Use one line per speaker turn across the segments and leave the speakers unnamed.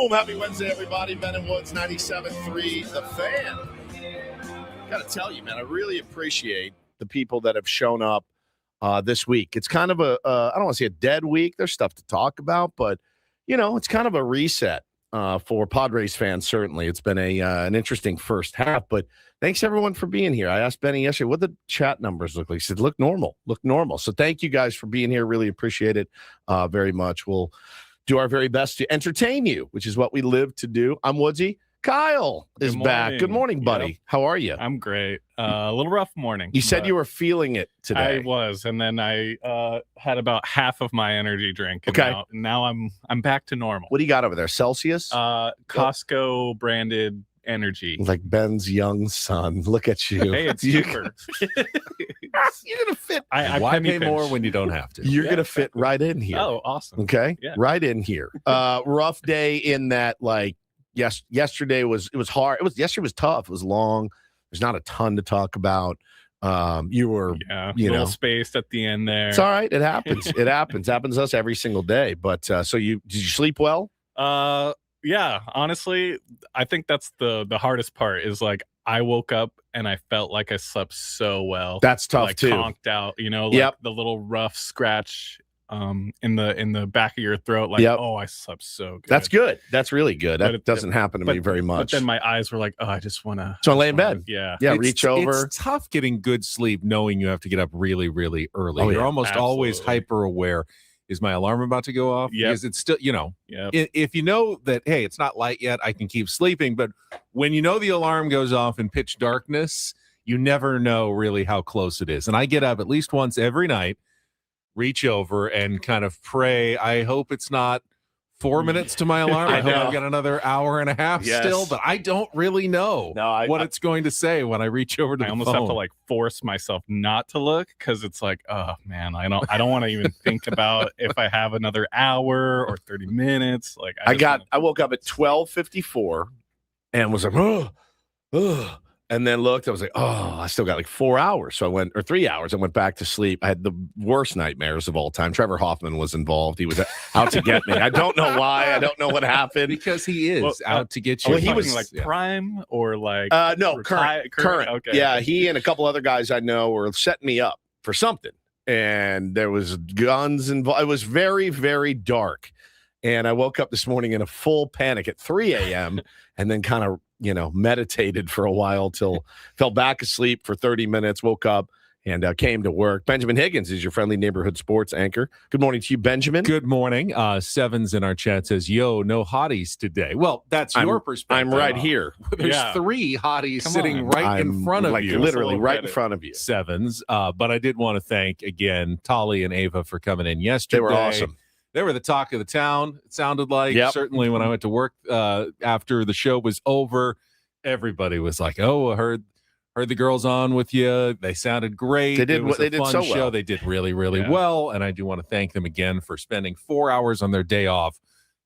Boom! Happy Wednesday, everybody. Ben and Woods, 97.3, The Fan. Got to tell you, man, I really appreciate the people that have shown up this week. It's kind of I don't want to say a dead week. There's stuff to talk about, but, it's kind of a reset for Padres fans, certainly. It's been an interesting first half, but thanks, everyone, for being here. I asked Benny yesterday, what the chat numbers look like? He said, look normal. So thank you guys for being here. Really appreciate it very much. We'll do our very best to entertain you, which is what we live to do. I'm Woodsy. Kyle is back. Good morning, buddy. Yep. How are you?
I'm great. A little rough morning.
You said you were feeling it today.
I was, and then I had about half of my energy drink. And
okay.
Now I'm back to normal.
What do you got over there? Celsius?
Costco branded energy.
Like Ben's young son. Look at you.
Hey, it's cheaper.
You're gonna fit.
Why pay more when you don't have to?
You're gonna fit right in here.
Oh, awesome.
Okay, yeah. Right in here. Rough day in that, like, yesterday was hard. Yesterday was tough. It was long. There's not a ton to talk about. You were,
little spaced at the end there.
It's all right. It happens. It happens to us every single day. But so did you sleep well?
Yeah, honestly, I think that's the hardest part is, like, I woke up and I felt like I slept so well.
That's tough,
like,
too.
Conked out, like the little rough scratch in the back of your throat. Like, oh, I slept so good.
That's good. That's really good. That doesn't happen to me very much.
But then my eyes were like, oh, I just want to
lay in bed.
Yeah,
reach over.
It's tough getting good sleep knowing you have to get up really, really early. You're almost always hyper aware. Is my alarm about to go off?
Yeah.
Because it's still, if you know that, hey, it's not light yet, I can keep sleeping. But when you know the alarm goes off in pitch darkness, you never know really how close it is. And I get up at least once every night, reach over and kind of pray. I hope it's not 4 minutes to my alarm. I hope I've got another hour and a half still, but I don't really know what it's going to say when I reach over to the phone.
I almost have to, like, force myself not to look, because it's like, oh man, I don't want to even think about if I have another hour or 30 minutes. Like,
I woke up at 12:54 and was like, and then looked, I was like, I still got like 4 hours. So 3 hours. I went back to sleep. I had the worst nightmares of all time. Trevor Hoffman was involved. He was out to get me. I don't know why. I don't know what happened.
Because he is out to get you.
Well, he was like prime or like
no, current. Okay. Yeah, he and a couple other guys I know were setting me up for something. And there was guns involved. It was very, very dark. And I woke up this morning in a full panic at 3 a.m. and then kind of meditated for a while till fell back asleep for 30 minutes, woke up and came to work. Benjamin Higgins is your friendly neighborhood sports anchor. Good morning to you, Benjamin.
Good morning. Sevens in our chat says, yo, no hotties today. Well, that's your perspective.
I'm right here.
There's three hotties sitting right in front of you.
Literally right in front of you.
Sevens. But I did want to thank, again, Tolly and Ava for coming in yesterday.
They were awesome.
They were the talk of the town, it sounded like. Certainly when I went to work after the show was over, everybody was like, oh, I heard the girls on with you. They sounded great.
They did so
show.
well.
They did really, really well. And I do want to thank them again for spending 4 hours on their day off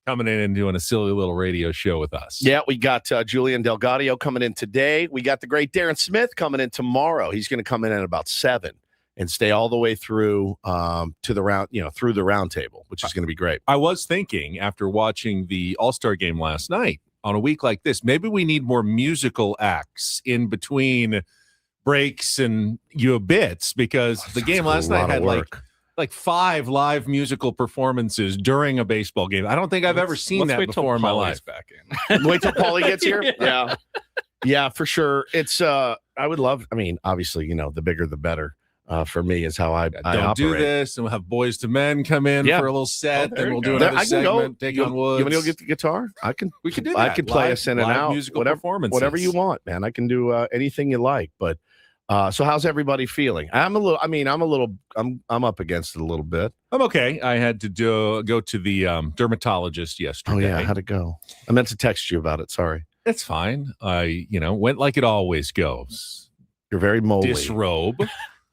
coming in and doing a silly little radio show with us. Yeah,
we got Julian Del Gaudio coming in today. We got the great Darren Smith coming in tomorrow. He's going to come in at about 7. And stay all the way through to the round, through the round table, which is going to be great.
I was thinking after watching the All-Star Game last night, on a week like this, maybe we need more musical acts in between breaks and bits, because the game last night had like 5 live musical performances during a baseball game. I don't think I've ever seen that before in my life.
Back in.
Wait till Paulie gets here. Yeah, for sure. It's I would love. I mean, obviously, the bigger the better. For me is how I operate.
Do this, and we'll have Boys to Men come in for a little set, and we'll do another segment. Take on Woods.
You want to go get the guitar?
We can do that.
I can play us in and out, whatever you want, man. I can do anything you like. But so how's everybody feeling? I'm up against it a little bit.
I'm okay. I had to go to the dermatologist yesterday.
Oh yeah, how'd it go? I meant to text you about it. Sorry.
It's fine. I went like it always goes.
You're very moldy.
Disrobe.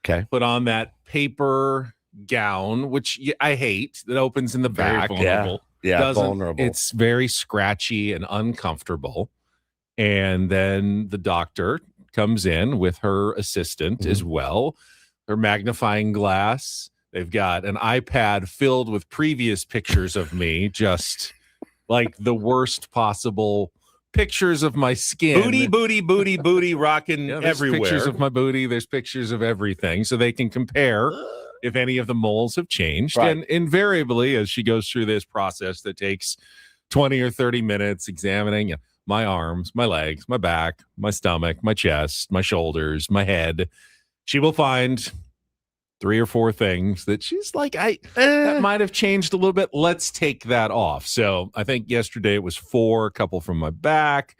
Okay.
Put on that paper gown, which I hate, that opens in the back.
Vulnerable.
Yeah, vulnerable.
It's very scratchy and uncomfortable. And then the doctor comes in with her assistant as well, her magnifying glass. They've got an iPad filled with previous pictures of me, just like the worst possible pictures of my skin.
Booty, rocking
There's
everywhere.
pictures of my booty. There's pictures of everything, so they can compare if any of the moles have changed.
Right.
And invariably, as she goes through this process that takes 20 or 30 minutes examining my arms, my legs, my back, my stomach, my chest, my shoulders, my head, she will find 3 or 4 things that she's like, that might have changed a little bit. Let's take that off. So I think yesterday it was 4, a couple from my back.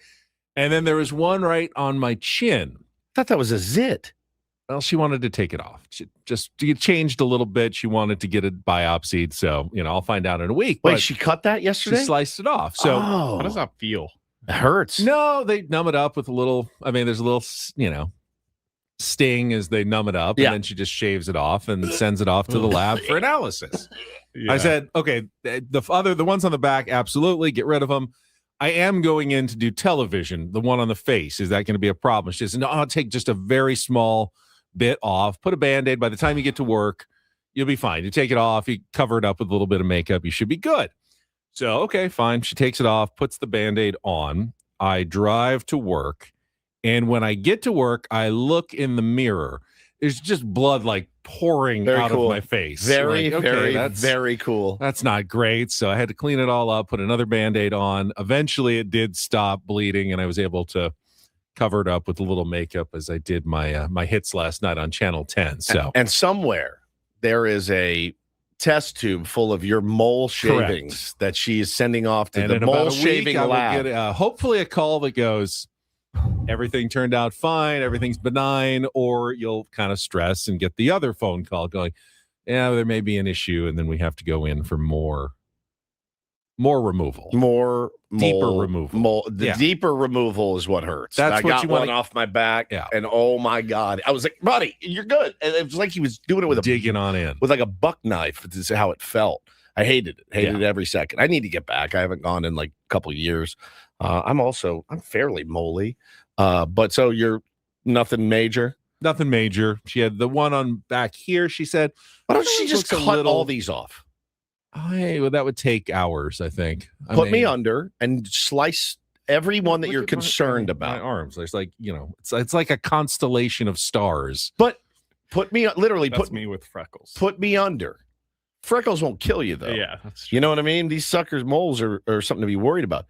And then there was one right on my chin.
I thought that was a zit.
Well, she wanted to take it off. She just changed a little bit. She wanted to get it biopsied. So, I'll find out in a week.
Wait,
but
she cut that yesterday?
she sliced it off. So
How does that feel?
It hurts.
no, they numb it up with a little, there's a little, sting as they numb it up.
Yeah.
And then she just shaves it off and sends it off to the lab for analysis.
Yeah.
I said, okay, the ones on the back, absolutely, get rid of them. I am going in to do television, the one on the face. Is that going to be a problem? She says, no, I'll take just a very small bit off, put a Band-Aid. By the time you get to work, you'll be fine. You take it off, you cover it up with a little bit of makeup, you should be good. So, okay, fine. She takes it off, puts the Band-Aid on. I drive to work. And when I get to work, I look in the mirror. There's just blood like pouring
Very
out
cool.
of my face.
Very,
Like, okay,
very cool.
That's not great. So I had to clean it all up, put another Band-Aid on. Eventually it did stop bleeding and I was able to cover it up with a little makeup as I did my my hits last night on Channel 10. So
And somewhere there is a test tube full of your mole shavings that she is sending off to
and
the
in about
mole
a week,
shaving
I will
lab.
get, hopefully a call that goes, everything turned out fine, everything's benign, or you'll kind of stress and get the other phone call going, yeah, there may be an issue, and then we have to go in for more removal.
More
Deeper
mole-
removal.
The
Yeah.
deeper removal is what hurts.
That's
I
what
got
you
one
wanna-
off my back,
Yeah.
and oh my god, I was like, buddy, you're good. And it was like he was doing it with
Digging on in.
with like a buck knife. This is how it felt. I hated it every second. I need to get back. I haven't gone in like a couple of years. I'm fairly moly. But so you're nothing major.
Nothing major. She had the one on back here. She said,
Why don't she just
looks a
cut
little-
all these off?
well, that would take hours, I think.
Put me under and slice every one that
look
you're
at
concerned
my
about.
arms. There's like, it's like a constellation of stars.
But put me literally
That's me with freckles.
put me under. Freckles won't kill you though.
Yeah, that's true.
You know what I mean? These suckers moles are something to be worried about.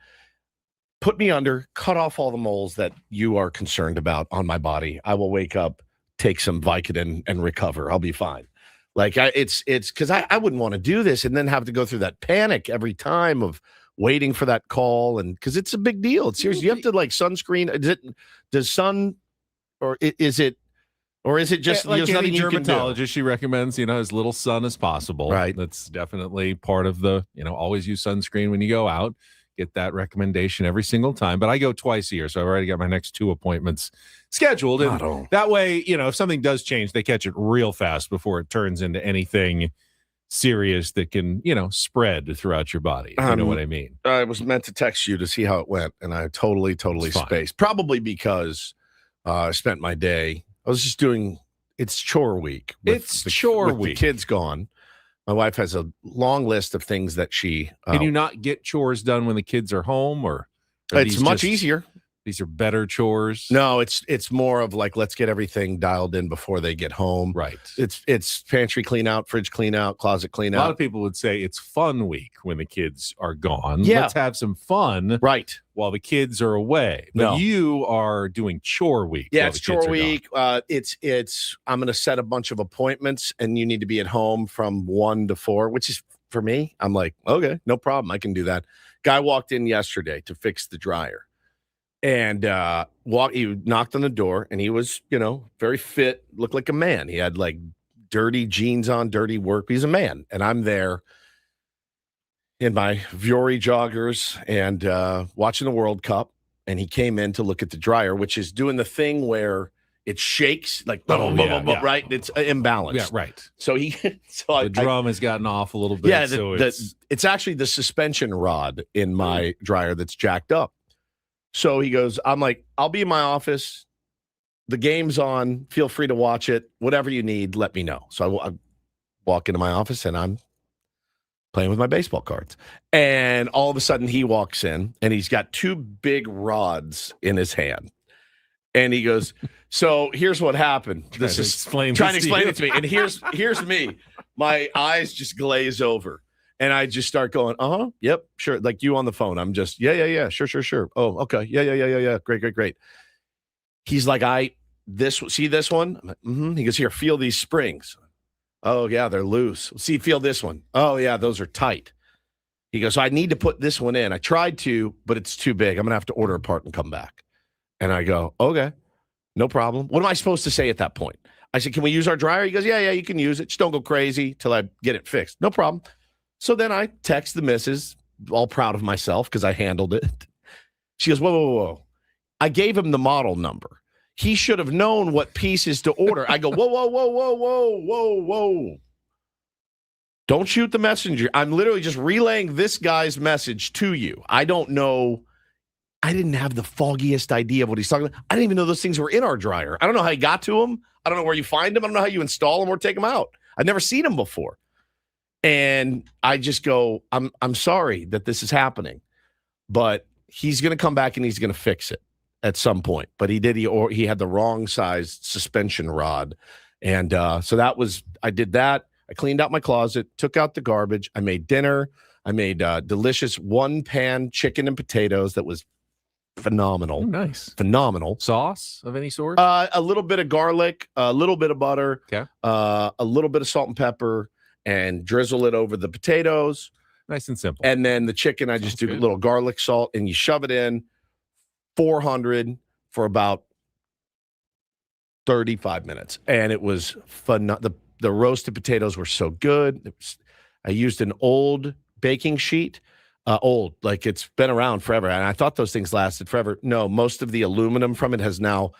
Put me under, cut off all the moles that you are concerned about on my body. I will wake up, take some Vicodin and recover. I'll be fine. Like it's because I wouldn't want to do this and then have to go through that panic every time of waiting for that call, and because it's a big deal. It's serious. You have to like sunscreen. Is it just
like
there's
any
nothing you can do?
dermatologist, she recommends, as little sun as possible.
Right.
That's definitely part of the, always use sunscreen when you go out. Get that recommendation every single time. But I go twice a year, so I've already got my next 2 appointments scheduled. And that way, if something does change, they catch it real fast before it turns into anything serious that can, spread throughout your body. If you know what I mean.
I was meant to text you to see how it went, and I totally
It's fine.
spaced. Probably because I spent my day. I was just doing. It's chore week. with the kids gone. My wife has a long list of things that she.
Can you not get chores done when the kids are home, or
It's much easier.
These are better chores.
No, it's more of like, let's get everything dialed in before they get home.
Right.
It's pantry clean out, fridge clean out, closet clean
A lot
out.
of people would say it's fun week when the kids are gone.
Yeah.
Let's have some fun
Right.
while the kids are away. But
No.
you are doing chore week.
Yeah,
while
it's
the kids
chore
are gone.
week. It's I'm going to set a bunch of appointments, and you need to be at home from 1 to 4, which is for me. I'm like, okay, no problem. I can do that. Guy walked in yesterday to fix the dryer, and he knocked on the door, and he was, very fit, looked like a man. He had like dirty jeans on, dirty work. He's a man, and I'm there in my Vuori joggers and watching the World Cup. And he came in to look at the dryer, which is doing the thing where it shakes like, right? It's imbalanced.
Yeah, right.
So
The drum has gotten off a little bit.
yeah,
so
it's actually the suspension rod in my dryer that's jacked up. So he goes, I'm like, I'll be in my office. The game's on. Feel free to watch it. Whatever you need, let me know. So I walk into my office, and I'm playing with my baseball cards. And all of a sudden he walks in and he's got 2 big rods in his hand. And he goes, so here's what happened.
Trying to explain
it to me. And here's me. My eyes just glaze over. And I just start going, yep, sure. Like you on the phone. I'm just, yeah, sure. Oh, okay. Yeah. Great. He's like, see this one? I'm like, mm-hmm. He goes, here, feel these springs. Oh, yeah, they're loose. See, feel this one. Oh, yeah, those are tight. He goes, so I need to put this one in. I tried to, but it's too big. I'm going to have to order a part and come back. And I go, okay, no problem. What am I supposed to say at that point? I said, can we use our dryer? He goes, yeah, you can use it. Just don't go crazy till I get it fixed. No problem. So then I text the missus, all proud of myself because I handled it. She goes, whoa. I gave him the model number. He should have known what pieces to order. I go, whoa. Don't shoot the messenger. I'm literally just relaying this guy's message to you. I don't know. I didn't have the foggiest idea of what he's talking about. I didn't even know those things were in our dryer. I don't know how you got to them. I don't know where you find them. I don't know how you install them or take them out. I've never seen them before. And I just go, I'm sorry that this is happening, but he's going to come back and he's going to fix it at some point. But he had the wrong size suspension rod. And so I did that. I cleaned out my closet, took out the garbage. I made dinner. I made delicious 1-pan chicken and potatoes that was phenomenal.
Oh, nice.
Phenomenal.
Sauce of any sort?
A little bit of garlic, a little bit of butter,
okay.
A little bit of salt and pepper, and drizzle it over the potatoes.
Nice and simple.
And then the chicken, I just do a little garlic salt, and you shove it in 400 for about 35 minutes. And it was fun. The roasted potatoes were so good. I used an old baking sheet. Old, like it's been around forever. And I thought those things lasted forever. No, most of the aluminum from it has now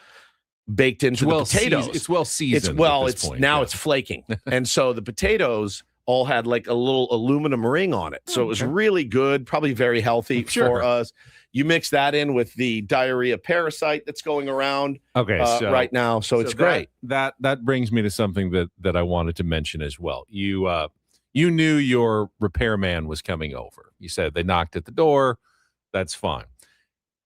baked into the potatoes.
It's well seasoned.
It's flaking. And so the potatoes all had like a little aluminum ring on it. So it was really good, probably very healthy for us. You mix that in with the diarrhea parasite that's going around right now. So it's great.
That brings me to something that I wanted to mention as well. You knew your repairman was coming over. You said they knocked at the door. That's fine.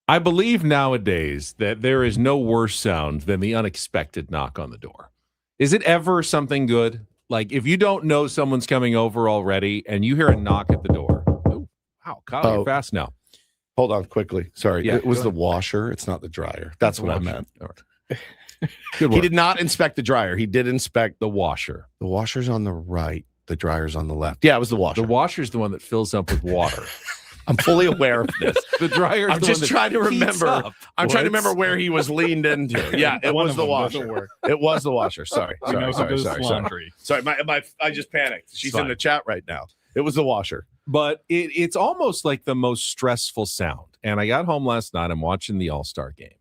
I believe nowadays that there is no worse sound than the unexpected knock on the door. Is it ever something good? Like if you don't know someone's coming over already and you hear a knock at the door. Oh, wow, Kyle, you're fast now.
Hold on quickly. Sorry.
Yeah,
it was the washer. It's not the dryer. That's what I meant.
All right. Good work.
He did not inspect the dryer. He did inspect
the washer.
The washer's on the right. The dryer's on the left. Yeah, it was the washer.
The washer's the one that fills up with water.
I'm fully aware of this.
The dryer.
I'm just trying to remember. I'm trying to remember where he was leaned into. Yeah, it was the washer. It was the washer. Sorry. Sorry. I just panicked. She's in the chat right now. It was the washer.
But it's almost like the most stressful sound. And I got home last night. I'm watching the All-Star Game,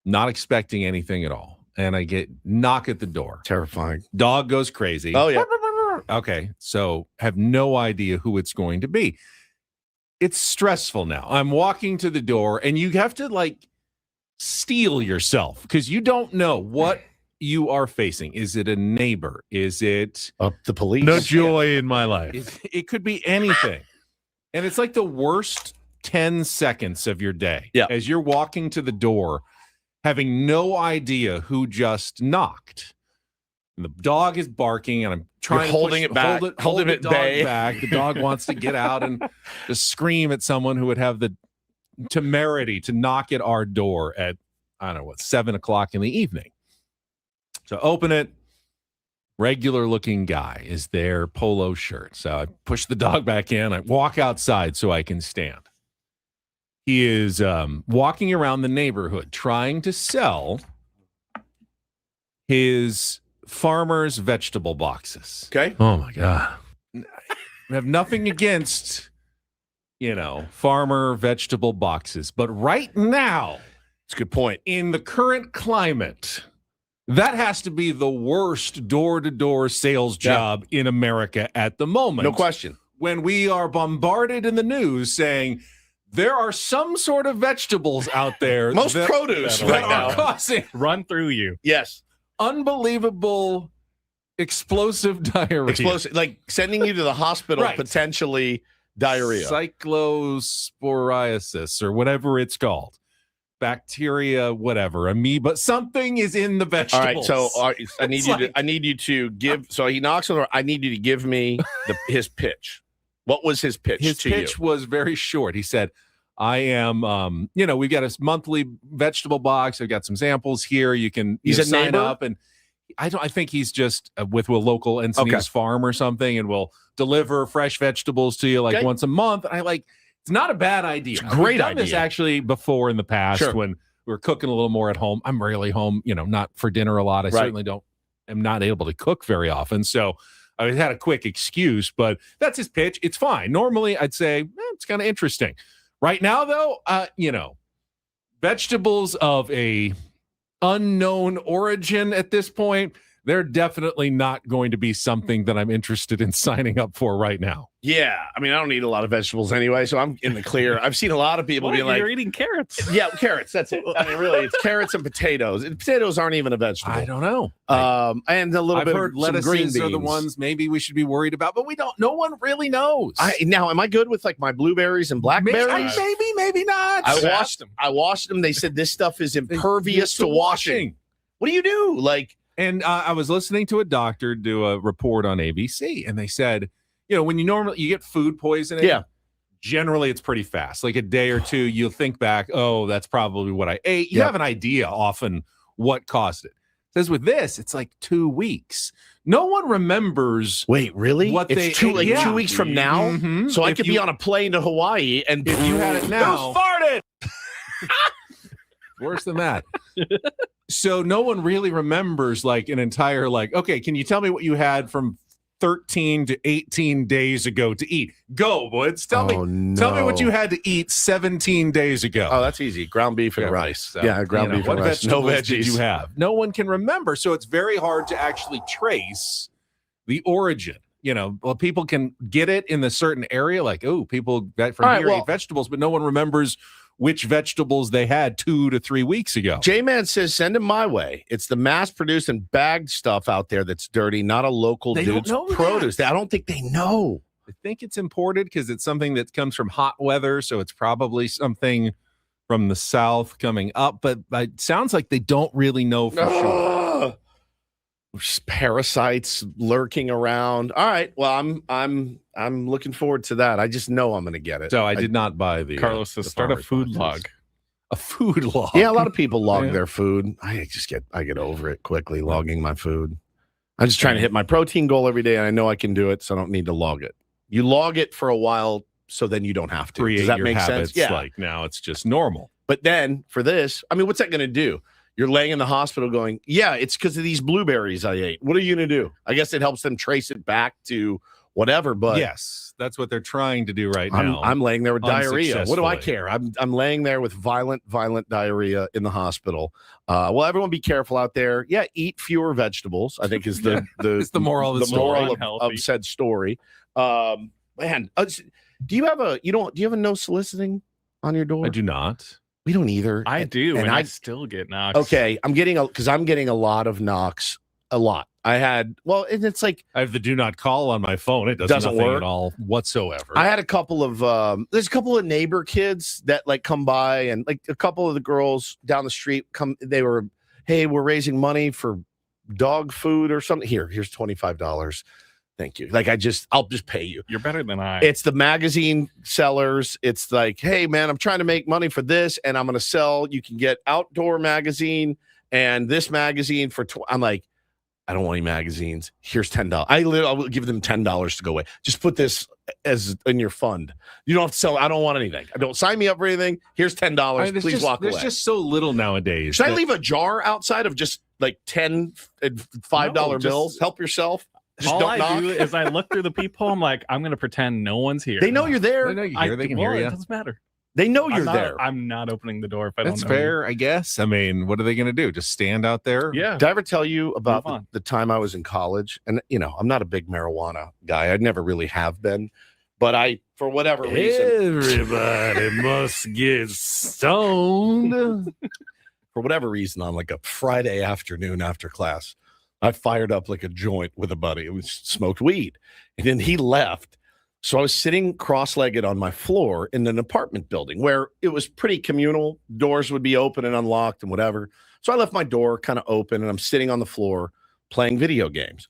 not expecting anything at all. And I get knock at the door.
Terrifying.
Dog goes crazy.
Oh, yeah.
Okay, so have no idea who it's going to be. It's stressful now. I'm walking to the door, and you have to, like, steel yourself because you don't know what you are facing. Is it a neighbor? Is it
the police?
No joy in my life. It could be anything. And it's like the worst 10 seconds of your day as you're walking to the door, having no idea who just knocked. And the dog is barking, and I'm trying to hold it back. Hold the dog back. The dog wants to get out and just scream at someone who would have the temerity to knock at our door at 7:00 in the evening. So open it. Regular looking guy is there, polo shirt. So I push the dog back in. I walk outside so I can stand. He is walking around the neighborhood trying to sell his farmer's vegetable boxes.
Okay.
Oh my God. I have nothing against, farmer vegetable boxes. But right now,
it's a good point.
In the current climate, that has to be the worst door-to-door sales job in America at the moment.
No question.
When we are bombarded in the news saying there are some sort of vegetables out there.
Most produce
that
right
are
now.
Causing
run through you.
Yes.
Unbelievable explosive diarrhea.
Explosive, like sending you to the hospital,
Right.
potentially diarrhea.
Cyclosporiasis or whatever it's called. Bacteria, whatever, amoeba, something is in the vegetables.
All right, so I need you to give. So he knocks on the door. I need you to give me his pitch. What was his pitch?
His
to
pitch
you?
was very short. He said, "I am, we've got a monthly vegetable box. I've got some samples here. You can
He's a
sign
neighbor?
up." And I think he's just with a local Encinitas farm or something, and will deliver fresh vegetables to you once a month. It's not a bad idea.
It's a great
I've done
idea.
this actually before in the past when we were cooking a little more at home. I'm rarely home, not for dinner a lot. I certainly am not able to cook very often. So I had a quick excuse, but that's his pitch. It's fine. Normally I'd say it's kind of interesting. Right now though, vegetables of a unknown origin at this point, they're definitely not going to be something that I'm interested in signing up for right now.
Yeah, I mean, I don't eat a lot of vegetables anyway, so I'm in the clear. I've seen a lot of people be like,
"You're eating carrots."
Yeah, carrots. That's it. I mean, really, it's carrots and potatoes. And potatoes aren't even a vegetable.
I don't know.
And a little
I've
bit
heard
of some green
lettuces
beans
are the ones maybe we should be worried about, but we don't. No one really knows.
Now, am I good with my blueberries and blackberries?
Maybe not.
I washed them. They said this stuff is impervious to washing. What do you do?
And I was listening to a doctor do a report on ABC, and they said, when you get food poisoning, generally it's pretty fast. Like a day or two, you'll think back, oh, that's probably what I ate. You have an idea often what caused it. Says with this, it's like 2 weeks. No one remembers.
Wait, really?
What
it's
they
2 weeks from now?
Mm-hmm.
So I could be on a plane to Hawaii and
if you had it now.
Who farted?
Worse than that. So no one really remembers an entire okay, can you tell me what you had from 13 to 18 days ago to eat? Go, Woods. Tell me what you had to eat 17 days ago.
Oh, that's easy. Ground beef and rice.
So,
ground beef and rice. No veggies.
Did you have? No one can remember. So it's very hard to actually trace the origin. People can get it in a certain area, people from here eat vegetables, but no one remembers which vegetables they had 2 to 3 weeks ago.
J-Man says, send them my way. It's the mass-produced and bagged stuff out there that's dirty, not a local dude's produce. I don't think they know.
I think it's imported because it's something that comes from hot weather, so it's probably something from the south coming up, but it sounds like they don't really know for sure.
Just parasites lurking around. All right. Well, I'm looking forward to that. I just know I'm going to get it.
So I did not buy the
Carlos says start a food log.
A food log.
Yeah, a lot of people log their food. I get over it quickly logging my food. I'm just trying to hit my protein goal every day, and I know I can do it, so I don't need to log it. You log it for a while, so then you don't have to.
Create
Does that
your
make
habits,
sense? Yeah.
Now it's just normal.
But then for this, I mean, what's that going to do? You're laying in the hospital going, yeah, it's because of these blueberries I ate. What are you going to do? I guess it helps them trace it back to whatever, but
yes, that's what they're trying to do right now.
I'm laying there with diarrhea. What do I care? I'm laying there with violent diarrhea in the hospital. Well, everyone be careful out there. Yeah, eat fewer vegetables, I think is
it's the moral of the
story. Of said story. Man, do you have a no soliciting on your door?
I do not.
We don't either.
I do, and I still get knocks.
Okay, I'm getting a lot of knocks. A lot. And it's like
I have the do not call on my phone. It doesn't work at all whatsoever.
I had a couple of there's a couple of neighbor kids that come by, and a couple of the girls down the street come. They were, hey, we're raising money for dog food or something. Here's $25. Thank you. I'll just pay you.
You're better than I.
It's the magazine sellers. It's like, hey man, I'm trying to make money for this, and I'm going to sell. You can get outdoor magazine and this magazine for. I'm like, I don't want any magazines. Here's $10. I will give them $10 to go away. Just put this as in your fund. You don't have to sell. I don't want anything. I don't sign me up for anything. Here's $10. Please walk away.
There's just so little nowadays.
Should I leave a jar outside of just $10 and $5 bills? Help yourself. Just
all
don't knock.
I do is I look through the peephole. I'm like, I'm going to pretend no one's here.
They know you're there.
They know you're here. They can hear you.
It doesn't matter.
They know you're there.
I'm not opening the door if I don't know.
That's fair, I guess. I mean, what are they going to do? Just stand out there?
Yeah.
Did I ever tell you about the time I was in college? And, I'm not a big marijuana guy. I never really have been. But for whatever reason.
Everybody must get stoned.
For whatever reason, on a Friday afternoon after class, I fired up like a joint with a buddy. It was smoked weed. And then he left. So I was sitting cross-legged on my floor in an apartment building where it was pretty communal. Doors would be open and unlocked and whatever. So I left my door kind of open and I'm sitting on the floor playing video games.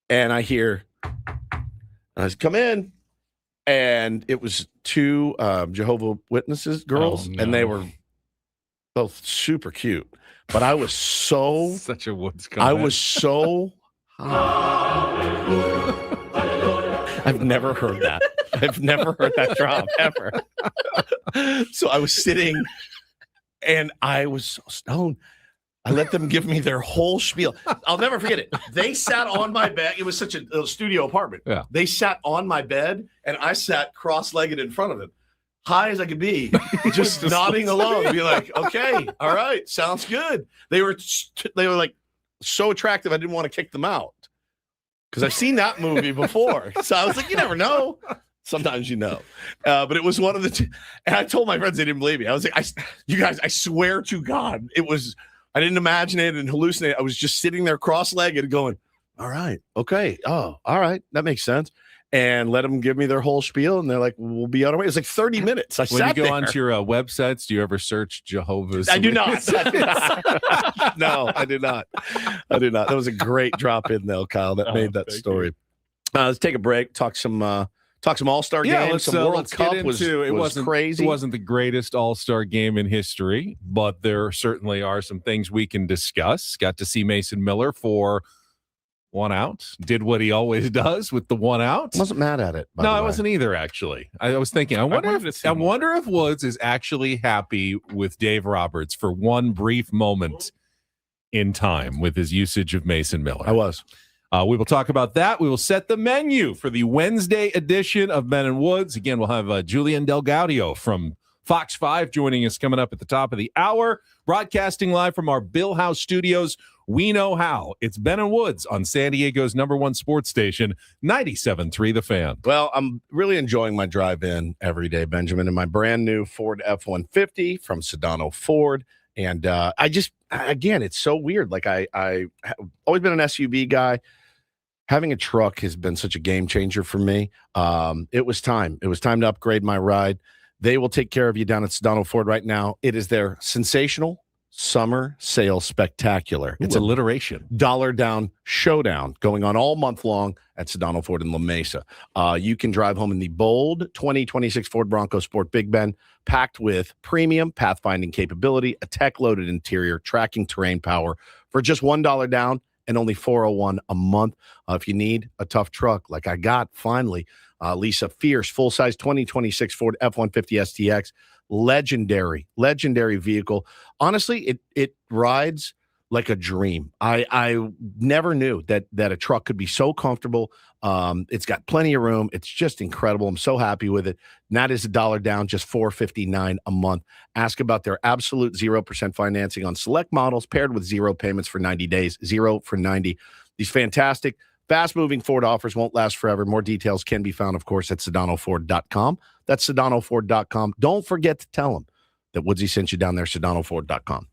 And I hear, I said, come in. And it was two Jehovah's Witnesses girls, and they were both super cute. But I was so
such a Woods comment.
I was so I've never heard that. I've never heard that drop ever. So I was sitting and I was so stoned. I let them give me their whole spiel. I'll never forget it. They sat on my bed. It was such a studio apartment.
Yeah.
They sat on my bed, and I sat cross-legged in front of them, high as I could be, just nodding along, be like, okay, all right, sounds good. They were like so attractive, I didn't want to kick them out because I've seen that movie before. So I was like, you never know. Sometimes you know. But it was one of the two. And I told my friends they didn't believe me. I was like, you guys, I swear to God, it was – I didn't imagine it and hallucinate. I was just sitting there cross-legged going, all right, okay. Oh, all right. That makes sense. And let them give me their whole spiel. And they're like, we'll be on our way. It's like 30 minutes.
When you go onto your websites, do you ever search Jehovah's?
I do not. No, I do not. That was a great drop in though, Kyle. That made that story. Let's take a break. Talk some All-Star game. Some World Cup was crazy.
It wasn't the greatest All-Star game in history, but there certainly are some things we can discuss. Got to see Mason Miller for one out. Did what he always does with the one out.
Wasn't mad at it.
No, I wasn't either, actually. I was thinking, I wonder if Woods is actually happy with Dave Roberts for one brief moment in time with his usage of Mason Miller.
I was.
We will talk about that. We will set the menu for the Wednesday edition of Ben and Woods. Again, we'll have Julian Del Gaudio from Fox 5 joining us coming up at the top of the hour. Broadcasting live from our Bill House studios. We know how. It's Ben and Woods on San Diego's #1 sports station, 97.3 The Fan.
Well, I'm really enjoying my drive in every day, Benjamin, in my brand new Ford F-150 from Sedano Ford. And again, it's so weird. Like I've always been an SUV guy. Having a truck has been such a game changer for me. It was time. It was time to upgrade my ride. They will take care of you down at Sedano Ford right now. It is their sensational summer sale spectacular. It's
alliteration.
$1 down showdown going on all month long at Sedano Ford in La Mesa. You can drive home in the bold 2026 Ford Bronco Sport Big Ben, packed with premium pathfinding capability, a tech-loaded interior, tracking terrain power for just $1 down and only $401 a month. If you need a tough truck like I got, finally, Lisa Fierce, full-size 2026 Ford F-150 STX, legendary vehicle. Honestly, it rides like a dream. I never knew that a truck could be so comfortable. It's got plenty of room. It's just incredible. I'm so happy with it. And that is $1 down, just $459 a month. Ask about their absolute 0% financing on select models paired with 0 payments for 90 days, 0 for 90. These fantastic, fast-moving Ford offers won't last forever. More details can be found, of course, at SedanoFord.com. That's SedanoFord.com. Don't forget to tell them that Woodsy sent you down there, SedanoFord.com.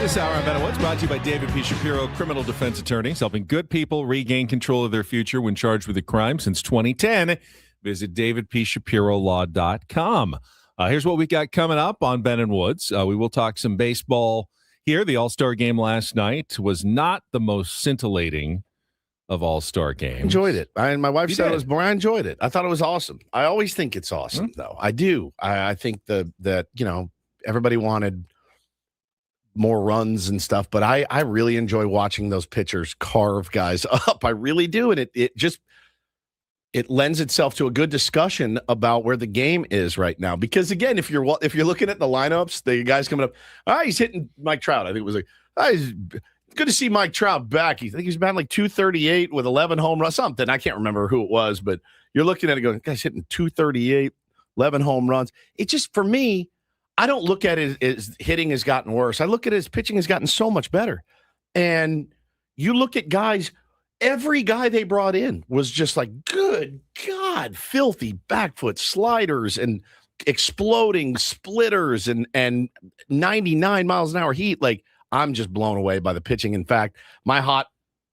This hour on Better What's brought to you by David P. Shapiro, criminal defense attorneys, helping good people regain control of their future when charged with a crime since 2010. Visit davidpshapirolaw.com. Here's what we got coming up on Ben and Woods. We will talk some baseball here. The All-Star Game last night was not the most scintillating of All-Star games.
Enjoyed it. My wife said it was more. I enjoyed it. I thought it was awesome. I always think it's awesome, though. I do. I think that everybody wanted more runs and stuff, but I really enjoy watching those pitchers carve guys up. I really do, and it lends itself to a good discussion about where the game is right now. Because again, if you're looking at the lineups, the guys coming up, he's hitting Mike Trout. I think it was like, it's good to see Mike Trout back. I think he's batting like 238 with 11 home runs, something. I can't remember who it was, but you're looking at it going, guy's hitting 238, 11 home runs. It just, for me, I don't look at it as hitting has gotten worse. I look at it as pitching has gotten so much better. And you look at guys, every guy they brought in was just like, good God, filthy back foot sliders and exploding splitters and 99 miles an hour heat. Like, I'm just blown away by the pitching. In fact, my hot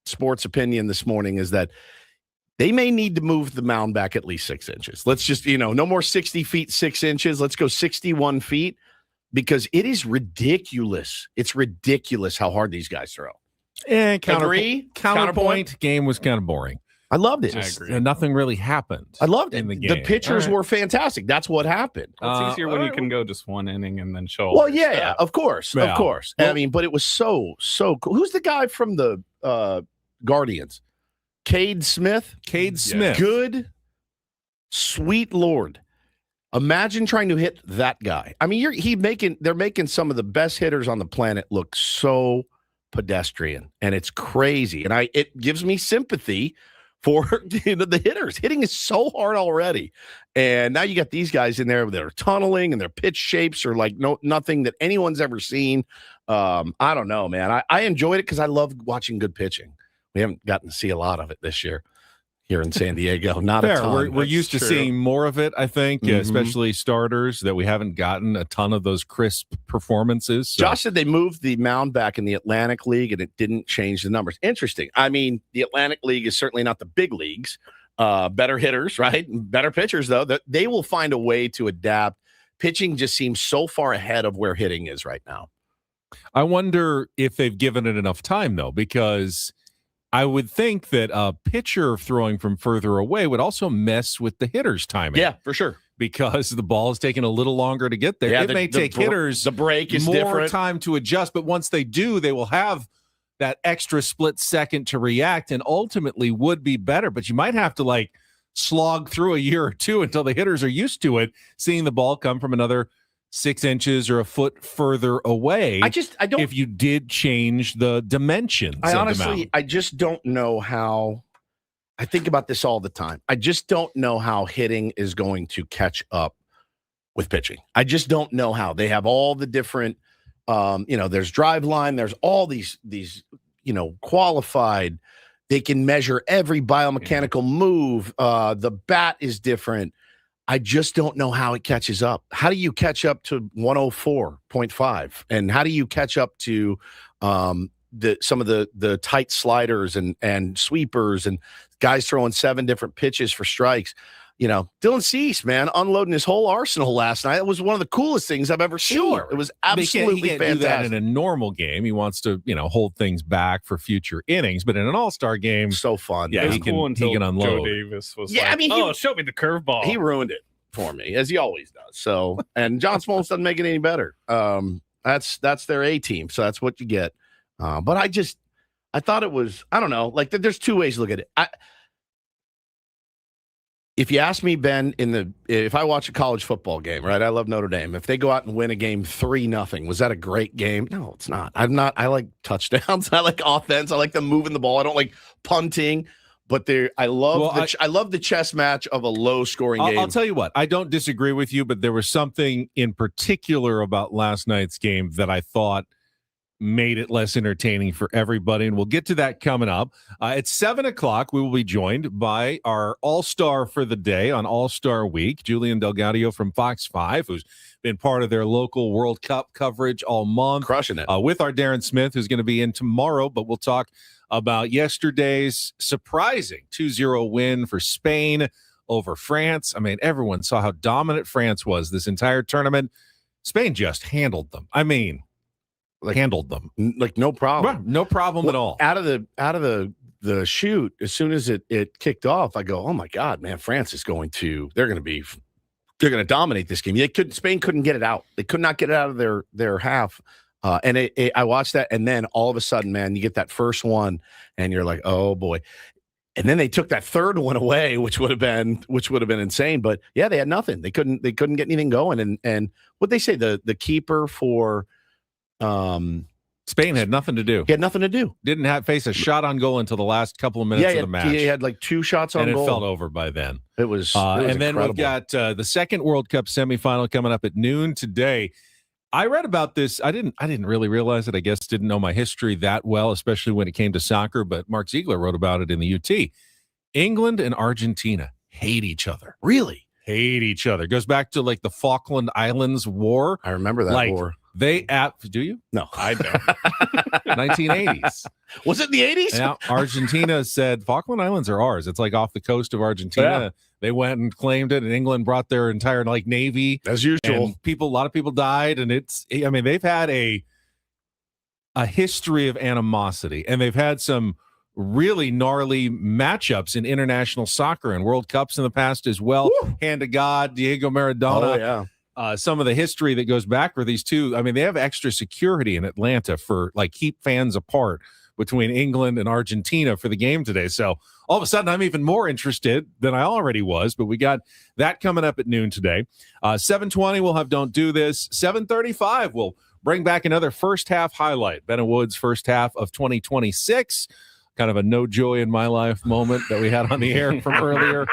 sports opinion this morning is that they may need to move the mound back at least 6 inches. Let's just, no more 60 feet, 6 inches. Let's go 61 feet because it is ridiculous. It's ridiculous how hard these guys throw.
And
counterpoint,
game was kind of boring.
I loved it.
I agree.
Nothing really happened.
I loved it.
In the game.
The pitchers were fantastic. That's what happened.
It's easier when you can go just one inning and then show.
Well, yeah, of course.
Yeah.
Of course.
Well,
but it was so cool. Who's the guy from the Guardians? Cade Smith. Good, sweet Lord. Imagine trying to hit that guy. I mean, they're making some of the best hitters on the planet look so pedestrian, and it's crazy. And it gives me sympathy for the hitters. Hitting is so hard already, and now you got these guys in there that are tunneling, and their pitch shapes are like nothing that anyone's ever seen. I don't know, man. I enjoyed it because I love watching good pitching. We haven't gotten to see a lot of it this year here in San Diego. Not a ton.
We're used to seeing more of it, I think, especially starters, that we haven't gotten a ton of those crisp performances. So.
Josh said they moved the mound back in the Atlantic League, and it didn't change the numbers. Interesting. I mean, the Atlantic League is certainly not the big leagues. Better hitters, right? Better pitchers, though. They will find a way to adapt. Pitching just seems so far ahead of where hitting is right now.
I wonder if they've given it enough time, though, because I would think that a pitcher throwing from further away would also mess with the hitter's timing.
Yeah, for sure.
Because the ball is taking a little longer to get there.
Yeah,
it may take hitters
the break is
more
different.
Time to adjust, but once they do, they will have that extra split second to react and ultimately would be better. But you might have to slog through a year or two until the hitters are used to it, seeing the ball come from another 6 inches or a foot further away. I don't. If you did change the dimensions,
I just don't know how. I think about this all the time. I just don't know how hitting is going to catch up with pitching. I just don't know how. They have all the different, there's drive line. There's all these, qualified. They can measure every biomechanical move. The bat is different. I just don't know how it catches up. How do you catch up to 104.5? And how do you catch up to some of the tight sliders and sweepers and guys throwing 7 different pitches for strikes? Dylan Cease, man, unloading his whole arsenal last night. It was one of the coolest things I've ever seen.
Sure.
It was absolutely
he can't
fantastic.
do that in a normal game. He wants to, hold things back for future innings. But in an all-star game,
so fun.
Yeah,
he can unload.
Joe Davis was show me the curveball.
He ruined it for me, as he always does. So, and John Smoltz doesn't make it any better. That's their A team. So that's what you get. But I thought it was, I don't know, there's 2 ways to look at it. If you ask me, Ben, if I watch a college football game, right? I love Notre Dame. If they go out and win a game 3-0, was that a great game? No, it's not. I like touchdowns. I like offense. I like them moving the ball. I don't like punting. But I love the chess match of a low-scoring game.
I'll tell you what. I don't disagree with you, but there was something in particular about last night's game that I thought made it less entertaining for everybody, and we'll get to that coming up. At 7 o'clock, we will be joined by our all-star for the day on All-Star Week, Julian Del Gaudio from Fox 5, who's been part of their local World Cup coverage all month.
Crushing it.
With our Darren Smith, who's going to be in tomorrow, but we'll talk about yesterday's surprising 2-0 win for Spain over France. I mean, everyone saw how dominant France was this entire tournament. Spain just handled them. I mean, handled them
like no problem.
No problem at all.
Out of the shoot, as soon as it kicked off, I go, oh my God, man, France is they're going to dominate this game. Spain couldn't get it out. They could not get it out of their half. And I watched that, and then all of a sudden, man, you get that first one, and you're like, oh boy. And then they took that third one away, which would have been insane. But yeah, they had nothing. They couldn't get anything going. And what they say, the keeper for
Spain had nothing to do.
He had nothing to do.
Didn't face a shot on goal until the last couple of minutes of the match.
He had like 2 shots on goal.
And it felt over by then.
It was
and
incredible.
then we've got the second World Cup semifinal coming up at noon today. I read about this. I didn't really realize it. I guess didn't know my history that well, especially when it came to soccer. But Mark Ziegler wrote about it in the UT. England and Argentina hate each other.
Really?
Hate each other. Goes back to like the Falkland Islands War.
I remember that war.
Do you?
No, I don't.
1980s.
Was it in the 80s?
Yeah. Argentina said Falkland Islands are ours. It's like off the coast of Argentina. Yeah. They went and claimed it, and England brought their entire navy
as usual.
A lot of people died, and they've had a history of animosity, and they've had some really gnarly matchups in international soccer and World Cups in the past as well. Woo! Hand of God, Diego Maradona.
Oh yeah.
Some of the history that goes back for these two. I mean, they have extra security in Atlanta for keep fans apart between England and Argentina for the game today. So all of a sudden I'm even more interested than I already was, but we got that coming up at noon today. 7:20 we'll have Don't Do This. 7:35 we'll bring back another first half highlight. Ben and Woods' first half of 2026. Kind of a no joy in my life moment that we had on the air from earlier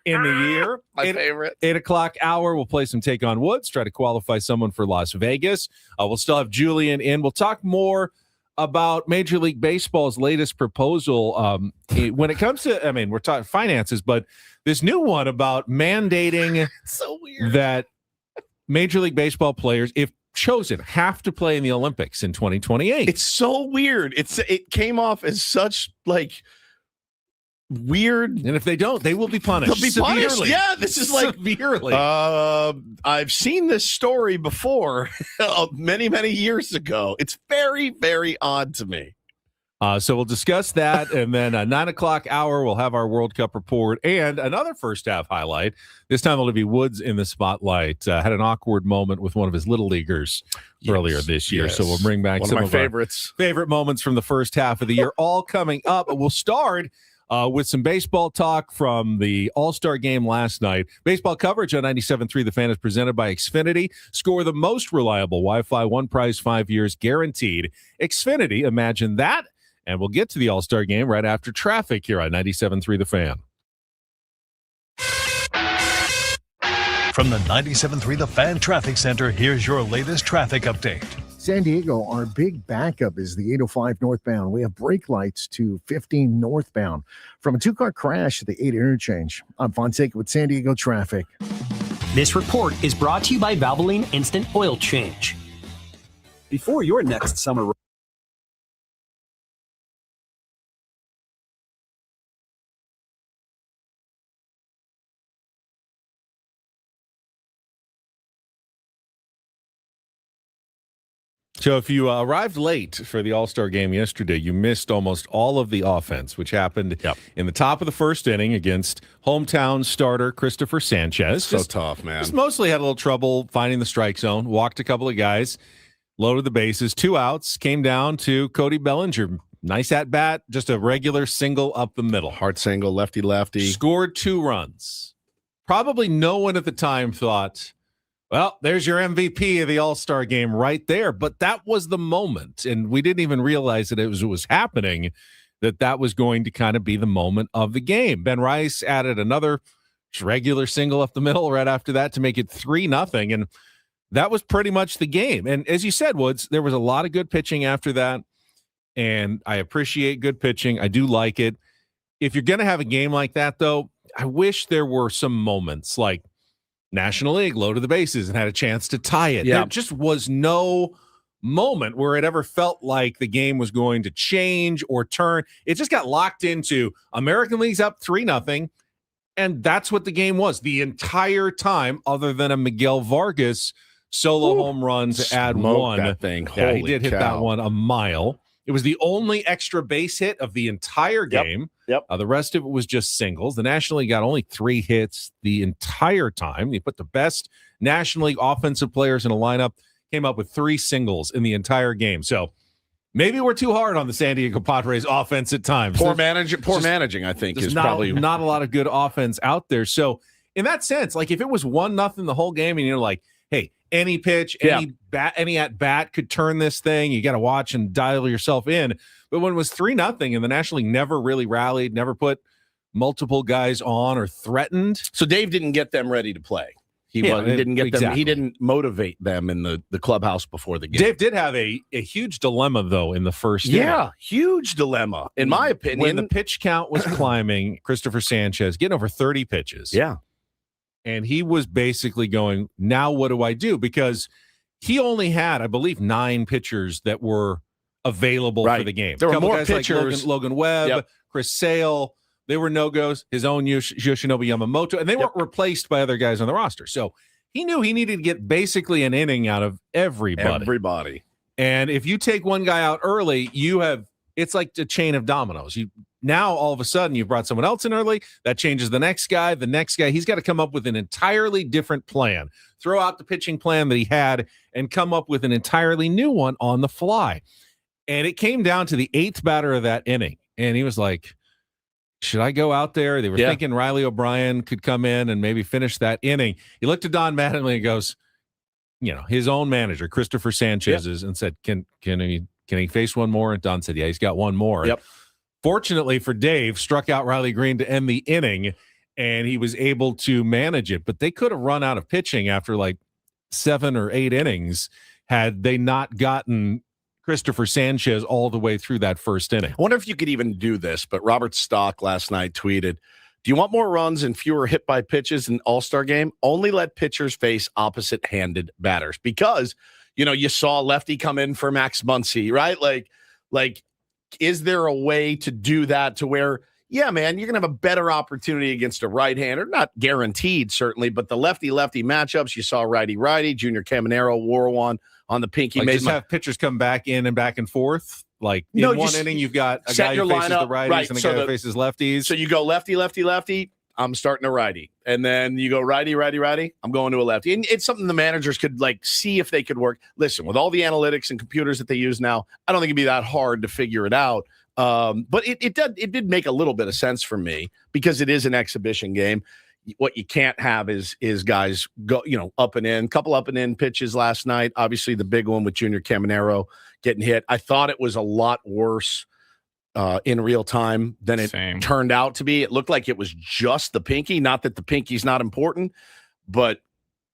in the year.
My favorite.
8 o'clock hour, we'll play some Take on Woods, try to qualify someone for Las Vegas. We'll still have Julian in. We'll talk more about Major League Baseball's latest proposal when it comes to, we're talking finances, but this new one about mandating
so weird
that Major League Baseball players, if chosen, have to play in the Olympics in 2028.
It's so weird. It came off as such weird,
and if they don't, they will be punished.
They'll be punished. Yeah, this is
severely.
I've seen this story before, many years ago. It's very, very odd to me.
So we'll discuss that, and then 9 o'clock hour, we'll have our World Cup report and another first half highlight. This time it'll be Woods in the spotlight. Had an awkward moment with one of his little leaguers earlier this year. Yes. So we'll bring back some of my favorite moments from the first half of the year, all coming up. We'll start with some baseball talk from the All-Star Game last night. Baseball coverage on 97.3 The Fan is presented by Xfinity. Score the most reliable Wi-Fi, one price, 5 years guaranteed. Xfinity, imagine that. And we'll get to the All-Star Game right after traffic here on 97.3 The Fan.
From the 97.3 The Fan Traffic Center, here's your latest traffic update.
San Diego, our big backup is the 805 northbound. We have brake lights to 15 northbound from a 2-car crash at the 8 interchange. I'm Fonseca with San Diego traffic.
This report is brought to you by Valvoline Instant Oil Change.
Before your next summer.
So if you arrived late for the All-Star Game yesterday, you missed almost all of the offense, which happened in the top of the first inning against hometown starter Christopher Sanchez.
So tough, man.
Just mostly had a little trouble finding the strike zone, walked a couple of guys, loaded the bases, 2 outs, came down to Cody Bellinger. Nice at-bat, just a regular single up the middle.
Hard single, lefty-lefty.
Scored 2 runs. Probably no one at the time thought, well, there's your MVP of the All-Star Game right there. But that was the moment, and we didn't even realize that it was happening, that was going to kind of be the moment of the game. Ben Rice added another regular single up the middle right after that to make it 3-0. And that was pretty much the game. And as you said, Woods, there was a lot of good pitching after that. And I appreciate good pitching. I do like it. If you're going to have a game like that, though, I wish there were some moments like National League, low to the bases and had a chance to tie it.
Yeah.
There just was no moment where it ever felt like the game was going to change or turn. It just got locked into American League's up 3-0. And that's what the game was the entire time, other than a Miguel Vargas solo home run to add one.
That thing.
Yeah, he did hit that one a mile. It was the only extra base hit of the entire game.
Yep.
The rest of it was just singles. The National League got only 3 hits the entire time. They put the best National League offensive players in a lineup, came up with 3 singles in the entire game. So maybe we're too hard on the San Diego Padres offense at times.
Poor managing, I think, is probably
not a lot of good offense out there. So in that sense, like if it was 1-0 the whole game and you're like, hey, any pitch, any at bat could turn this thing. You got to watch and dial yourself in. But when it was 3-0 and the National League never really rallied, never put multiple guys on or threatened.
So Dave didn't get them ready to play. He didn't get them. He didn't motivate them in the clubhouse before the game.
Dave did have a huge dilemma though in the first inning.
Huge dilemma in my opinion.
When the pitch count was climbing, Christopher Sanchez getting over 30 pitches.
Yeah.
And he was basically going, now what do I do? Because he only had, I believe, 9 pitchers that were available for the game.
There were more
guys
pitchers.
Like Logan Webb, Chris Sale. They were no-goes. His own Yoshinobu Yamamoto. And they weren't replaced by other guys on the roster. So he knew he needed to get basically an inning out of everybody. And if you take one guy out early, it's like a chain of dominoes. Now, all of a sudden, you've brought someone else in early. That changes the next guy. The next guy, he's got to come up with an entirely different plan. Throw out the pitching plan that he had and come up with an entirely new one on the fly. And it came down to the 8th batter of that inning. And he was like, should I go out there? They were thinking Riley O'Brien could come in and maybe finish that inning. He looked at Don Mattingly and goes, his own manager, Christopher Sanchez, and said, can he face one more? And Don said, yeah, he's got one more.
Yep.
Fortunately for Dave, struck out Riley Green to end the inning, and he was able to manage it. But they could have run out of pitching after like 7 or 8 innings had they not gotten Christopher Sanchez all the way through that first inning.
I wonder if you could even do this, but Robert Stock last night tweeted, do you want more runs and fewer hit by pitches in All-Star Game? Only let pitchers face opposite-handed batters. Because, you saw lefty come in for Max Muncy, right? Like, is there a way to do that to where, yeah, man, you're going to have a better opportunity against a right-hander? Not guaranteed, certainly, but the lefty-lefty matchups, you saw righty-righty. Junior Caminero wore one on the pinky.
Like have pitchers come back in and back and forth? Like in one inning, you've got a guy who faces the righties and a guy who faces lefties.
So you go lefty, I'm starting a righty. And then you go righty, I'm going to a lefty. And it's something the managers could see if they could work. Listen, with all the analytics and computers that they use now, I don't think it'd be that hard to figure it out. But it did make a little bit of sense for me because it is an exhibition game. What you can't have is guys go, up and in. Couple up and in pitches last night. Obviously, the big one with Junior Caminero getting hit. I thought it was a lot worse in real time than it turned out to be. It looked like it was just the pinky. Not that the pinky's not important, but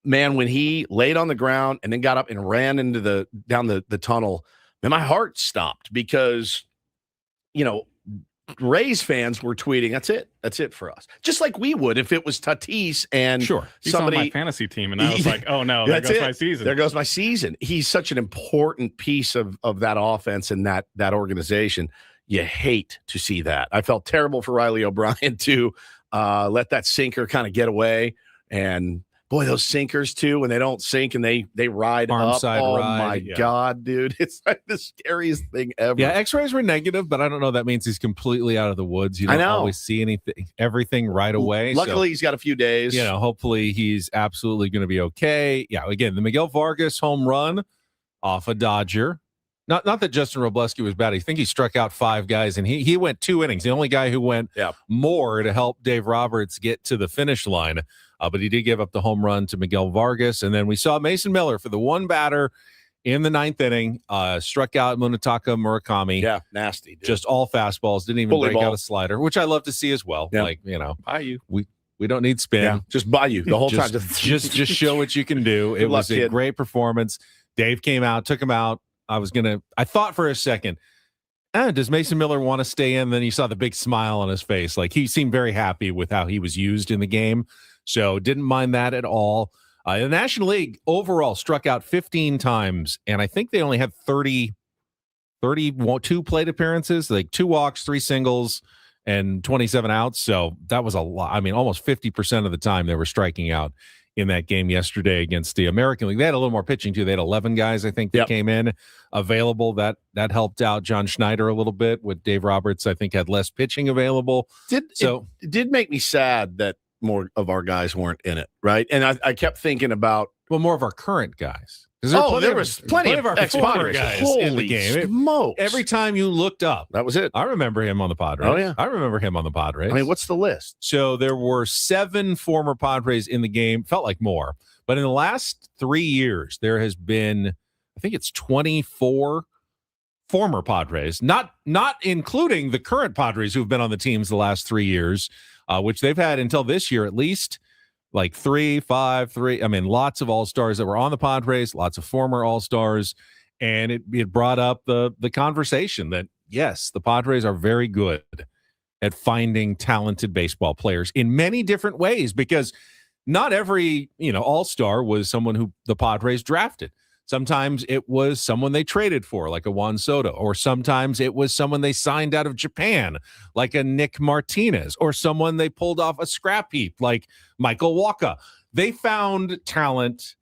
man, when he laid on the ground and then got up and ran into down the tunnel, man, my heart stopped because Rays fans were tweeting, that's it for us. Just like we would if it was Tatis and
he's
somebody
on my fantasy team. And I was like, oh no, there goes my season.
There goes my season. He's such an important piece of that offense and that organization. You hate to see that. I felt terrible for Riley O'Brien to let that sinker kind of get away. And boy, those sinkers too, when they don't sink and they ride
arm
up.
Side
oh
ride,
my God, dude. It's like the scariest thing ever.
Yeah, x-rays were negative, but I don't know that means he's completely out of the woods. You don't always see everything right away.
Luckily, he's got a few days.
Hopefully he's absolutely going to be okay. Yeah, again, the Miguel Vargas home run off a Dodger. Not that Justin Robleski was bad. I think he struck out 5 guys, and he went 2 innings. The only guy who went more to help Dave Roberts get to the finish line. But he did give up the home run to Miguel Vargas. And then we saw Mason Miller for the one batter in the 9th inning, struck out Munetaka Murakami.
Yeah, nasty. Dude.
Just all fastballs. Didn't even break out a slider, which I love to see as well.
Yeah.
Like, We don't need spin.
Yeah, just by you the whole time.
Just show what you can do. It was a great performance. Dave came out, took him out. I thought for a second, does Mason Miller want to stay in? Then you saw the big smile on his face. Like, he seemed very happy with how he was used in the game. So didn't mind that at all. The National League overall struck out 15 times, and I think they only had 32 plate appearances, like 2 walks, 3 singles, and 27 outs. So that was a lot. I mean, almost 50% of the time they were striking out in that game yesterday against the American League. They had a little more pitching too. They had 11 guys, I think, that came in available. That helped out John Schneider a little bit. With Dave Roberts, I think, had less pitching available.
It did make me sad that more of our guys weren't in it, right? And I kept thinking about
more of our current guys.
There was plenty of
our
ex-Padres
guys
Holy
in the game.
Smokes.
Every time you looked up,
that was it.
I remember him on the Padres.
Oh, yeah.
I remember him on the Padres.
I mean, what's the list?
So there were 7 former Padres in the game. Felt like more. But in the last 3 years, there has been, I think it's 24 former Padres, not including the current Padres who've been on the teams the last 3 years, which they've had until this year at least. Like 3, 5, 3. I mean, lots of All-Stars that were on the Padres, lots of former All-Stars. And it brought up the conversation that, yes, the Padres are very good at finding talented baseball players in many different ways, because not every, All-Star was someone who the Padres drafted. Sometimes it was someone they traded for, like a Juan Soto, or sometimes it was someone they signed out of Japan, like a Nick Martinez, or someone they pulled off a scrap heap, like Michael Wacha. They found talent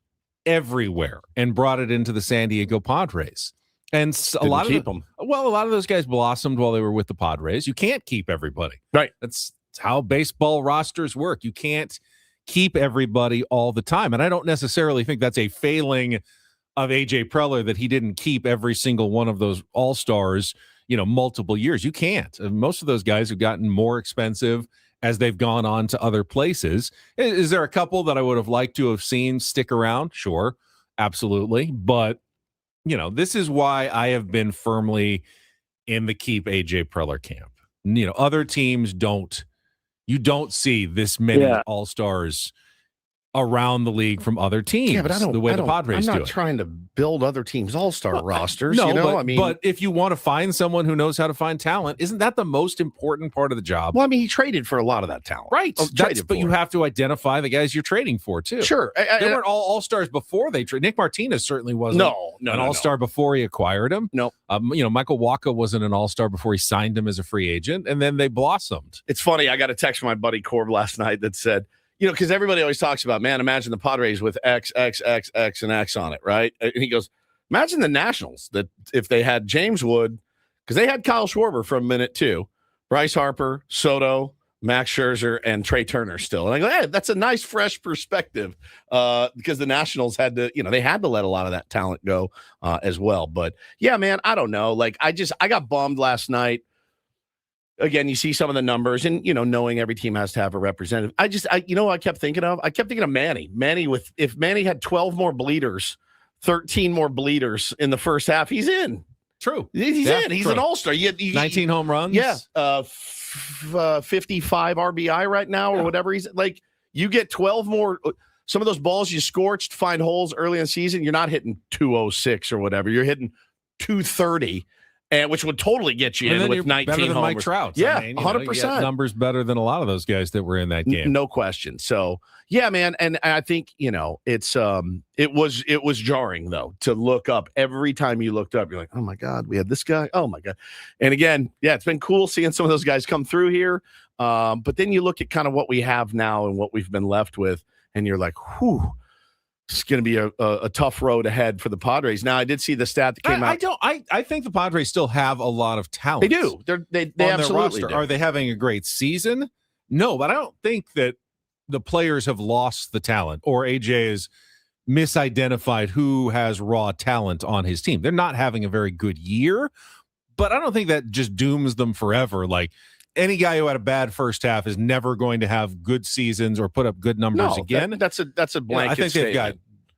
everywhere and brought it into the San Diego Padres. And a lot of those guys blossomed while they were with the Padres. You can't keep everybody.
Right.
That's how baseball rosters work. You can't keep everybody all the time. And I don't necessarily think that's a failing of AJ Preller that he didn't keep every single one of those All-Stars, multiple years. You can't. Most of those guys have gotten more expensive as they've gone on to other places. Is there a couple that I would have liked to have seen stick around? Sure, absolutely. But, this is why I have been firmly in the keep AJ Preller camp. Other teams you don't see this many All-Stars around the league from other teams.
Yeah, but
the Padres do it.
I'm not trying to build other teams' all-star rosters.
No, but if you want to find someone who knows how to find talent, isn't that the most important part of the job?
Well, I mean, he traded for a lot of that talent,
right? But you have to identify the guys you're trading for too.
Sure,
they weren't all stars before they traded. Nick Martinez certainly wasn't. An all-star before he acquired him.
No,
Michael Wacha wasn't an all-star before he signed him as a free agent, and then they blossomed.
It's funny. I got a text from my buddy Corb last night that said, because everybody always talks about, man, imagine the Padres with X, X, X, X, and X on it, right? And he goes, imagine the Nationals, that if they had James Wood, because they had Kyle Schwarber for a minute too, Bryce Harper, Soto, Max Scherzer, and Trey Turner still. And I go, hey, that's a nice, fresh perspective, because the Nationals had to, they had to let a lot of that talent go as well. But yeah, man, I don't know. Like, I got bummed last night. Again, you see some of the numbers, and knowing every team has to have a representative. I kept thinking of Manny. If Manny had 12 more bleeders, 13 more bleeders in the first half, he's in.
True.
He's in. He's an all-star.
19 home runs.
Yeah. 55 RBI right now, or whatever. He's like, you get 12 more. Some of those balls you scorched, find holes early in the season. You're not hitting 206 or whatever. You're hitting 230. And which would totally get you in with 19
better than
homers.
Mike Trout.
Yeah, 100%.
Numbers better than a lot of those guys that were in that game.
No question. So, yeah, man, and I think, it's it was jarring though to look up. Every time you looked up, you're like, "Oh my God, we had this guy. Oh my God." And again, yeah, it's been cool seeing some of those guys come through here. But then you look at kind of what we have now and what we've been left with, and you're like, "Whew. It's going to be a tough road ahead for the Padres." Now, I did see the stat that came out.
I think the Padres still have a lot of talent.
They do. They absolutely do.
Are they having a great season? No, but I don't think that the players have lost the talent, or AJ has misidentified who has raw talent on his team. They're not having a very good year, but I don't think that just dooms them forever. Like, any guy who had a bad first half is never going to have good seasons or put up good numbers again.
That's a blanket
I think they've got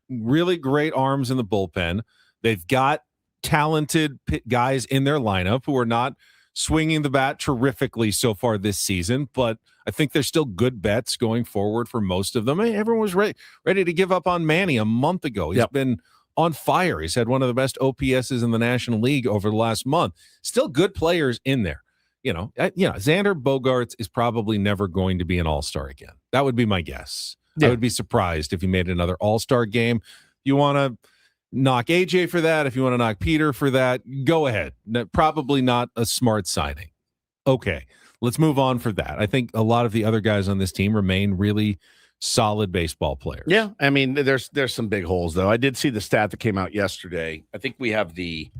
really great arms in the bullpen. They've got talented guys in their lineup who are not swinging the bat terrifically so far this season, but I think there's still good bets going forward for most of them. Everyone was ready to give up on Manny a month ago. He's been on fire. He's had one of the best OPSs in the National League over the last month. Still good players in there. Xander Bogaerts is probably never going to be an All-Star again. That would be my guess. I would be surprised if he made another All-Star game. You want to knock AJ for that. If you want to knock Peter for that, go ahead. Probably not a smart signing. Okay, let's move on for that. I think a lot of the other guys on this team remain really solid baseball players.
Yeah, I mean, there's some big holes, though. I did see the stat that came out yesterday. I think we have the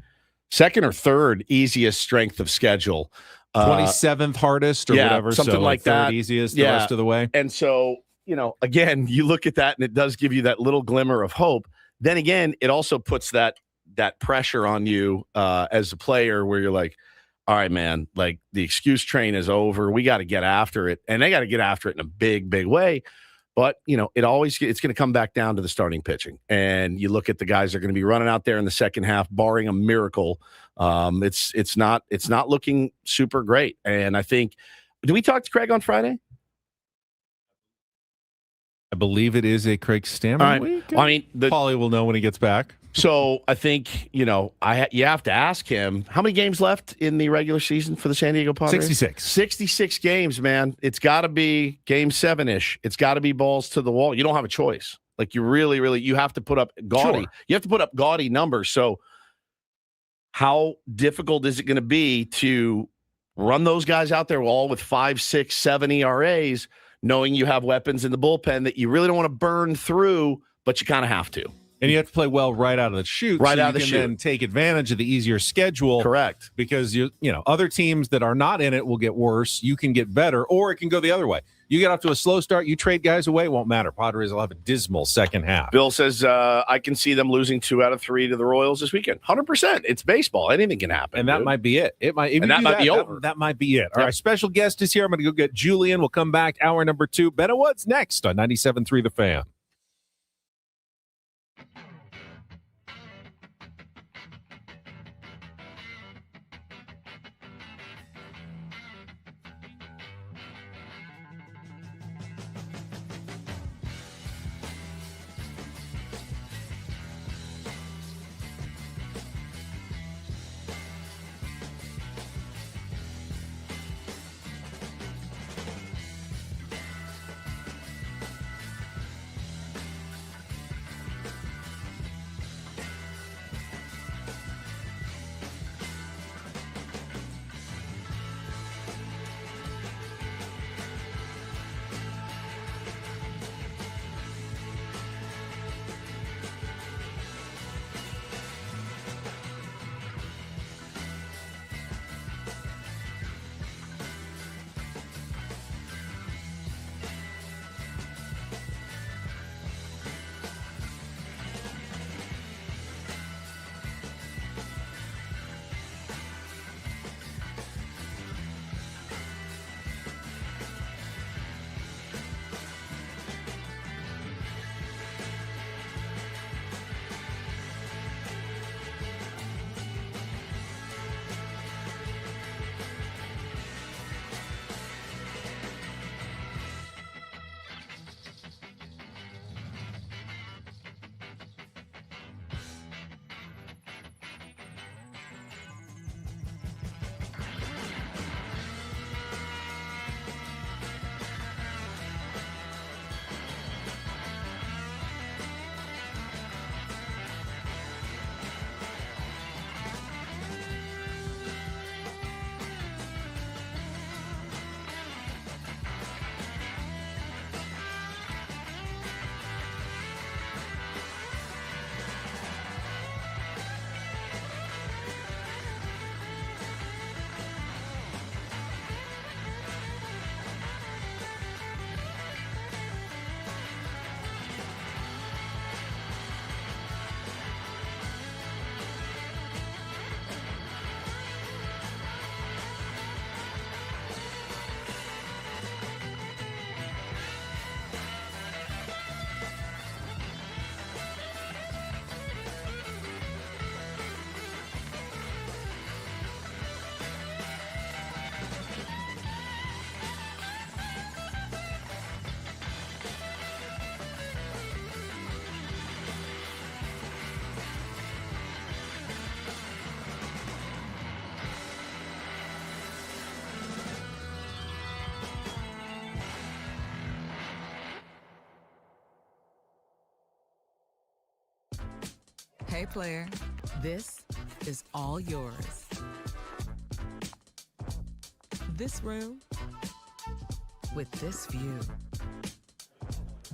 second or third easiest strength of schedule.
27th hardest or whatever.
Something
so
like that.
Easiest the rest of the way.
And so, again, you look at that and it does give you that little glimmer of hope. Then again, it also puts that pressure on you as a player where you're like, all right, man, like the excuse train is over. We got to get after it. And they got to get after it in a big, big way. But, it's going to come back down to the starting pitching. And you look at the guys that are going to be running out there in the second half, barring a miracle. It's not looking super great. And I think, did we talk to Craig on Friday?
I believe it is a Craig Stammer week.
Well, I mean,
Paulie will know when he gets back.
So I think, you have to ask him, how many games left in the regular season for the San Diego Padres?
66.
66 games, man. It's got to be game 7-ish. It's got to be balls to the wall. You don't have a choice. Like you really, really, you have to put up gaudy.
Sure.
You have to put up gaudy numbers. So how difficult is it going to be to run those guys out there all with 5, 6, 7 ERAs, knowing you have weapons in the bullpen that you really don't want to burn through, but you kind of have to.
And you have to play well right out of the chute.
Right
so
out of the
you
chute.
can then take advantage of the easier schedule.
Correct.
Because other teams that are not in it will get worse. You can get better, or it can go the other way. You get off to a slow start, you trade guys away, it won't matter. Padres will have a dismal second half.
Bill says, I can see them losing 2 out of 3 to the Royals this weekend. 100%. It's baseball. Anything can happen.
And that might be it. It might even
might be over.
That might be it. All right, special guest is here. I'm going to go get Julian. We'll come back. Hour number 2. Benno Woods next on 97.3 The Fan.
Okay, player, this is all yours. This room with this view.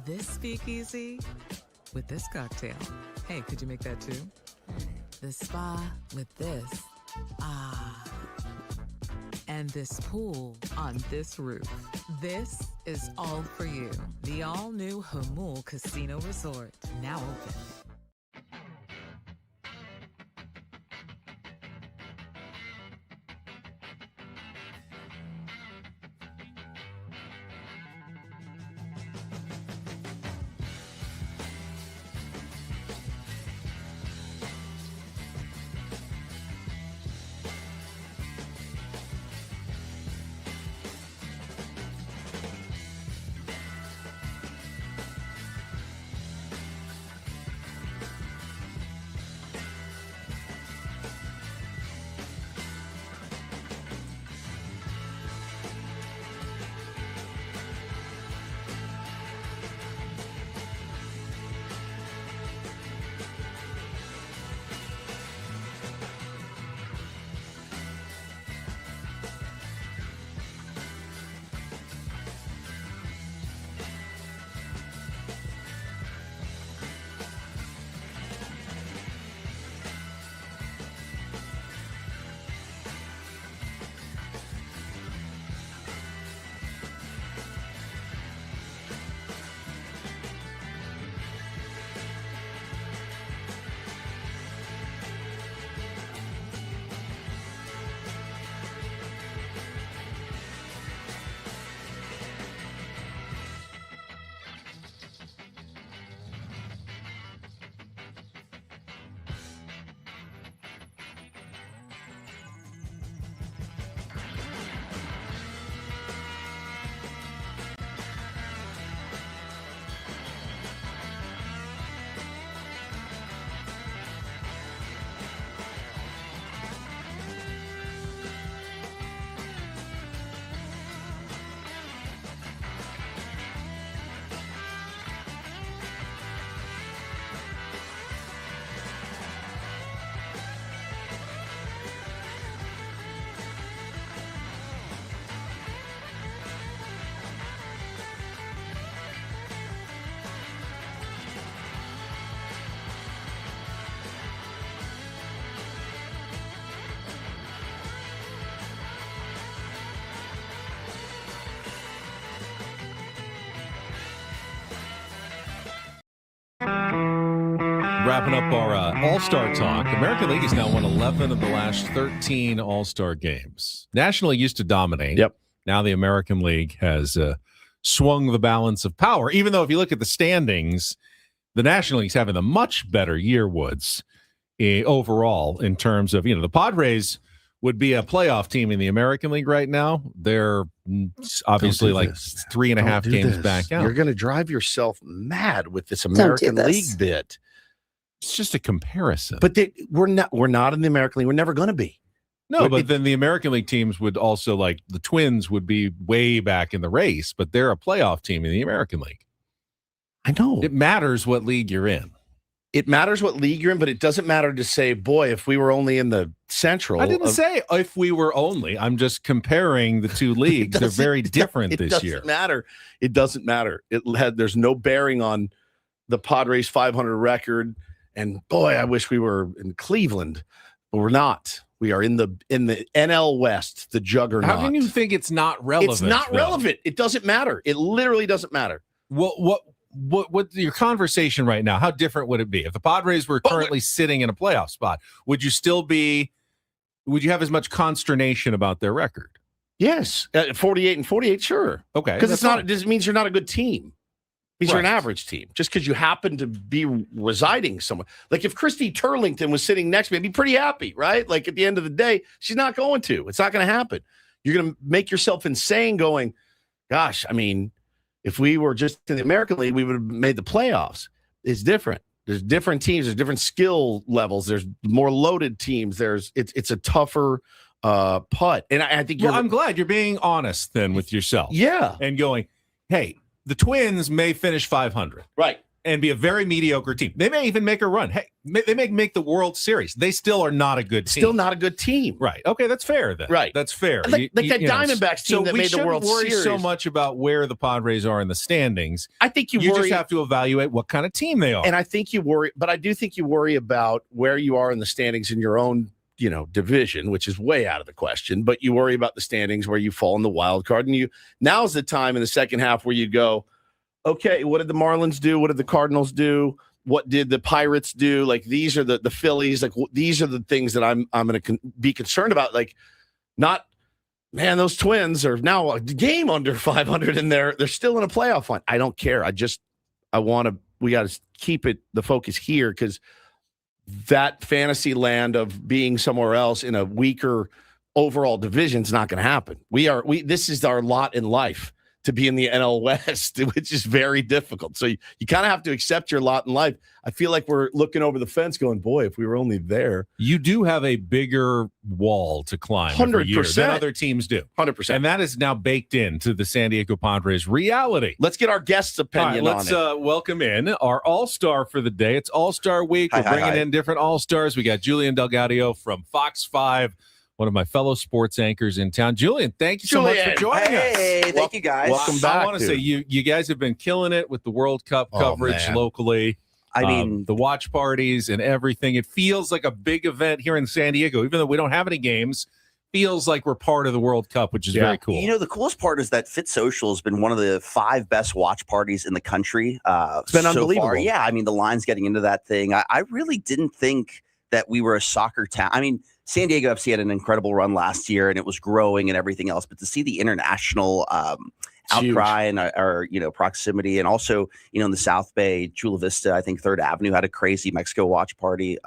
This speakeasy with this cocktail. Hey, could you make that too? The spa with this. Ah. And this pool on this roof. This is all for you. The all-new Hamul Casino Resort, now open.
Wrapping up our All-Star talk. American League has now won 11 of the last 13 All-Star games. National League used to dominate.
Yep.
Now the American League has swung the balance of power. Even though if you look at the standings, the National League's having a much better year, Woods, overall in terms of, the Padres would be a playoff team in the American League right now. They're obviously like 3.5 games back out.
You're going to drive yourself mad with this American League bit.
It's just a comparison.
But we're not in the American League. We're never going to be.
No, but then the American League teams would also, like the Twins, would be way back in the race, but they're a playoff team in the American League.
I know.
It matters what league you're in.
It matters what league you're in, but it doesn't matter to say, boy, if we were only in the Central.
I didn't say if we were only. I'm just comparing the two leagues. They're very different this year.
It doesn't matter. There's no bearing on the Padres 500 record. And boy, I wish we were in Cleveland, but we're not. We are in the NL West, the juggernaut.
How can you think it's not relevant?
It's not relevant. It doesn't matter. It literally doesn't matter.
What your conversation right now? How different would it be if the Padres were currently sitting in a playoff spot? Would you have as much consternation about their record?
Yes, 48-48, sure.
Okay,
because it doesn't mean you're not a good team. Means you're an average team just because you happen to be residing somewhere. Like if Christy Turlington was sitting next to me, I'd be pretty happy, right? Like at the end of the day, she's not going to. It's not going to happen. You're going to make yourself insane going, gosh, I mean, if we were just in the American League, we would have made the playoffs. It's different. There's different teams. There's different skill levels. There's more loaded teams. It's a tougher putt. And I think
I'm glad you're being honest then with yourself.
Yeah.
And going, hey, the Twins may finish 500.
Right.
and be a very mediocre team. They may even make a run. Hey, they may make the World Series. They still are not a good team.
Still not a good team.
Right. Okay, that's fair then.
Right.
That's fair.
Like that Diamondbacks team that made the World
Series.
Series.
So much about where the Padres are in the standings.
I think you
just have to evaluate what kind of team they are.
And I think you worry, but I do think you worry about where you are in the standings in your own, division, which is way out of the question. But you worry about the standings where you fall in the wild card. And now's the time in the second half where you go, okay, what did the Marlins do? What did the Cardinals do? What did the Pirates do? Like, these are the Phillies. Like, these are the things that I'm going to be concerned about. Like, not, man, those Twins are now a game under 500 and they're still in a playoff line. I don't care. We got to keep the focus here, because that fantasy land of being somewhere else in a weaker overall division is not going to happen. This is our lot in life, to be in the NL West, which is very difficult. So you kind of have to accept your lot in life. I feel like we're looking over the fence going, boy, if we were only there.
You do have a bigger wall to climb
100%
than other teams do.
100%.
And that is now baked into the San Diego Padres reality.
Let's get our guest's opinion on it.
Let's welcome in our all-star for the day. It's All-Star Week. We're bringing in different all-stars. We got Julian Del Gaudio from Fox 5. One of my fellow sports anchors in town. Julian, thank you so much for joining us.
Hey, thank you guys.
Welcome back.
I want to say you guys have been killing it with the World Cup coverage locally.
I mean,
the watch parties and everything. It feels like a big event here in San Diego, even though we don't have any games. Feels like we're part of the World Cup, which is very cool.
The coolest part is that Fit Social has been one of the 5 best watch parties in the country.
It's been unbelievable.
Far. Yeah, I mean, the line's getting into that thing. I really didn't think that we were a soccer town. I mean, San Diego FC had an incredible run last year, and it was growing and everything else. But to see the international outcry and our proximity, and also in the South Bay, Chula Vista, I think 3rd Avenue had a crazy Mexico watch party.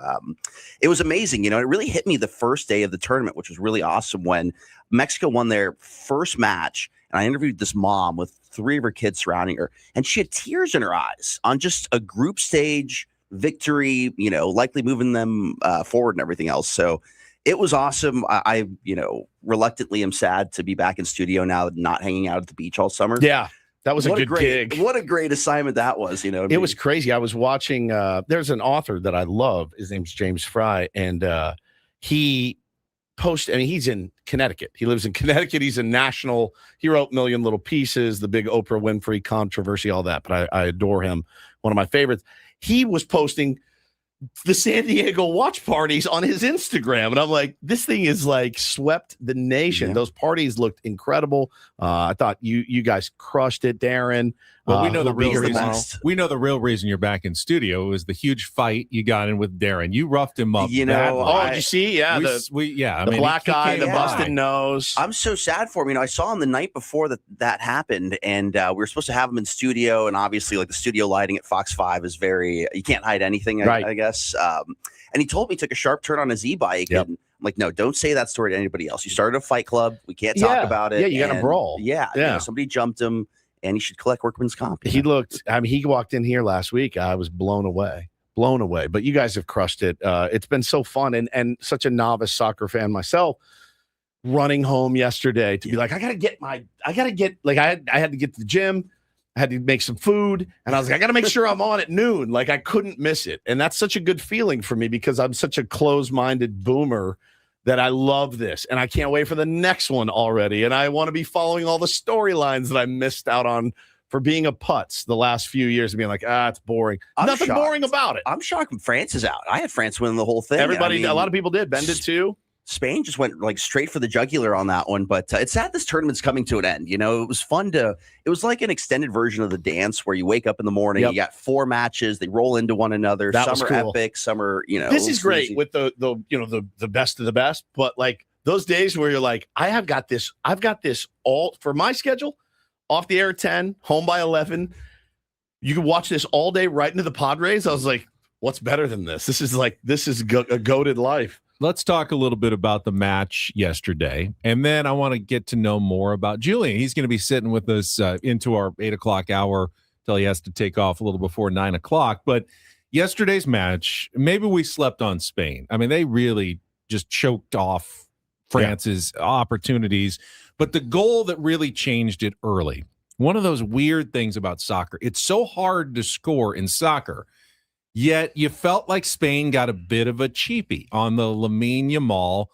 It was amazing. It really hit me the first day of the tournament, which was really awesome, when Mexico won their first match. And I interviewed this mom with 3 of her kids surrounding her, and she had tears in her eyes on just a group stage victory, likely moving them forward and everything else. So it was awesome. I reluctantly am sad to be back in studio now, not hanging out at the beach all summer.
Yeah, that was a good gig.
What a great assignment that was.
It was crazy. I was watching. There's an author that I love. His name's James Fry, and he posted. I mean, he's in Connecticut. He lives in Connecticut. He's a national. He wrote Million Little Pieces, the big Oprah Winfrey controversy, all that. But I adore him. One of my favorites. He was posting the San Diego watch parties on his Instagram. And I'm like, this thing is like swept the nation. Yeah. Those parties looked incredible. I thought you guys crushed it, Darren.
Well, we know the real reason. We know the real reason you're back in studio was the huge fight you got in with Darren. You roughed him up.
Did you see? Yeah, the black eye, the busted nose.
I'm so sad for him. I saw him the night before that happened, and we were supposed to have him in studio. And obviously, like, the studio lighting at Fox 5 is you can't hide anything.
Right.
I guess. And he told me he took a sharp turn on his e-bike.
Yep.
And I'm like, no, don't say that story to anybody else. You started a fight club. We can't talk about it.
Yeah, you got to brawl.
Yeah. Somebody jumped him, and he should collect workman's comp.
He walked in here last week. I was blown away. But you guys have crushed it. It's been so fun, and such a novice soccer fan myself. Running home yesterday to be like, I had to get to the gym. I had to make some food, and I was like, I got to make sure I'm on at noon. Like, I couldn't miss it. And that's such a good feeling for me, because I'm such a closed-minded boomer that I love this, and I can't wait for the next one already. And I want to be following all the storylines that I missed out on for being a putz the last few years and being like, it's boring. Nothing boring about it.
I'm shocked France is out. I had France win the whole thing.
A lot of people did. Ben did too.
Spain just went like straight for the jugular on that one, but it's sad this tournament's coming to an end. It was fun it was like an extended version of the dance where you wake up in the morning, you got 4 matches, they roll into one another. Some are epic, some are,
This is great with the best of the best, but like those days where you're like, I've got this all for my schedule, off the air at 10, home by 11. You can watch this all day right into the Padres. I was like, what's better than this? This is a goated life.
Let's talk a little bit about the match yesterday, and then I want to get to know more about Julian. He's going to be sitting with us into our 8 o'clock hour till he has to take off a little before 9 o'clock. But yesterday's match, maybe we slept on Spain. I mean, they really just choked off France's opportunities. But the goal that really changed it early one of those weird things about soccer. It's so hard to score in soccer, yet you felt like Spain got a bit of a cheapie on the Lamine Yamal,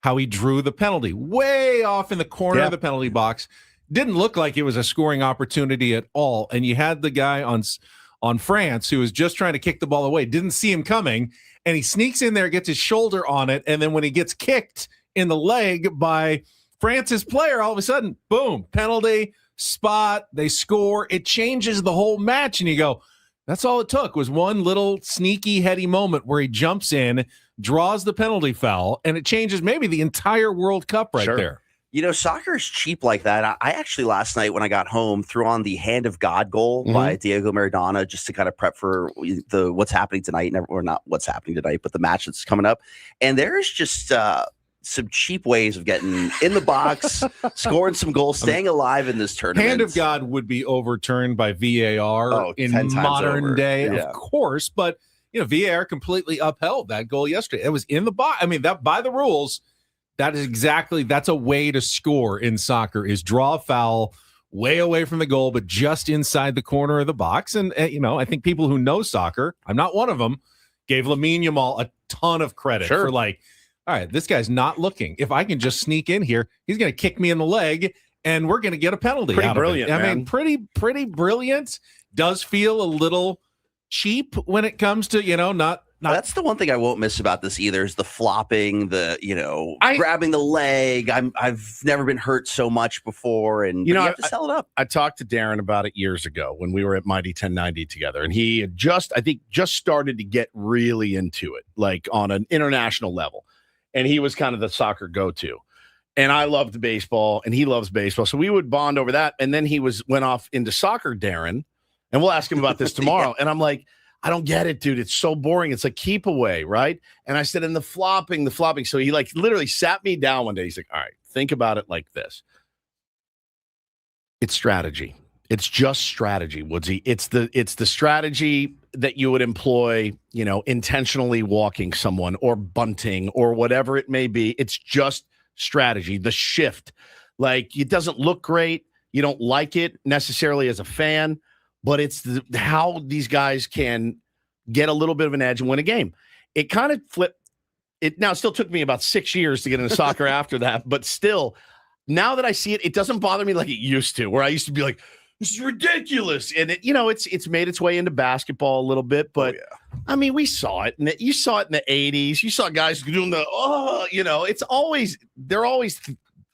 how he drew the penalty way off in the corner of the penalty box. Didn't look like it was a scoring opportunity at all. And you had the guy on France who was just trying to kick the ball away, didn't see him coming, and he sneaks in there, gets his shoulder on it, and then when he gets kicked in the leg by France's player, all of a sudden, boom, penalty, spot, they score. It changes the whole match, and you go, that's all it took was one little sneaky, heady moment where he jumps in, draws the penalty foul, and it changes maybe the entire World Cup right there.
You know, soccer is cheap like that. I actually last night when I got home threw on the Hand of God goal by Diego Maradona just to kind of prep for the what's happening tonight, or not what's happening tonight, but the match that's coming up. And there's just some cheap ways of getting in the box, scoring some goals, staying alive in this tournament.
Hand of God would be overturned by VAR in modern day, of course, but VAR completely upheld that goal yesterday. It was in the box. I mean, that by the rules. That's a way to score in soccer, is draw a foul way away from the goal, but just inside the corner of the box. And, I think people who know soccer, I'm not one of them, gave Lamine Yamal a ton of credit for all right, this guy's not looking. If I can just sneak in here, he's going to kick me in the leg and we're going to get a penalty.
Pretty brilliant,
I mean, pretty brilliant. Does feel a little cheap when it comes to, not.
That's the one thing I won't miss about this either is the flopping, grabbing the leg. I've never been hurt so much before, and you have to sell it up.
I talked to Darren about it years ago when we were at Mighty 1090 together, and he had just started to get really into it, like on an international level. And he was kind of the soccer go-to. And I loved baseball, and he loves baseball. So we would bond over that. And then he went off into soccer, Darren, and we'll ask him about this tomorrow. And I'm like, I don't get it, dude. It's so boring. It's like keep away, right? And I said, and the flopping. So he literally sat me down one day. He's like, all right, think about it like this. It's strategy. It's just strategy, Woodsy. It's the strategy that you would employ, intentionally walking someone or bunting or whatever it may be. It's just strategy. The shift, it doesn't look great. You don't like it necessarily as a fan. But it's how these guys can get a little bit of an edge and win a game. It kind of flipped. It still took me about 6 years to get into soccer after that. But still, now that I see it, it doesn't bother me like it used to, where I used to be like, this is ridiculous. And it's made its way into basketball a little bit. But I mean, we saw it. And you saw it in the 80s. You saw guys doing they're always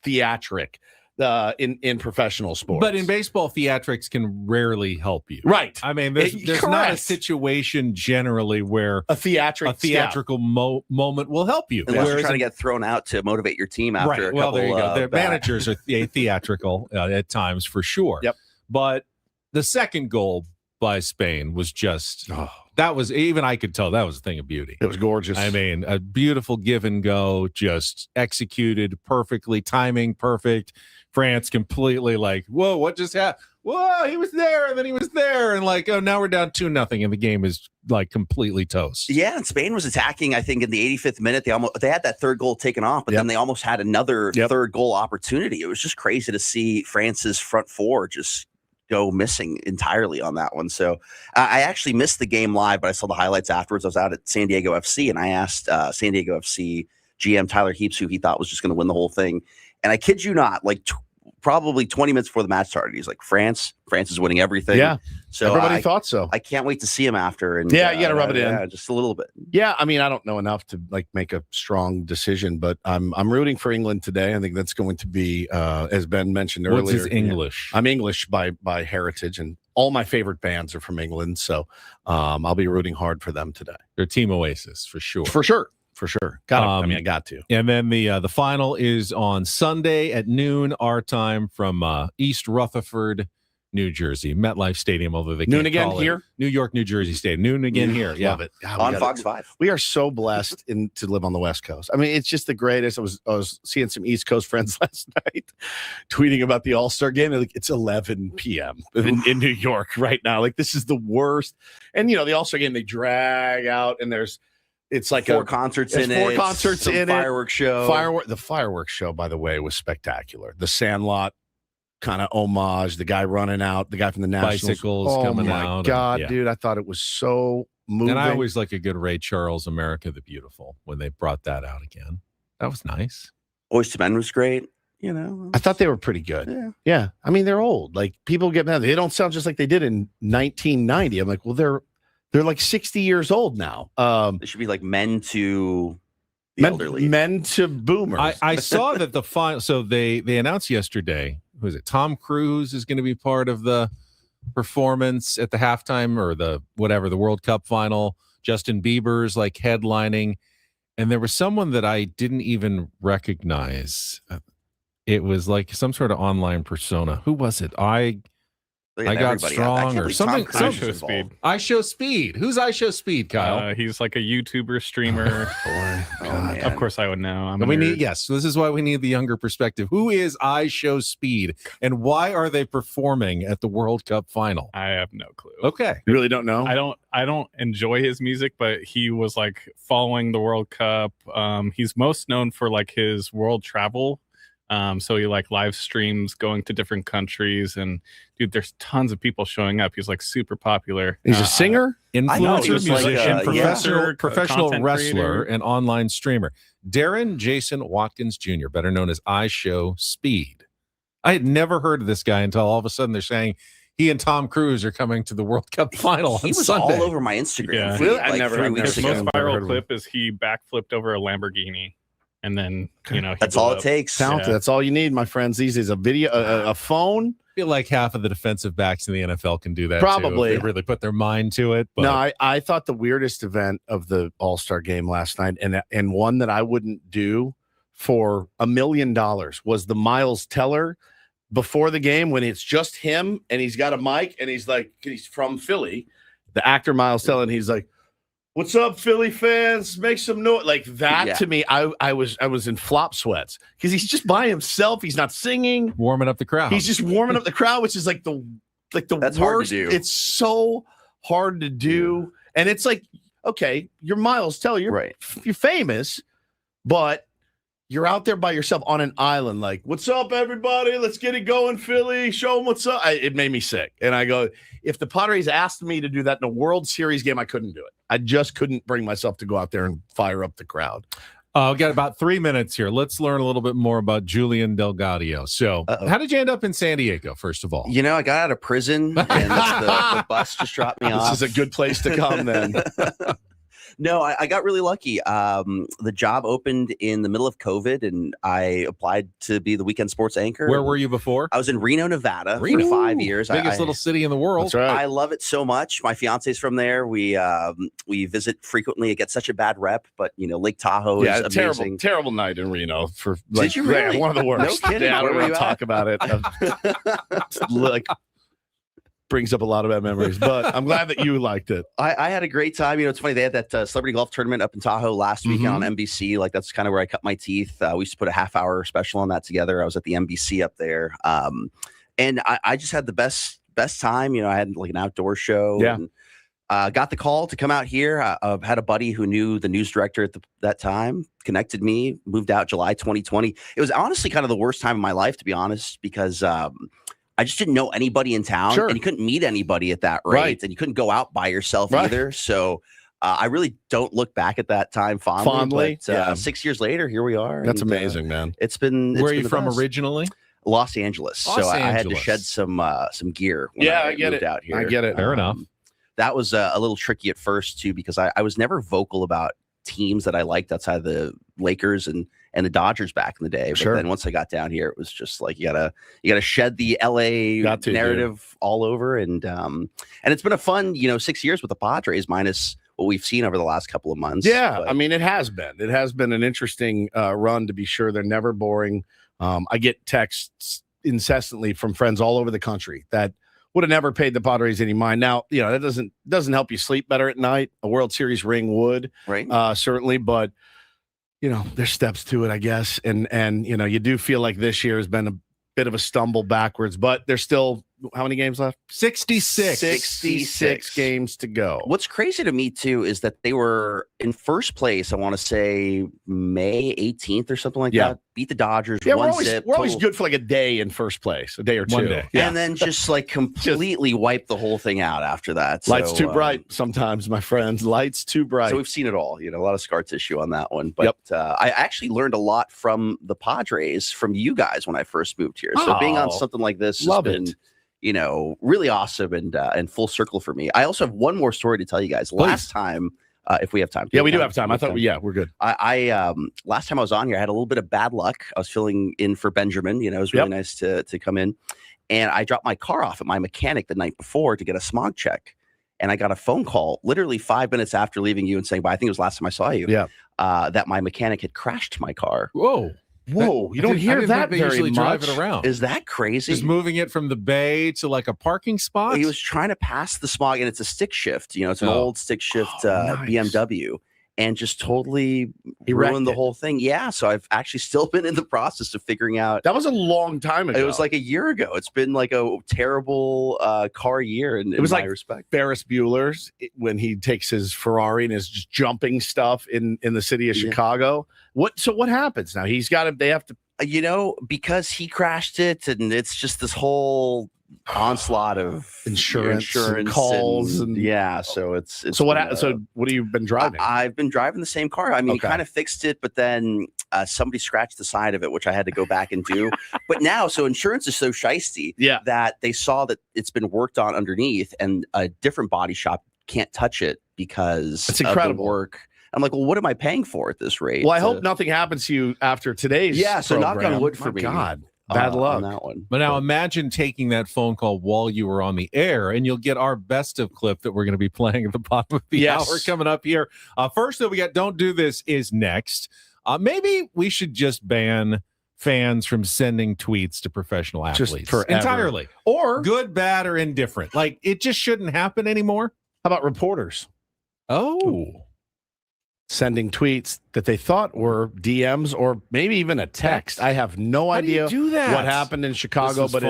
theatric. In professional sports.
But in baseball, theatrics can rarely help you.
Right.
I mean, there's not a situation generally where
a theatrical
moment will help you.
Unless you're trying to get thrown out to motivate your team after a couple
there you go. Their
bad.
managers are theatrical at times for sure.
Yep.
But the second goal by Spain was just that was, even I could tell that was a thing of beauty.
It was gorgeous.
I mean, a beautiful give and go, just executed perfectly, timing perfect. France completely whoa, what just happened? Whoa, he was there, and then he was there, and now we're down 2-0, and the game is completely toast.
Yeah, and Spain was attacking. I think in the 85th minute, they had that third goal taken off, but then they almost had another third goal opportunity. It was just crazy to see France's front four just go missing entirely on that one. So I actually missed the game live, but I saw the highlights afterwards. I was out at San Diego FC, and I asked San Diego FC GM Tyler Heaps who he thought was just going to win the whole thing. And I kid you not, probably 20 minutes before the match started, he's like, France is winning everything.
Yeah.
So
everybody thought so.
I can't wait to see him after. And
you got to rub it in
just a little bit.
Yeah. I mean, I don't know enough to make a strong decision, but I'm rooting for England today. I think that's going to be, as Ben mentioned earlier.
What's his English?
I'm English by heritage, and all my favorite bands are from England. So I'll be rooting hard for them today.
They're Team Oasis for sure.
For sure. I got to.
And then the final is on Sunday at noon our time from East Rutherford, New Jersey, MetLife Stadium. Although they
noon
can't
again
call
here,
it New York, New Jersey Stadium. Noon again here. Yeah,
love it. God,
on Fox 5.
We are so blessed to live on the West Coast. I mean, it's just the greatest. I was seeing some East Coast friends last night tweeting about the All-Star Game. They're like, it's 11 p.m. in New York right now. This is the worst. And the All-Star Game they drag out, and it's like
four concerts in it.
Fireworks show.
show.
The fireworks show, by the way, was spectacular. The Sandlot kind of homage. The guy running out, the guy from the Nationals.
Bicycles coming out.
Oh, my God, dude. I thought it was so moving.
And I always like a good Ray Charles, America the Beautiful, when they brought that out again. That was nice.
Boyz II Men was great. You know,
I thought they were pretty good.
Yeah.
I mean, they're old. Like, people get mad. They don't sound just like they did in 1990. I'm like, well, they're like 60 years old now.
They should be like men to the elderly.
Men to boomers.
I saw that the final. So they announced yesterday. Who is it? Tom Cruise is going to be part of the performance at the halftime or the World Cup final. Justin Bieber's like headlining, and there was someone that I didn't even recognize. It was like some sort of online persona. Who was it? I got strong or something.
I Show Speed.
I Show Speed. Who's I Show Speed, Kyle?
He's like a YouTuber streamer. Of course, I would know.
This is why we need the younger perspective. Who is I Show Speed, and why are they performing at the World Cup final?
I have no clue.
Okay,
you really don't know.
I don't enjoy his music, but he was like following the World Cup. He's most known for like his world travel. So he like live streams going to different countries, and dude, there's tons of people showing up. He's like super popular.
He's a singer,
influencer, musician,
like
professional wrestler,
creator.
and online streamer. Darren Jason Watkins Jr., better known as I Show Speed. I had never heard of this guy until all of a sudden they're saying he and Tom Cruise are coming to the World Cup final.
He was
Sunday.
all over my Instagram.
Yeah.
Feed,
Really?
like,
I never
3
heard
weeks
His
ago.
most viral clip is he backflipped over a Lamborghini, and then he
That's
blew
all
up.
it takes.
Talented.
Yeah.
That's all you need, my friends. These is a video, a phone.
I feel like half of the defensive backs in the NFL can do that.
Probably.
too, if they really put their mind to it. But
No, I thought the weirdest event of the All-Star Game last night, and one that I wouldn't do for $1 million, was the Miles Teller before the game when it's just him and he's got a mic and he's from Philly, the actor Miles Teller, and he's like, "What's up, Philly fans? Make some noise!" Like that.
Yeah.
To me, I was in flop sweats because he's just by himself. He's not singing.
warming up the crowd.
He's just warming up the crowd, which is like the
That's
worst.
hard to do.
It's so hard to do, and it's like, okay, you're Miles Teller, you're
Right.
you're famous, but you're out there by yourself on an island. Like, "What's up, everybody? Let's get it going, Philly. Show them what's up." It made me sick, and I go, if the Padres asked me to do that in a World Series game, I couldn't do it. I just couldn't bring myself to go out there and fire up the crowd.
We've got about 3 minutes here. Let's learn a little bit more about Julian Del Gaudio. So, how did you end up in San Diego, first of all?
You know, I got out of prison and the bus just dropped me off.
This is a good place to come then.
No, I got really lucky. The job opened in the middle of COVID, and I applied to be the weekend sports anchor.
Where were you before?
I was in Reno, Nevada for
Reno.
5 years.
Biggest little city in the world.
That's right.
I love it so much. My fiance's from there. We visit frequently. It gets such a bad rep, but you know, Lake Tahoe is amazing.
Terrible night in Reno for like,
Did you really?
one of the worst.
No kidding.
Yeah, I
Where
don't
were
want
you
to talk about it. Like, brings up a lot of bad memories, but I'm glad that you liked it.
I had a great time. You know, it's funny. They had that celebrity golf tournament up in Tahoe last weekend on NBC. Like, that's kind of where I cut my teeth. We used to put a half-hour special on that together. I was at the NBC up there. And I just had the best time. You know, I had like an outdoor show.
Yeah.
And, got the call to come out here. I had a buddy who knew the news director at that time, connected me, moved out July 2020. It was honestly kind of the worst time of my life, to be honest, because I just didn't know anybody in town,
Sure.
and you couldn't meet anybody at that rate,
Right.
and you couldn't go out by yourself
Right.
either. So I really don't look back at that time fondly. But,
yeah.
6 years later, here we are.
That's
and,
amazing, man.
It's been.
Where are you
the
from
best.
originally?
Los Angeles.
Los
So I had to
Angeles.
shed some gear. When
Yeah,
I
I get
moved
it.
out here.
I get it.
Fair enough.
That was a little tricky at first too, because I was never vocal about teams that I liked outside the Lakers and the Dodgers back in the day. But
Sure.
then once I got down here, it was just like you gotta shed the LA
Got to,
narrative all over, and it's been a fun 6 years with the Padres, minus what we've seen over the last couple of months.
Yeah,
But
I mean, it has been an interesting run, to be sure. They're never boring. I get texts incessantly from friends all over the country that would have never paid the Padres any mind. Now, you know, that doesn't help you sleep better at night. A World Series ring would,
right.
certainly, but you know, there's steps to it, I guess. And you know, you do feel like this year has been a bit of a stumble backwards, but they're still how many games left?
66.
66 games to go.
What's crazy to me too is that they were in first place. I want to say May 18th or something like that. Beat the Dodgers.
Yeah,
one
we're always good for like a day in first place, a day or two.
1 day.
Yeah.
And then just like completely wipe the whole thing out after that.
Lights
So,
too bright sometimes, my friends. Lights too bright.
So we've seen it all, a lot of scar tissue on that one. But I actually learned a lot from the Padres, from you guys when I first moved here. So being on something like this has been, really awesome and full circle for me. I also have one more story to tell you guys. Last time, if we have time.
Yeah, we do have time. I thought, we're good.
I last time I was on here, I had a little bit of bad luck. I was filling in for Benjamin. It was really nice to come in. And I dropped my car off at my mechanic the night before to get a smog check. And I got a phone call literally 5 minutes after leaving you and saying, I think it was last time I saw you, that my mechanic had crashed my car.
Whoa.
You don't hear that very much.
Drive it around.
Is that crazy?
Just moving it from the bay to like a parking spot?
He was trying to pass the smog, and it's a stick shift. It's an old stick shift BMW. And just totally ruined the whole thing. Yeah, so I've actually still been in the process of figuring out.
That was a long time ago.
It was like a year ago. It's been like a terrible car year. It was
like
respect.
Ferris Bueller's when he takes his Ferrari and is just jumping stuff in the city of Chicago. What happens now? They have to,
because he crashed it, and it's just this whole onslaught of
insurance and calls and
so it's
so what have you been driving?
I've been driving the same car. I mean, he kind of fixed it, but then somebody scratched the side of it, which I had to go back and do. But now, so insurance is so shisty that they saw that it's been worked on underneath, and a different body shop can't touch it because
it's incredible
of the work. I'm like, well, what am I paying for at this rate?
Well, I hope nothing happens to you after today's
so knock
program.
on wood for me.
God. Bad luck
on that one.
But now imagine taking that phone call while you were on the air, and you'll get our best of clip that we're going to be playing at the bottom of the hour coming up here. First, though, we got Don't Do This is next. Maybe we should just ban fans from sending tweets to professional athletes entirely, or good, bad, or indifferent. Like, it just shouldn't happen anymore.
How about reporters?
Oh.
Sending tweets that they thought were DMs or maybe even a text. I have no idea what happened in Chicago, but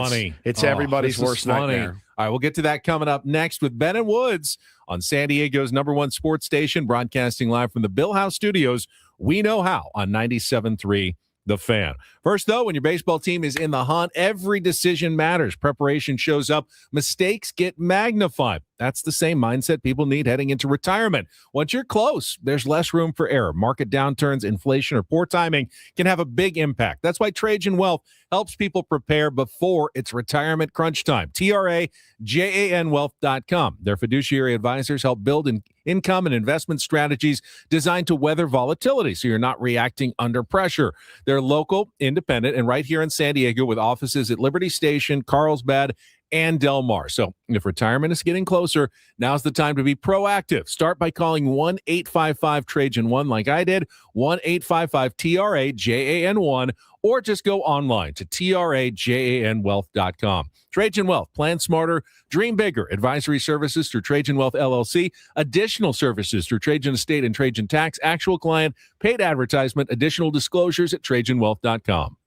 it's everybody's worst nightmare.
All right, we'll get to that coming up next with Ben and Woods on San Diego's #1 sports station, broadcasting live from the Bill House Studios. We know how on 97.3 The Fan. First, though, when your baseball team is in the hunt, every decision matters. Preparation shows up. Mistakes get magnified. That's the same mindset people need heading into retirement. Once you're close, there's less room for error. Market downturns, inflation, or poor timing can have a big impact. That's why Trajan Wealth helps people prepare before it's retirement crunch time. TRAJANwealth.com. Their fiduciary advisors help build income and investment strategies designed to weather volatility so you're not reacting under pressure. They're local, independent, and right here in San Diego with offices at Liberty Station, Carlsbad, and Del Mar. So if retirement is getting closer, now's the time to be proactive. Start by calling 1-855-TRAJAN1 like I did, 1-855-TRAJAN1, or just go online to TRAJANwealth.com. Trajan Wealth, plan smarter, dream bigger. Advisory services through Trajan Wealth LLC. Additional services through Trajan Estate and Trajan Tax. Actual client, paid advertisement. Additional disclosures at TrajanWealth.com.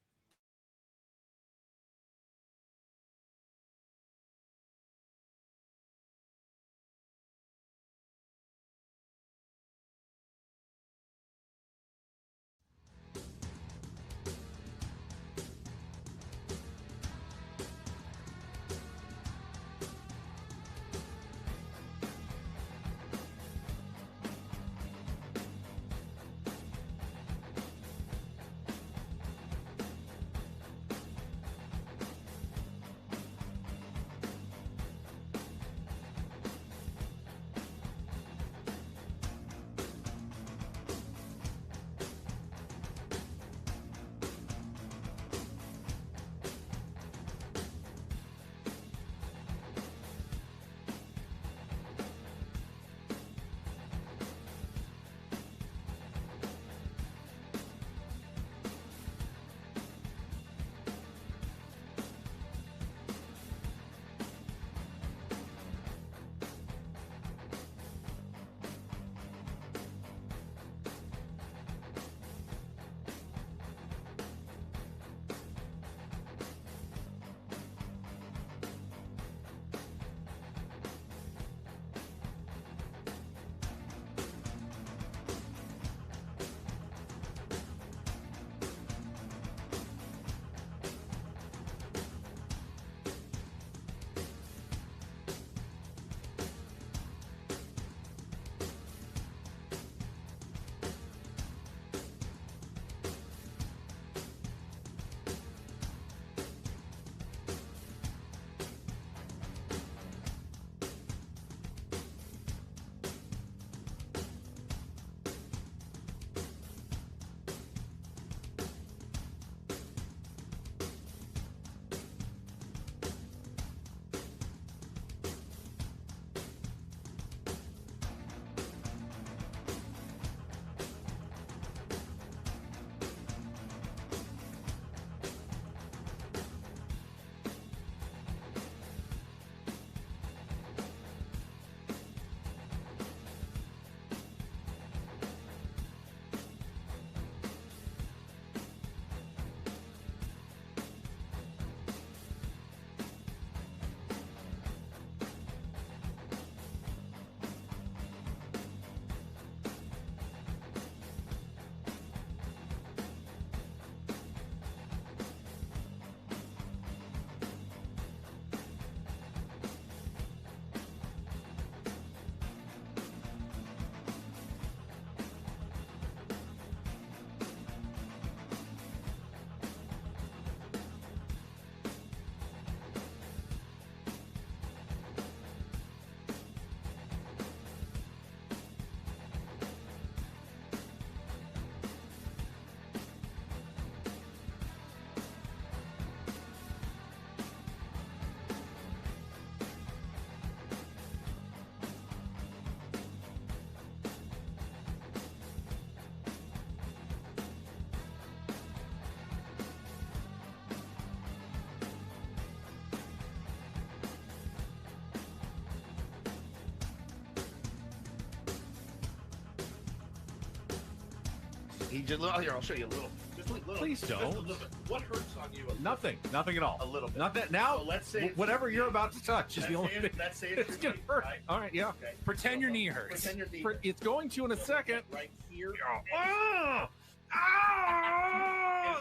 He just here. I'll show you a little. Just a little.
Please don't.
Just a little bit. What hurts on you?
Nothing at all.
A little bit.
Not that now.
So let's say
whatever you're about to touch is the only thing.
Let's say
It's gonna hurt.
Right?
All right, yeah.
Okay.
Pretend your knee hurts.
Pretend your knee.
It's going to in a second.
Right here.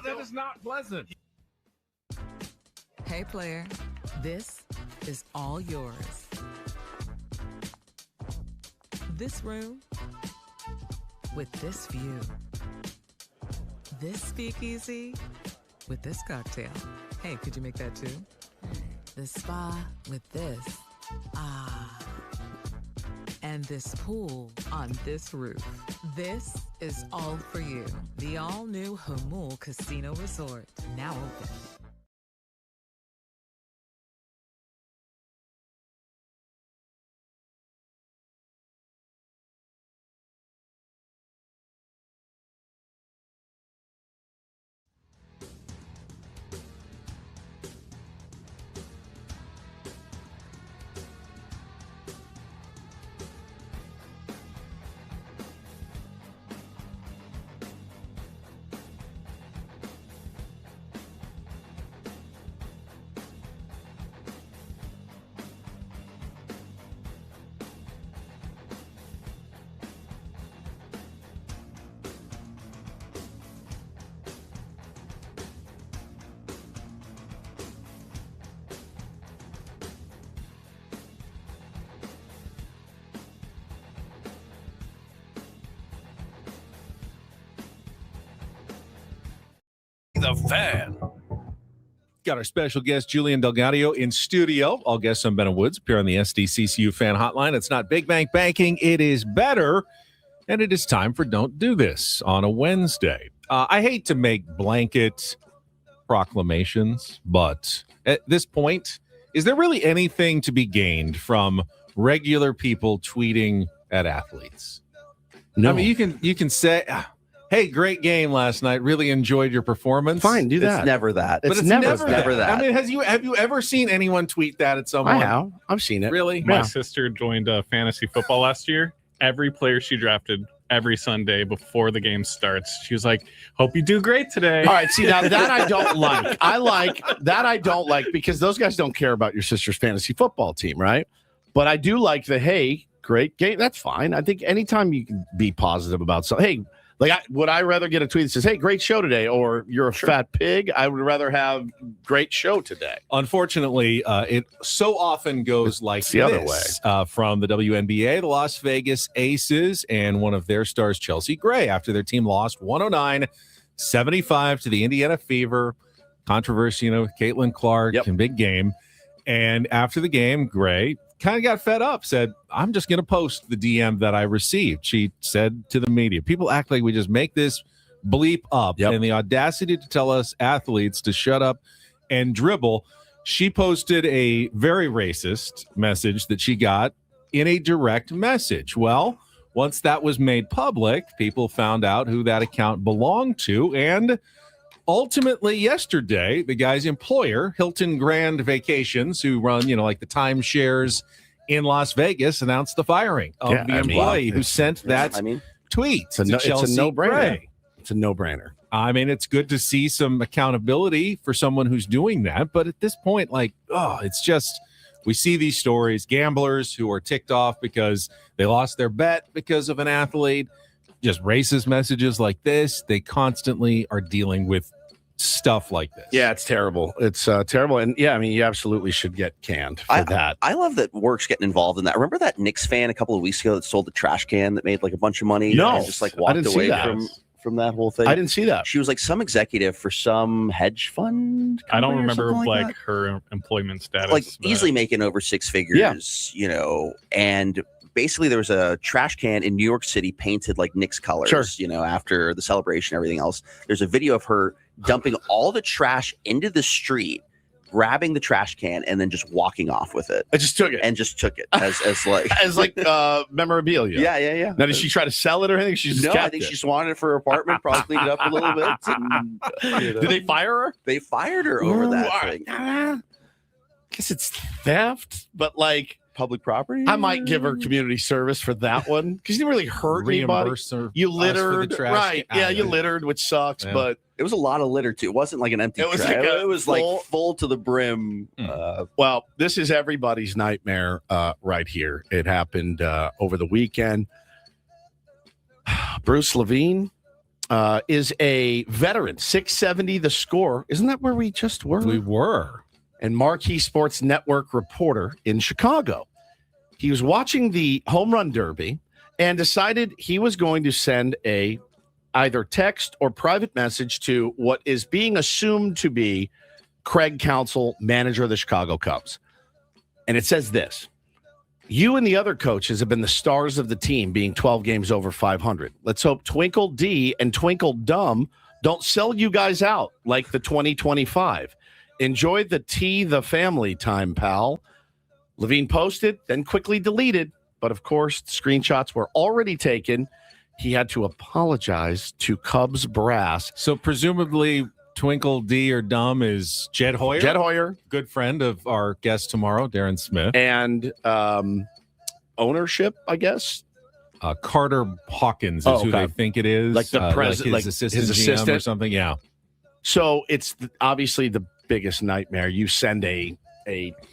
That is not pleasant.
Hey, player, this is all yours. This room with this view. This speakeasy with this cocktail. Hey, could you make that too? The spa with this. And this pool on this roof. This is all for you. The all-new Humul Casino Resort, now open.
The Fan.
Got our special guest, Julian Del Gaudio, in studio. All guests on Ben and Woods appear on the SDCCU fan hotline. It's not big bank banking. It is better. And it is time for Don't Do This on a Wednesday. I hate to make blanket proclamations, but at this point, is there really anything to be gained from regular people tweeting at athletes?
No.
I mean, you can say, hey, great game last night. Really enjoyed your performance.
Fine, do that.
It's never that.
But it's never
that.
I mean, have you ever seen anyone tweet that at someone?
I have. I've seen it.
Really?
My sister joined fantasy football last year. Every player she drafted every Sunday before the game starts, she was like, hope you do great today.
All right, see, now that I don't like. I like that I don't like because those guys don't care about your sister's fantasy football team, right? But I do like the, hey, great game. That's fine. I think anytime you can be positive about something, hey, like, would I rather get a tweet that says, hey, great show today, or you're a fat pig? I would rather have great show today.
Unfortunately, it so often goes like
the other way.
From the WNBA, the Las Vegas Aces and one of their stars, Chelsea Gray, after their team lost 109-75 to the Indiana Fever. Controversy, with Caitlin Clark and big game. And after the game, Gray kind of got fed up, said, I'm just going to post the DM that I received. She said to the media, people act like we just make this bleep up. And the audacity to tell us athletes to shut up and dribble. She posted a very racist message that she got in a direct message. Well, once that was made public, people found out who that account belonged to. And ultimately, yesterday, the guy's employer, Hilton Grand Vacations, who run, like the timeshares in Las Vegas, announced the firing of the employee who sent that tweet.
It's a no-brainer. It's a no-brainer.
I mean, it's good to see some accountability for someone who's doing that. But at this point, it's just, we see these stories, gamblers who are ticked off because they lost their bet because of an athlete, just racist messages like this. They constantly are dealing with stuff like this.
Yeah, it's terrible. It's terrible. And yeah, I mean, you absolutely should get canned for that.
I love that work's getting involved in that. Remember that Knicks fan a couple of weeks ago that sold the trash can that made a bunch of money?
No,
and just walked away from that whole thing.
I didn't see that.
She was some executive for some hedge fund.
I don't remember her employment status.
Easily making over six figures, and basically there was a trash can in New York City painted like Knicks colors, after the celebration, everything else. There's a video of her dumping all the trash into the street, grabbing the trash can, and then just walking off with it.
I just took it.
as
memorabilia.
Yeah.
Now, did she try to sell it or anything? She just kept
I think she just wanted it for her apartment, probably cleaned it up a little bit. And,
Did they fire her?
They fired her over that thing.
I guess it's theft, but
public property?
I might give her community service for that one because you didn't really hurt anybody.
Reimburse her
You
us for
littered,
the trash.
right? Yeah, you littered, which sucks,
Yeah.
but
It was a lot of litter too. It wasn't like an empty
It was
trash.
like a
it was
full-
like full to the brim.
well, this is everybody's nightmare right here. It happened over the weekend. Bruce Levine is a veteran, 670 the score. Isn't that where we just were?
We were.
And Marquee Sports Network reporter in Chicago. He was watching the home run derby and decided he was going to send a either text or private message to what is being assumed to be Craig Counsell, manager of the Chicago Cubs. And it says this: you and the other coaches have been the stars of the team, being 12 games over 500. Let's hope Twinkle D and Twinkle Dumb don't sell you guys out like the 2025. Enjoy the family time, pal. Levine posted, then quickly deleted. But of course, the screenshots were already taken. He had to apologize to Cubs brass.
So presumably Twinkle D or Dumb is Jed Hoyer.
Jed Hoyer.
Good friend of our guest tomorrow, Darren Smith.
And ownership, I guess.
Carter Hawkins is who they think it is.
Like the president,
like his assistant GM or something. Yeah.
So it's obviously the biggest nightmare. You send a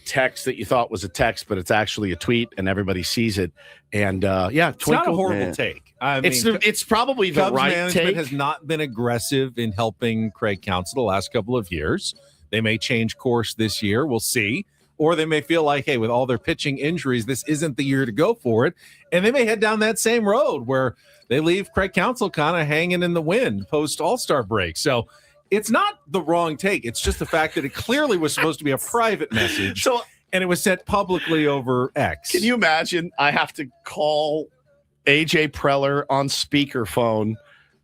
text that you thought was a text, but it's actually a tweet, and everybody sees it. And
it's not a horrible take. I mean,
it's probably the
Cubs
right
management
take.
has not been aggressive in helping Craig Counsell the last couple of years. They may change course this year. We'll see. Or they may feel like, hey, with all their pitching injuries, this isn't the year to go for it. And they may head down that same road where they leave Craig Counsell kind of hanging in the wind post All-Star break. So it's not the wrong take. It's just the fact that it clearly was supposed to be a private message. And it was sent publicly over X.
Can you imagine? I have to call AJ Preller on speakerphone,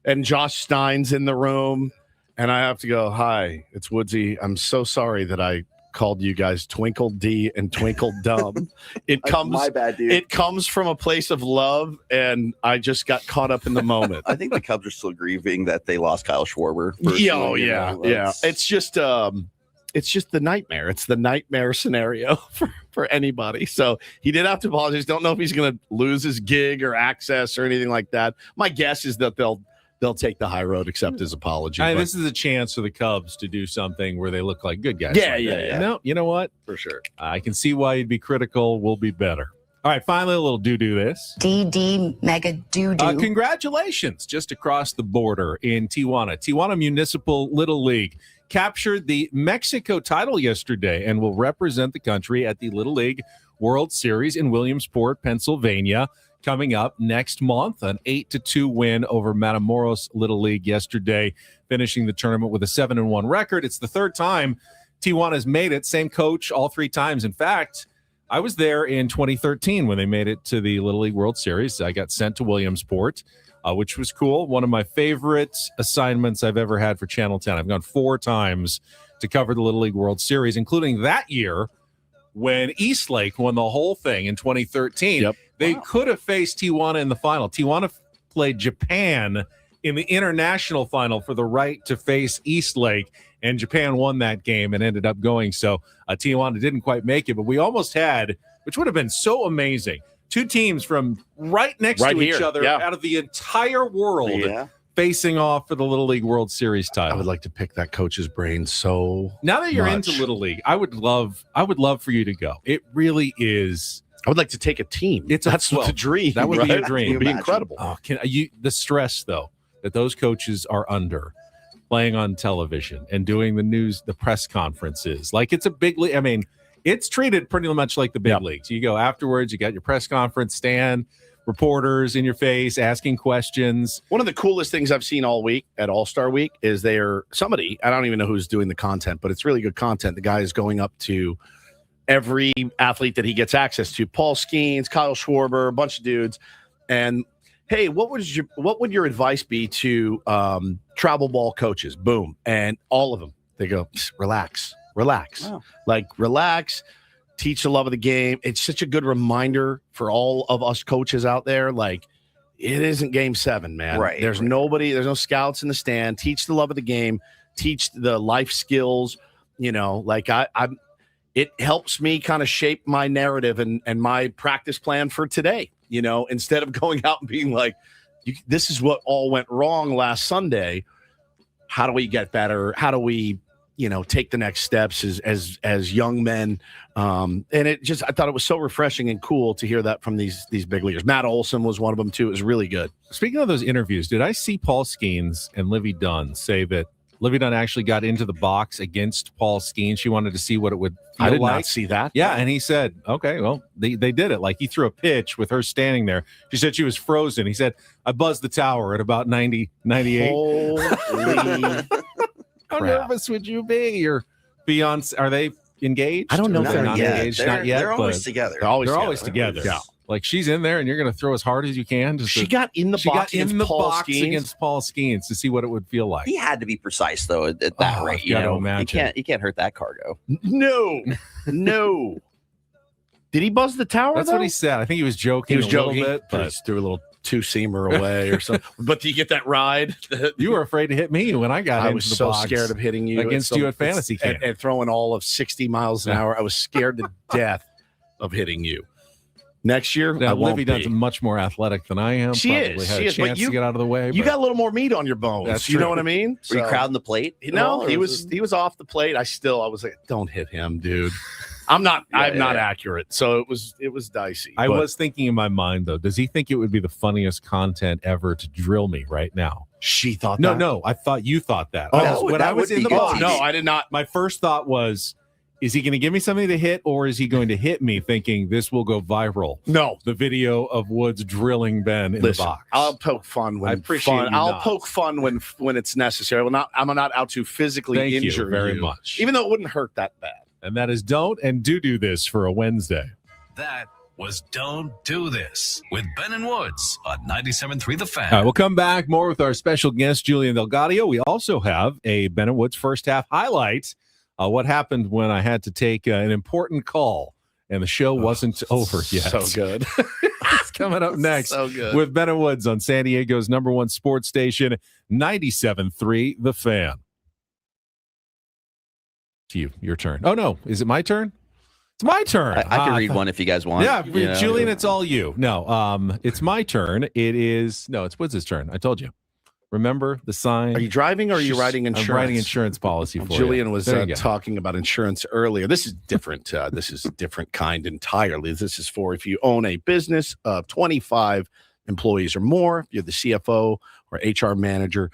and Josh Stein's in the room, and I have to go, "Hi, it's Woodsy. I'm so sorry that I called you guys Twinkle D and Twinkle Dumb. It comes,
my bad, dude.
It comes from a place of love, and I just got caught up in the moment."
I think the Cubs are still grieving that they lost Kyle Schwarber.
Yeah. It's just the nightmare. It's the nightmare scenario for anybody. So he did have to apologize. Don't know if he's going to lose his gig or access or anything like that. My guess is that they'll take the high road, accept his apology.
This is a chance for the Cubs to do something where they look like good guys.
Yeah.
No, you know what?
For sure.
I can see why you'd be critical. We'll be better. All right, finally, a little do this.
DD mega do-do.
Congratulations. Just across the border in Tijuana. Tijuana Municipal Little League captured the Mexico title yesterday and will represent the country at the Little League World Series in Williamsport, Pennsylvania, coming up next month. An 8-2 win over Matamoros Little League yesterday, finishing the tournament with a 7-1 record. It's the third time Tijuana's made it. Same coach all three times. In fact, I was there in 2013 when they made it to the Little League World Series. I got sent to Williamsport, which was cool. One of my favorite assignments I've ever had for Channel 10. I've gone 4 times to cover the Little League World Series, including that year when Eastlake won the whole thing in 2013.
Yep.
They could have faced Tijuana in the final. Tijuana played Japan in the international final for the right to face Eastlake, and Japan won that game and ended up going. So Tijuana didn't quite make it, but we almost had, which would have been so amazing, 2 teams from right next to each other out of the entire world facing off for the Little League World Series title.
I would like to pick that coach's brain so
Now that you're
much.
into Little League, I would love for you to go. It really is.
I would like to take a team. That's the dream.
That would be a dream.
It would be incredible.
Oh, the stress though that those coaches are under, playing on television and doing the news, the press conferences, like it's a big league. I mean, it's treated pretty much like the big leagues. You go afterwards, you got your press conference stand, reporters in your face asking questions.
One of the coolest things I've seen all week at All-Star Week is somebody, I don't even know who's doing the content, but it's really good content. The guy is going up to every athlete that he gets access to, Paul Skeens, Kyle Schwarber, a bunch of dudes, and hey, what would your advice be to travel ball coaches? Boom. And all of them, they go, relax.
Wow.
Like, relax, teach the love of the game. It's such a good reminder for all of us coaches out there. Like, it isn't game 7, man.
Right.
There's nobody, there's no scouts in the stand. Teach the love of the game, teach the life skills. You know, like it helps me kind of shape my narrative and my practice plan for today. Instead of going out and being like, this is what all went wrong last Sunday. How do we get better? How do we, take the next steps as young men? And I thought it was so refreshing and cool to hear that from these big leaders. Matt Olson was one of them too. It was really good.
Speaking of those interviews, did I see Paul Skeens and Livy Dunn say that Livy Dunn actually got into the box against Paul Skeens? She wanted to see what it would feel
I did
like.
not see that.
Yeah, and he said, okay, well, they did it. Like, he threw a pitch with her standing there. She said she was frozen. He said, I buzzed the tower at about 90, 98.
Holy
How nervous would you be? Your fiance, are they engaged?
I don't know
if they're
not
not
yet.
engaged. Not yet.
They're always together.
They're always
together.
Yeah.
Like, she's in there, and you're going to throw as hard as you can.
She got in the box
against Paul Skeens to see what it would feel like.
He had to be precise though at that rate. You can't hurt that cargo.
No. Did he buzz the tower?
That's what he said. I think he was joking.
He was joking,
little bit, but
he threw a little two-seamer away or something. But do you get that ride?
You were afraid to hit me when I got.
I was so scared of hitting you
against you at fantasy camp
and throwing all of 60 miles an hour. I was scared to death of hitting you. Next year,
now,
I won't
Livy Dunn's much more athletic than I am.
She
Probably
is.
had
She
a
is. But
chance to get out of the way.
You got a little more meat on your bones.
That's
you know
true.
what I mean?
Were you crowding the plate?
No, he was off the plate. I was like, don't hit him, dude. I'm not accurate. So it was dicey.
I was thinking in my mind, though, does he think it would be the funniest content ever to drill me right now?
She thought
that.
that.
No, I thought you thought that.
Oh,
when I was in the box.
No, I did not.
My first thought was, is he going to give me something to hit, or is he going to hit me thinking this will go viral?
No.
The video of Woods drilling Ben in the box.
I'll poke fun when
I appreciate
I'll poke fun when it's necessary. I'm not out to physically injure
you very much.
Even though it wouldn't hurt that bad.
And that is don't and do this for a Wednesday.
That was Don't Do This with Ben and Woods on 97.3 The Fan.
All right, we'll come back more with our special guest, Julian Del Gaudio. We also have a Ben and Woods first half highlight. What happened when I had to take an important call and the show wasn't over yet.
So good.
It's coming up next
So good.
with Ben and Woods on San Diego's #1 sports station, 97.3 The Fan. To your turn. Oh, no. Is it my turn? It's my turn.
I can read one if you guys want.
Yeah, Julian, it's all you. No, it's my turn. It's Woods' turn. I told you. Remember the sign?
Are you driving or are you writing insurance?
I'm writing insurance policy for
Julian
you.
was talking about insurance earlier. This is different. This is a different kind entirely. This is for if you own a business of 25 employees or more, if you're the CFO or HR manager,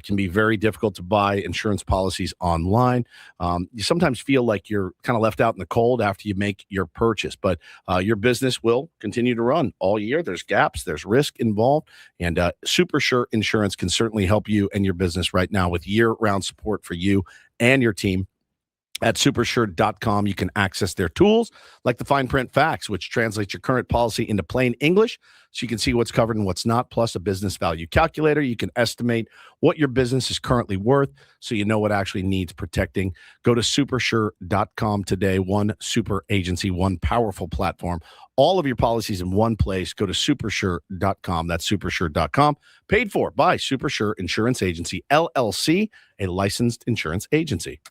can be very difficult to buy insurance policies online. You sometimes feel like you're kind of left out in the cold after you make your purchase, but your business will continue to run all year. There's gaps, there's risk involved, and Super Sure Insurance can certainly help you and your business right now with year-round support for you and your team. At supersure.com, you can access their tools like the fine print facts, which translates your current policy into plain English so you can see what's covered and what's not, plus a business value calculator. You can estimate what your business is currently worth so you know what actually needs protecting. Go to supersure.com today. One super agency, one powerful platform. All of your policies in one place. Go to supersure.com. That's supersure.com. Paid for by Supersure Insurance Agency, LLC, a licensed insurance agency.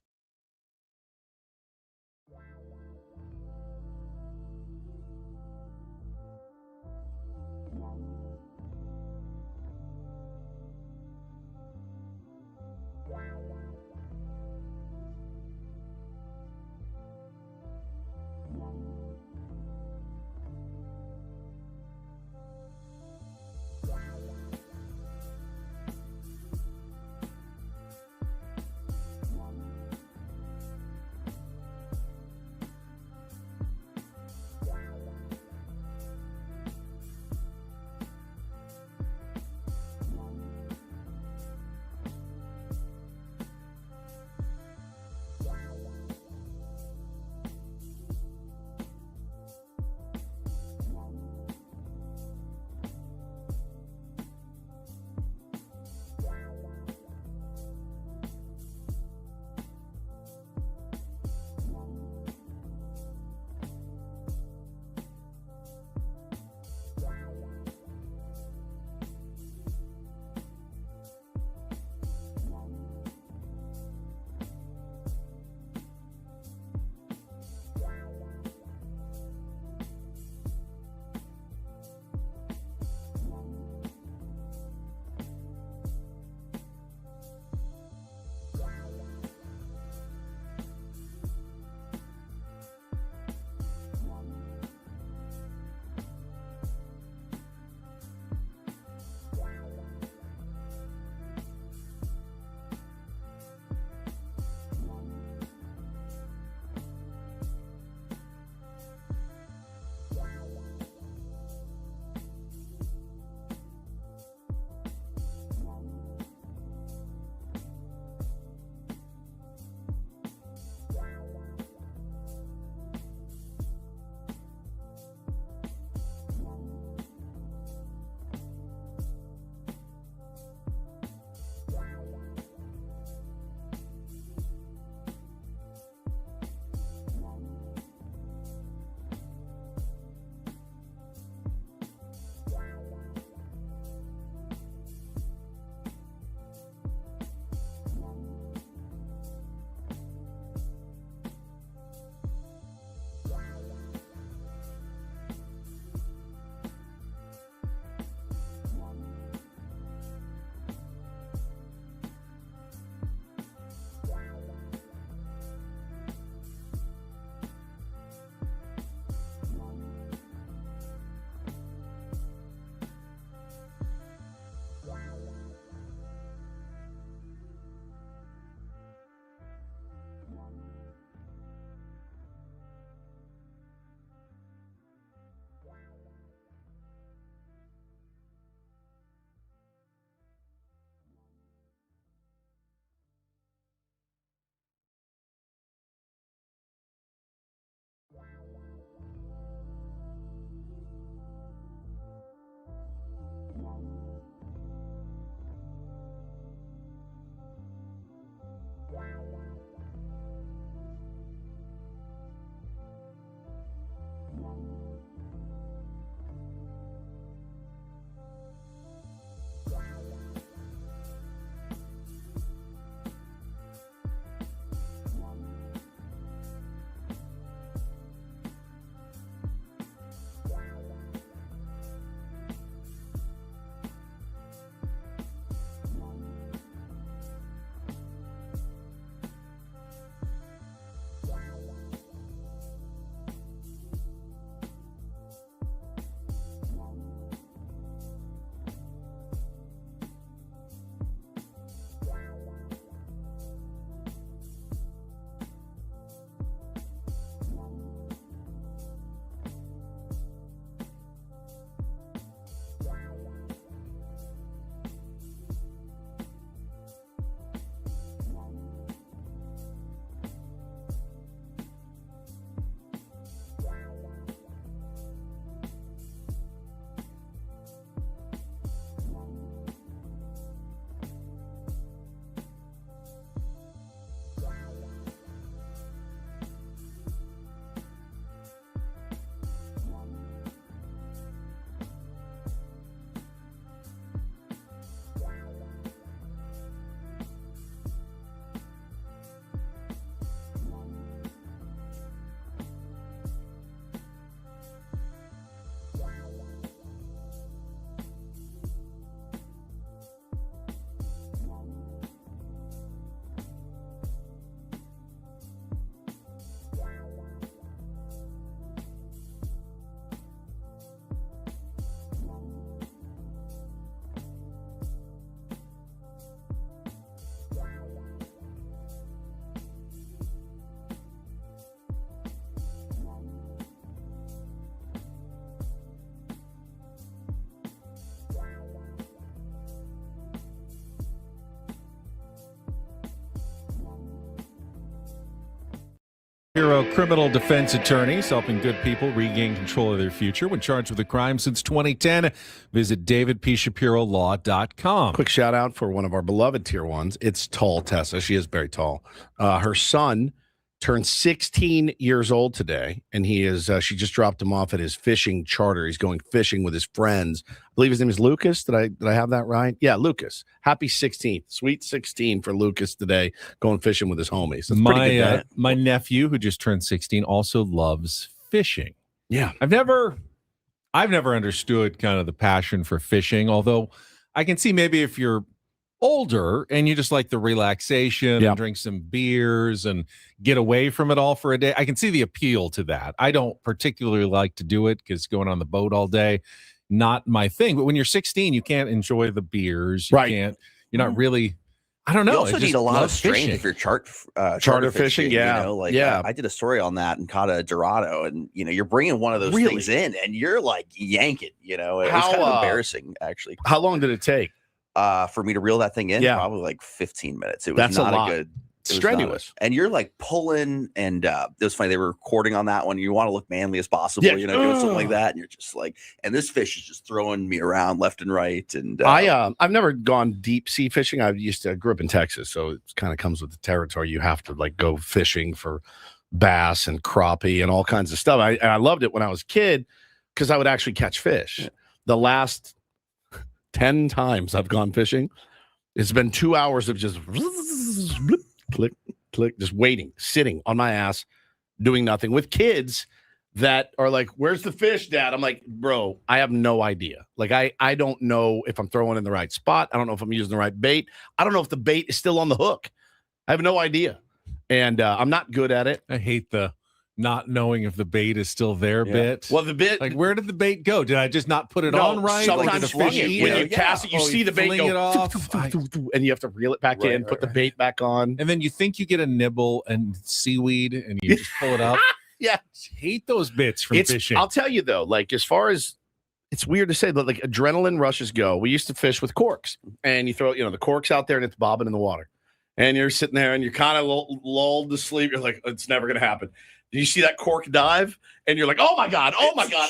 Hero criminal defense attorneys helping good people regain control of their future when charged with a crime since 2010. Visit davidpshapirolaw.com.
Quick shout out for one of our beloved tier ones. It's tall Tessa. She is very tall. Her son turned 16 years old today, and he is. She just dropped him off at his fishing charter. He's going fishing with his friends. I believe his name is Lucas. Did I have that right? Yeah, Lucas. Happy 16th, sweet 16 for Lucas today, going fishing with his homies. That's pretty good.
My nephew, who just turned 16, also loves fishing.
Yeah,
I've never understood kind of the passion for fishing. Although I can see maybe if you're older and you just like the relaxation and drink some beers and get away from it all for a day, I can see the appeal to that. I don't particularly like to do it because going on the boat all day, not my thing. But when you're 16, you can't enjoy the beers. You're not really, I don't know.
You also need a lot of strength if you're charter fishing.
Yeah.
I did a story on that and caught a Dorado, and you're bringing one of those things in and you're like yanking, it was kind of embarrassing actually.
How long did it take?
For me to reel that thing in, probably like 15 minutes. It was not a good,
strenuous.
And you're like pulling, and it was funny. They were recording on that one. You want to look manly as possible, doing something like that. And you're just like, and this fish is just throwing me around left and right. And
I've never gone deep sea fishing. I grew up in Texas, so it kind of comes with the territory. You have to like go fishing for bass and crappie and all kinds of stuff. I loved it when I was a kid because I would actually catch fish. Yeah. The last 10 times I've gone fishing, it's been 2 hours of just click, click, just waiting, sitting on my ass, doing nothing with kids that are like, "Where's the fish, Dad?" I'm like, "Bro, I have no idea. Like, I don't know if I'm throwing in the right spot. I don't know if I'm using the right bait. I don't know if the bait is still on the hook. I have no idea." And I'm not good at it.
I hate the not knowing if the bait is still there bit.
Well, the bit,
like, where did the bait go? Did I just not put it on right?
Sometimes when you cast it, you see the bait go off, and you have to reel it back in, put the bait back on.
And then you think you get a nibble and seaweed, and you just pull it up.
Yeah.
I hate those bits from fishing.
I'll tell you, though, like, as far as, it's weird to say, but like adrenaline rushes go. We used to fish with corks, and you throw, the corks out there, and it's bobbing in the water. And you're sitting there, and you're kind of lulled to sleep. You're like, it's never going to happen. You see that cork dive, and you're like, oh my God.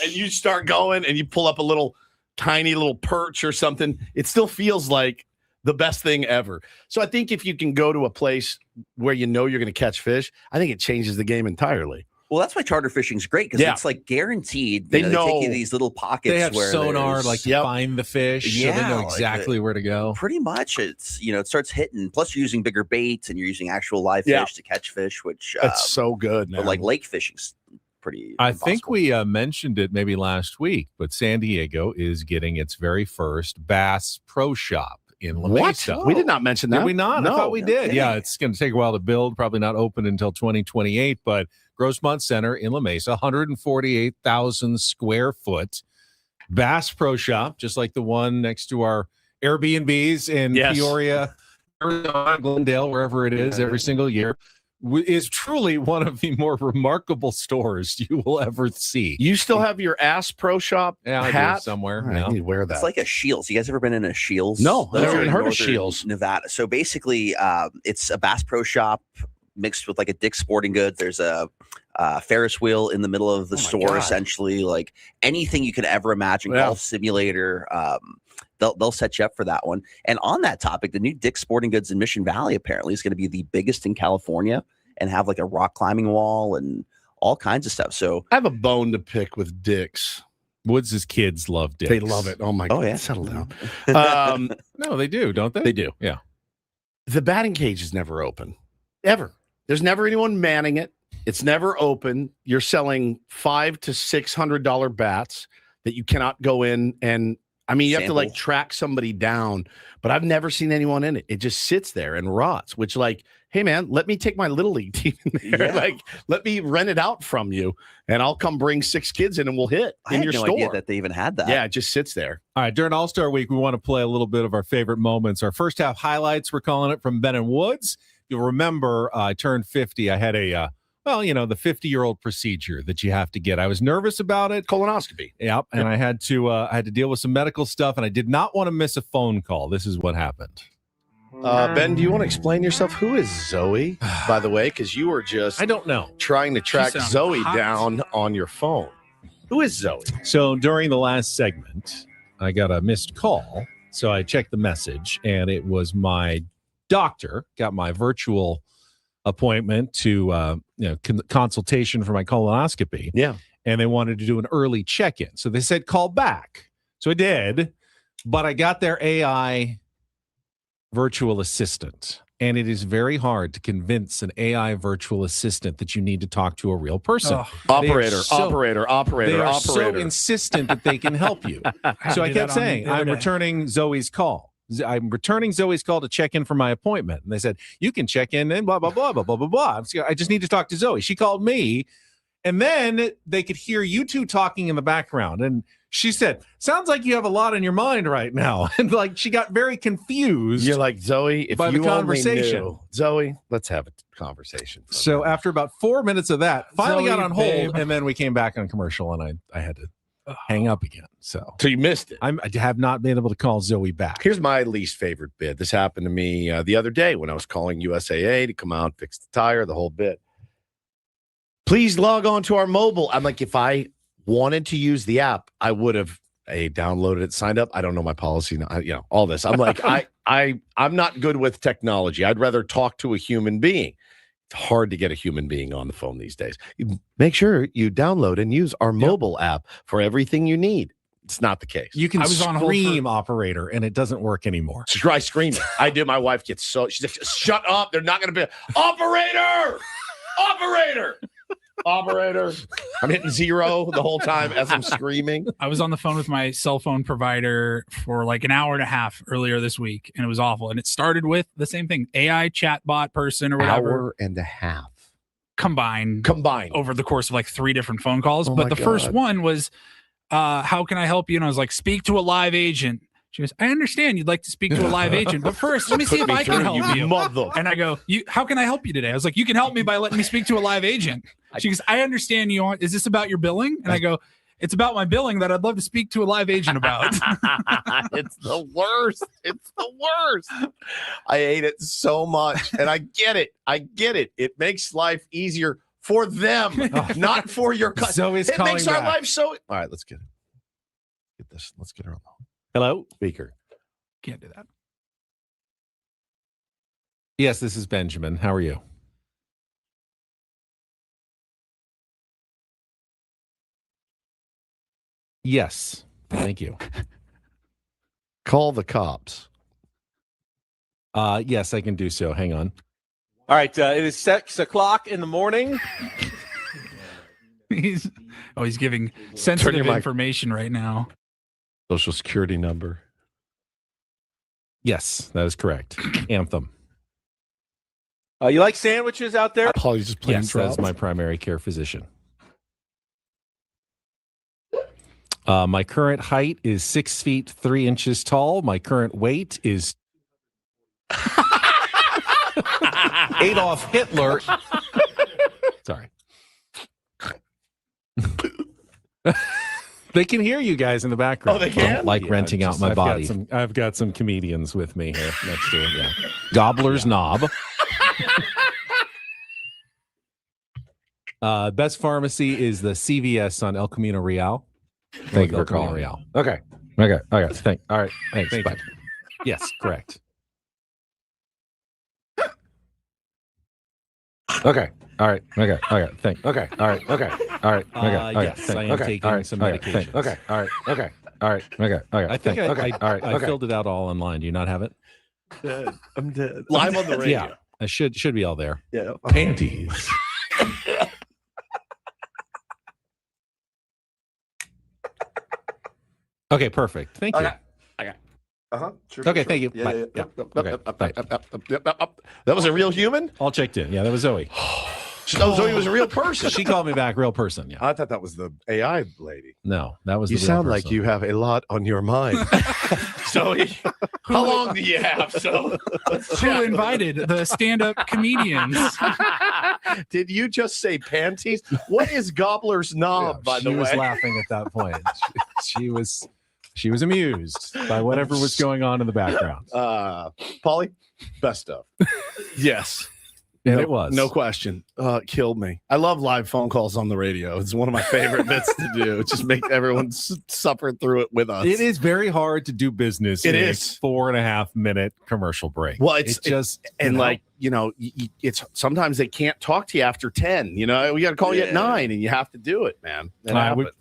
And you start going, and you pull up a tiny little perch or something. It still feels like the best thing ever. So I think if you can go to a place where you're going to catch fish, I think it changes the game entirely.
Well, that's why charter fishing is great, because it's like guaranteed.
They know,
take you these little pockets.
They have
where
sonar, like to find the fish.
Yeah,
so they know exactly where to go.
Pretty much, it's it starts hitting. Plus, you're using bigger baits and you're using actual live fish to catch fish, which
that's so good.
But like lake fishing's pretty.
I think we mentioned it maybe last week, but San Diego is getting its very first Bass Pro Shop in La Mesa.
We did not mention that.
Did we not?
No,
I thought we did. Yeah, it's going to take a while to build. Probably not open until 2028, but Grossmont Center in La Mesa, 148,000 square foot Bass Pro Shop, just like the one next to our Airbnbs in Peoria, Arizona, Glendale, wherever it is, every single year, is truly one of the more remarkable stores you will ever see.
You still have your Ass Pro Shop hat?
I do somewhere.
I need to wear that.
It's like a Shields. You guys ever been in a Shields?
No, I've never even heard of
Northern
Shields.
Nevada. So basically, it's a Bass Pro Shop mixed with like a Dick's Sporting Goods. There's a Ferris wheel in the middle of the store, essentially. Like anything you could ever imagine, golf simulator. They'll set you up for that one. And on that topic, the new Dick's Sporting Goods in Mission Valley apparently is going to be the biggest in California and have like a rock climbing wall and all kinds of stuff. So
I have a bone to pick with Dick's.
Woods' kids love Dick's.
They love it. Oh my God.
Yeah.
Settle down.
No, they do, don't they?
They do.
Yeah.
The batting cage is never open. Ever. There's never anyone manning it. It's never open. You're selling $500 to $600 bats that you cannot go in and, I mean, you have to like track somebody down, but I've never seen anyone in it. It just sits there and rots, which like, hey man, let me take my little league team in there. Yeah. Like, let me rent it out from you and I'll come bring 6 kids in and we'll hit in your store. I had no idea
that they even had that.
Yeah, it just sits there.
All right, during All-Star Week, we want to play a little bit of our favorite moments. Our first half highlights, we're calling it, from Ben and Woods. You'll remember I turned 50. I had a, the 50-year-old procedure that you have to get. I was nervous about it.
Colonoscopy.
Yep. And I had to deal with some medical stuff, and I did not want to miss a phone call. This is what happened.
Ben, do you want to explain yourself? Who is Zoe, by the way? Because you were just
I don't know.
trying to track
sounds
Zoe
hot.
down on your phone. Who is Zoe?
So during the last segment, I got a missed call. So I checked the message, and it was my doctor. Got my virtual appointment to consultation for my colonoscopy.
Yeah.
And they wanted to do an early check-in. So they said, call back. So I did, but I got their AI virtual assistant. And it is very hard to convince an AI virtual assistant that you need to talk to a real person.
Operator.
They are so insistent that they can help you. So I kept saying, I'm returning Zoe's call. I'm returning Zoe's call to check in for my appointment. And they said, you can check in and blah, blah, blah, blah, blah, blah, blah. I just need to talk to Zoe. She called me. And then they could hear you two talking in the background. And she said, sounds like you have a lot on your mind right now. And like she got very confused.
You're like, Zoe, if
by
you
the conversation.
only knew. Zoe, let's have a conversation.
So after about 4 minutes of that, finally
Zoe,
got on hold.
babe.
And then we came back on commercial and I had to hang up again. So
you missed it.
I have not been able to call Zoe back.
Here's my least favorite bit. This happened to me the other day when I was calling USAA to come out, fix the tire, the whole bit. Please log on to our mobile. I'm like, if I wanted to use the app, I would have downloaded it, signed up. I don't know my policy now. All this. I'm like, I'm not good with technology. I'd rather talk to a human being. It's hard to get a human being on the phone these days. Make sure you download and use our mobile app for everything you need. It's not the case.
You can
I was on hold
scream operator and it doesn't work anymore.
Try screaming. I do. My wife gets she's like, shut up. They're not going to be operator. I'm hitting 0 the whole time as I'm screaming.
I was on the phone with my cell phone provider for like an hour and a half earlier this week, and it was awful. And it started with the same thing, AI chatbot person or whatever.
Hour and a half.
Combined over the course of like 3 different phone calls.
Oh
but
my
the first
God.
one was, how can I help you? And I was like, speak to a live agent. She goes, I understand you'd like to speak to a live agent, but first, let me see if I can help you. And I go, how can I help you today? I was like, you can help me by letting me speak to a live agent. She goes, I understand you want, is this about your billing? And I go, it's about my billing that I'd love to speak to a live agent about.
It's the worst. It's the worst. I hate it so much. And I get it. It makes life easier for them, not for your
Zoe's
It
calling
makes our
back.
life so. All right, let's get this. Let's get her on the
Hello?
speaker.
Can't do that.
Yes, this is Benjamin. How are you? Yes. Thank you.
Call the cops.
Yes, I can do so. Hang on.
All right, it is 6 o'clock in the morning.
He's giving sensitive
mic.
information right now.
Social security number.
Yes, that is correct. Anthem.
You like sandwiches out there?
Paul, you just playing
Yes, that is my primary care physician. My current height is 6 feet 3 inches tall. My current weight is Adolf Hitler. Sorry. They can hear you guys in the background.
Oh, they can?
Don't like renting out my body. I've got some comedians with me here next to it. Yeah. Gobbler's Knob. Best pharmacy is the CVS on El Camino Real.
Thank you for
El Camino
calling.
Real.
Okay.
All right. Thanks.
Thank
Bye.
you.
Yes, correct.
Okay.
All right. Thank.
Okay. All right. Okay. All right.
Yes, I am taking some medication.
Okay. All right. Okay. All right. Okay.
I think
Okay. All right.
I
Okay.
filled it out all online. Do you not have it?
I'm dead. Live on the radio.
Yeah, I should be all there.
Yeah.
Panties. Okay, perfect. Thank you.
Uh-huh.
Okay, thank you. Bye. Yeah. Okay, bye.
That was a real human?
All checked in. Yeah, that was Zoe.
Zoe was a real person.
She called me back, real person. Yeah.
I thought that was the AI lady.
No, that was
You
the real
sound like
person.
you have a lot on your mind. Zoe, how long do you have? So
Who invited the stand-up comedians?
Did you just say panties? What is Gobbler's Knob, by the
She was
way?
laughing at that point. She was She was amused by whatever was going on in the background.
Paulie, best stuff. Yes.
And
no,
it was.
No question. It killed me. I love live phone calls on the radio. It's one of my favorite bits to do. Just make everyone suffer through it with us.
It is very hard to do business.
It
in
is.
a 4.5-minute commercial break.
Well, it's it's sometimes they can't talk to you after 10. We got to call you at 9, and you have to do it, man.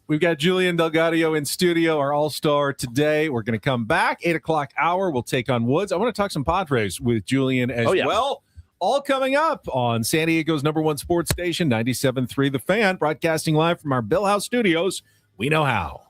We've got Julian Del Gaudio in studio, our all-star today. We're going to come back 8:00 hour. We'll take on Woods. I want to talk some Padres with Julian as well. All coming up on San Diego's #1 sports station, 97.3 The Fan, broadcasting live from our Bill House studios. We know how.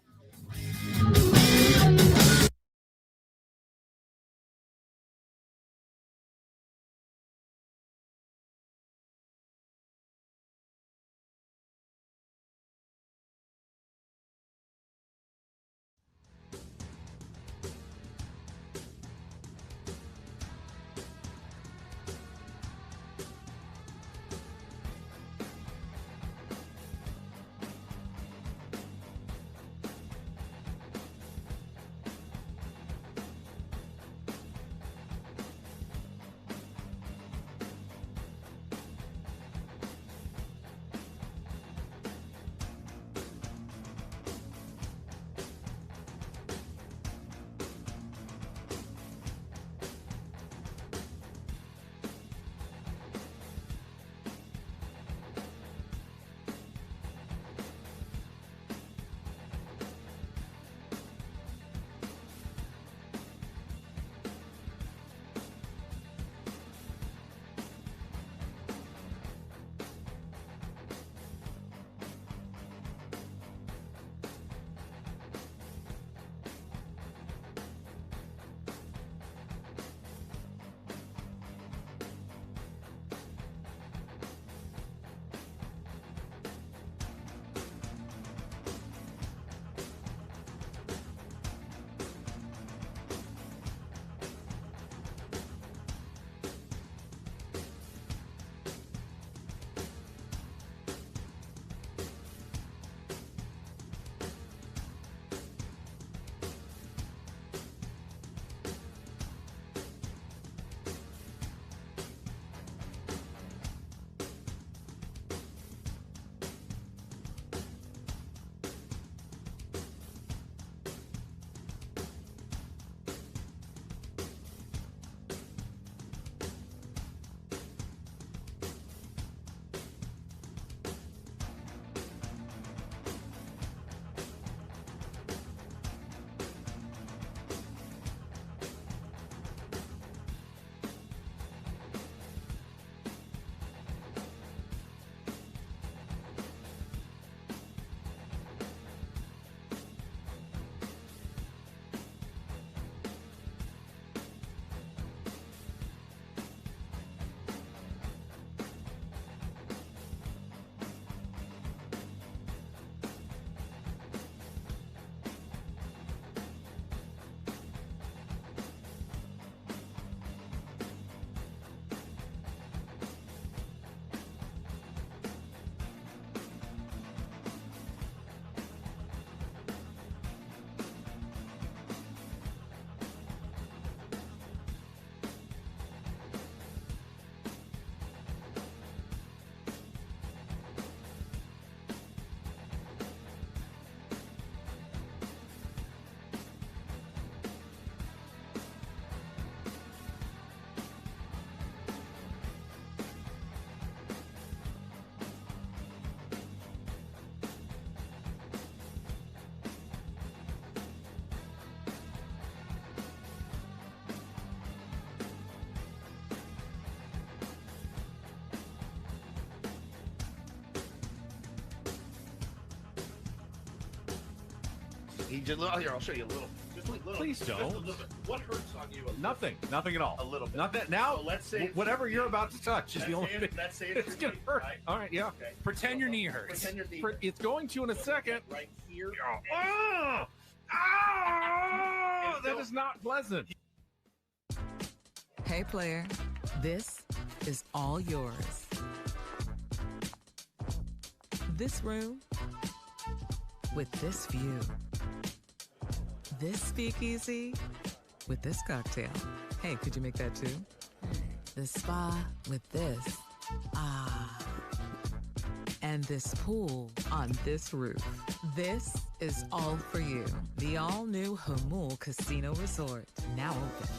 Here, I'll show you a little. Just a little.
Please don't.
Just a little bit. What hurts on you?
Nothing at all.
A little bit.
Not that now.
So let's say
whatever you're about to touch is the only thing.
Let's say
it's gonna hurt.
Right?
All right, yeah.
Okay.
Pretend your knee hurts.
Pretend your knee.
It's going to in a second.
Right here.
That is not pleasant.
Hey, player, this is all yours. This room with this view. this speakeasy with this cocktail. Hey, could you make that too? The spa with this. Ah. And this pool on this roof. This is all for you. The all-new Hamul Casino Resort, now open.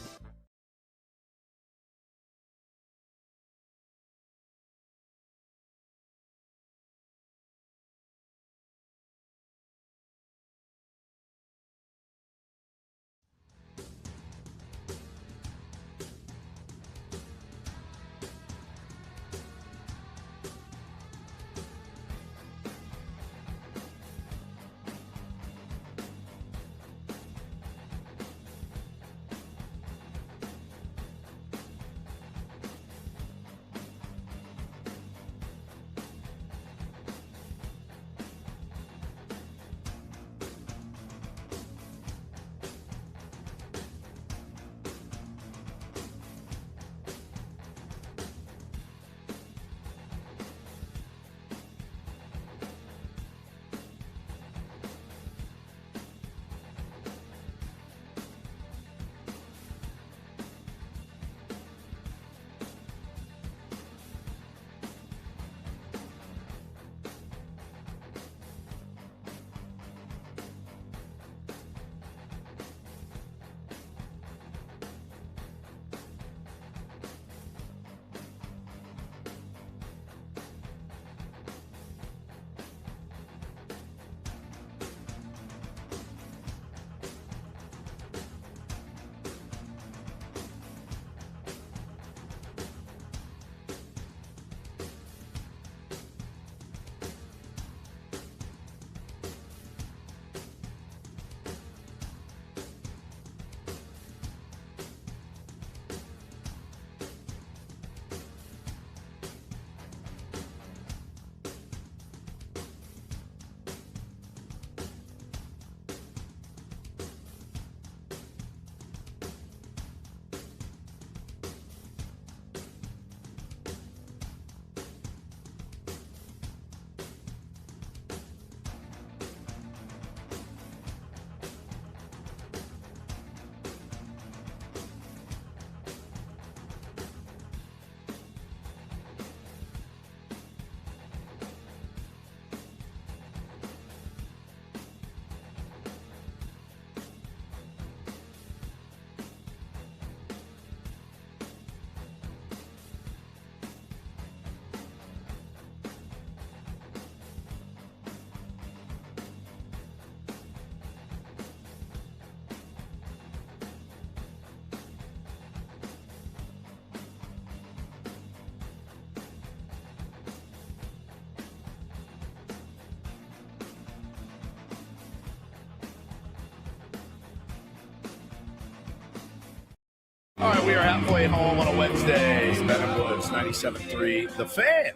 All right, we are halfway home on a Wednesday. Ben Woods, 97.3. The Fan.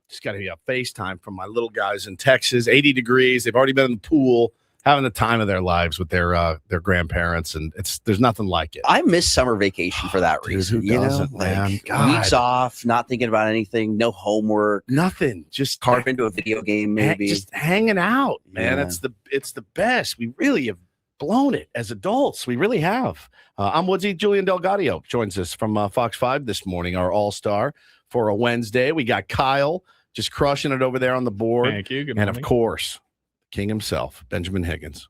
Just got to be a FaceTime from my little guys in Texas. 80 degrees. They've already been in the pool, having the time of their lives with their grandparents, and there's nothing like it.
I miss summer vacation for that reason.
Who doesn't, man?
Weeks off, not thinking about anything, no homework,
nothing. Just
carve into a video game, maybe.
Just hanging out, man.
Yeah.
It's the best. We really have blown it as adults. We really have. I'm Woodsy. Julian Del Gaudio joins us from Fox 5 this morning, our all-star for a Wednesday. We got Kyle just crushing it over there on the board.
Thank you. Good
and
morning.
of course, King himself, Benjamin Higgins.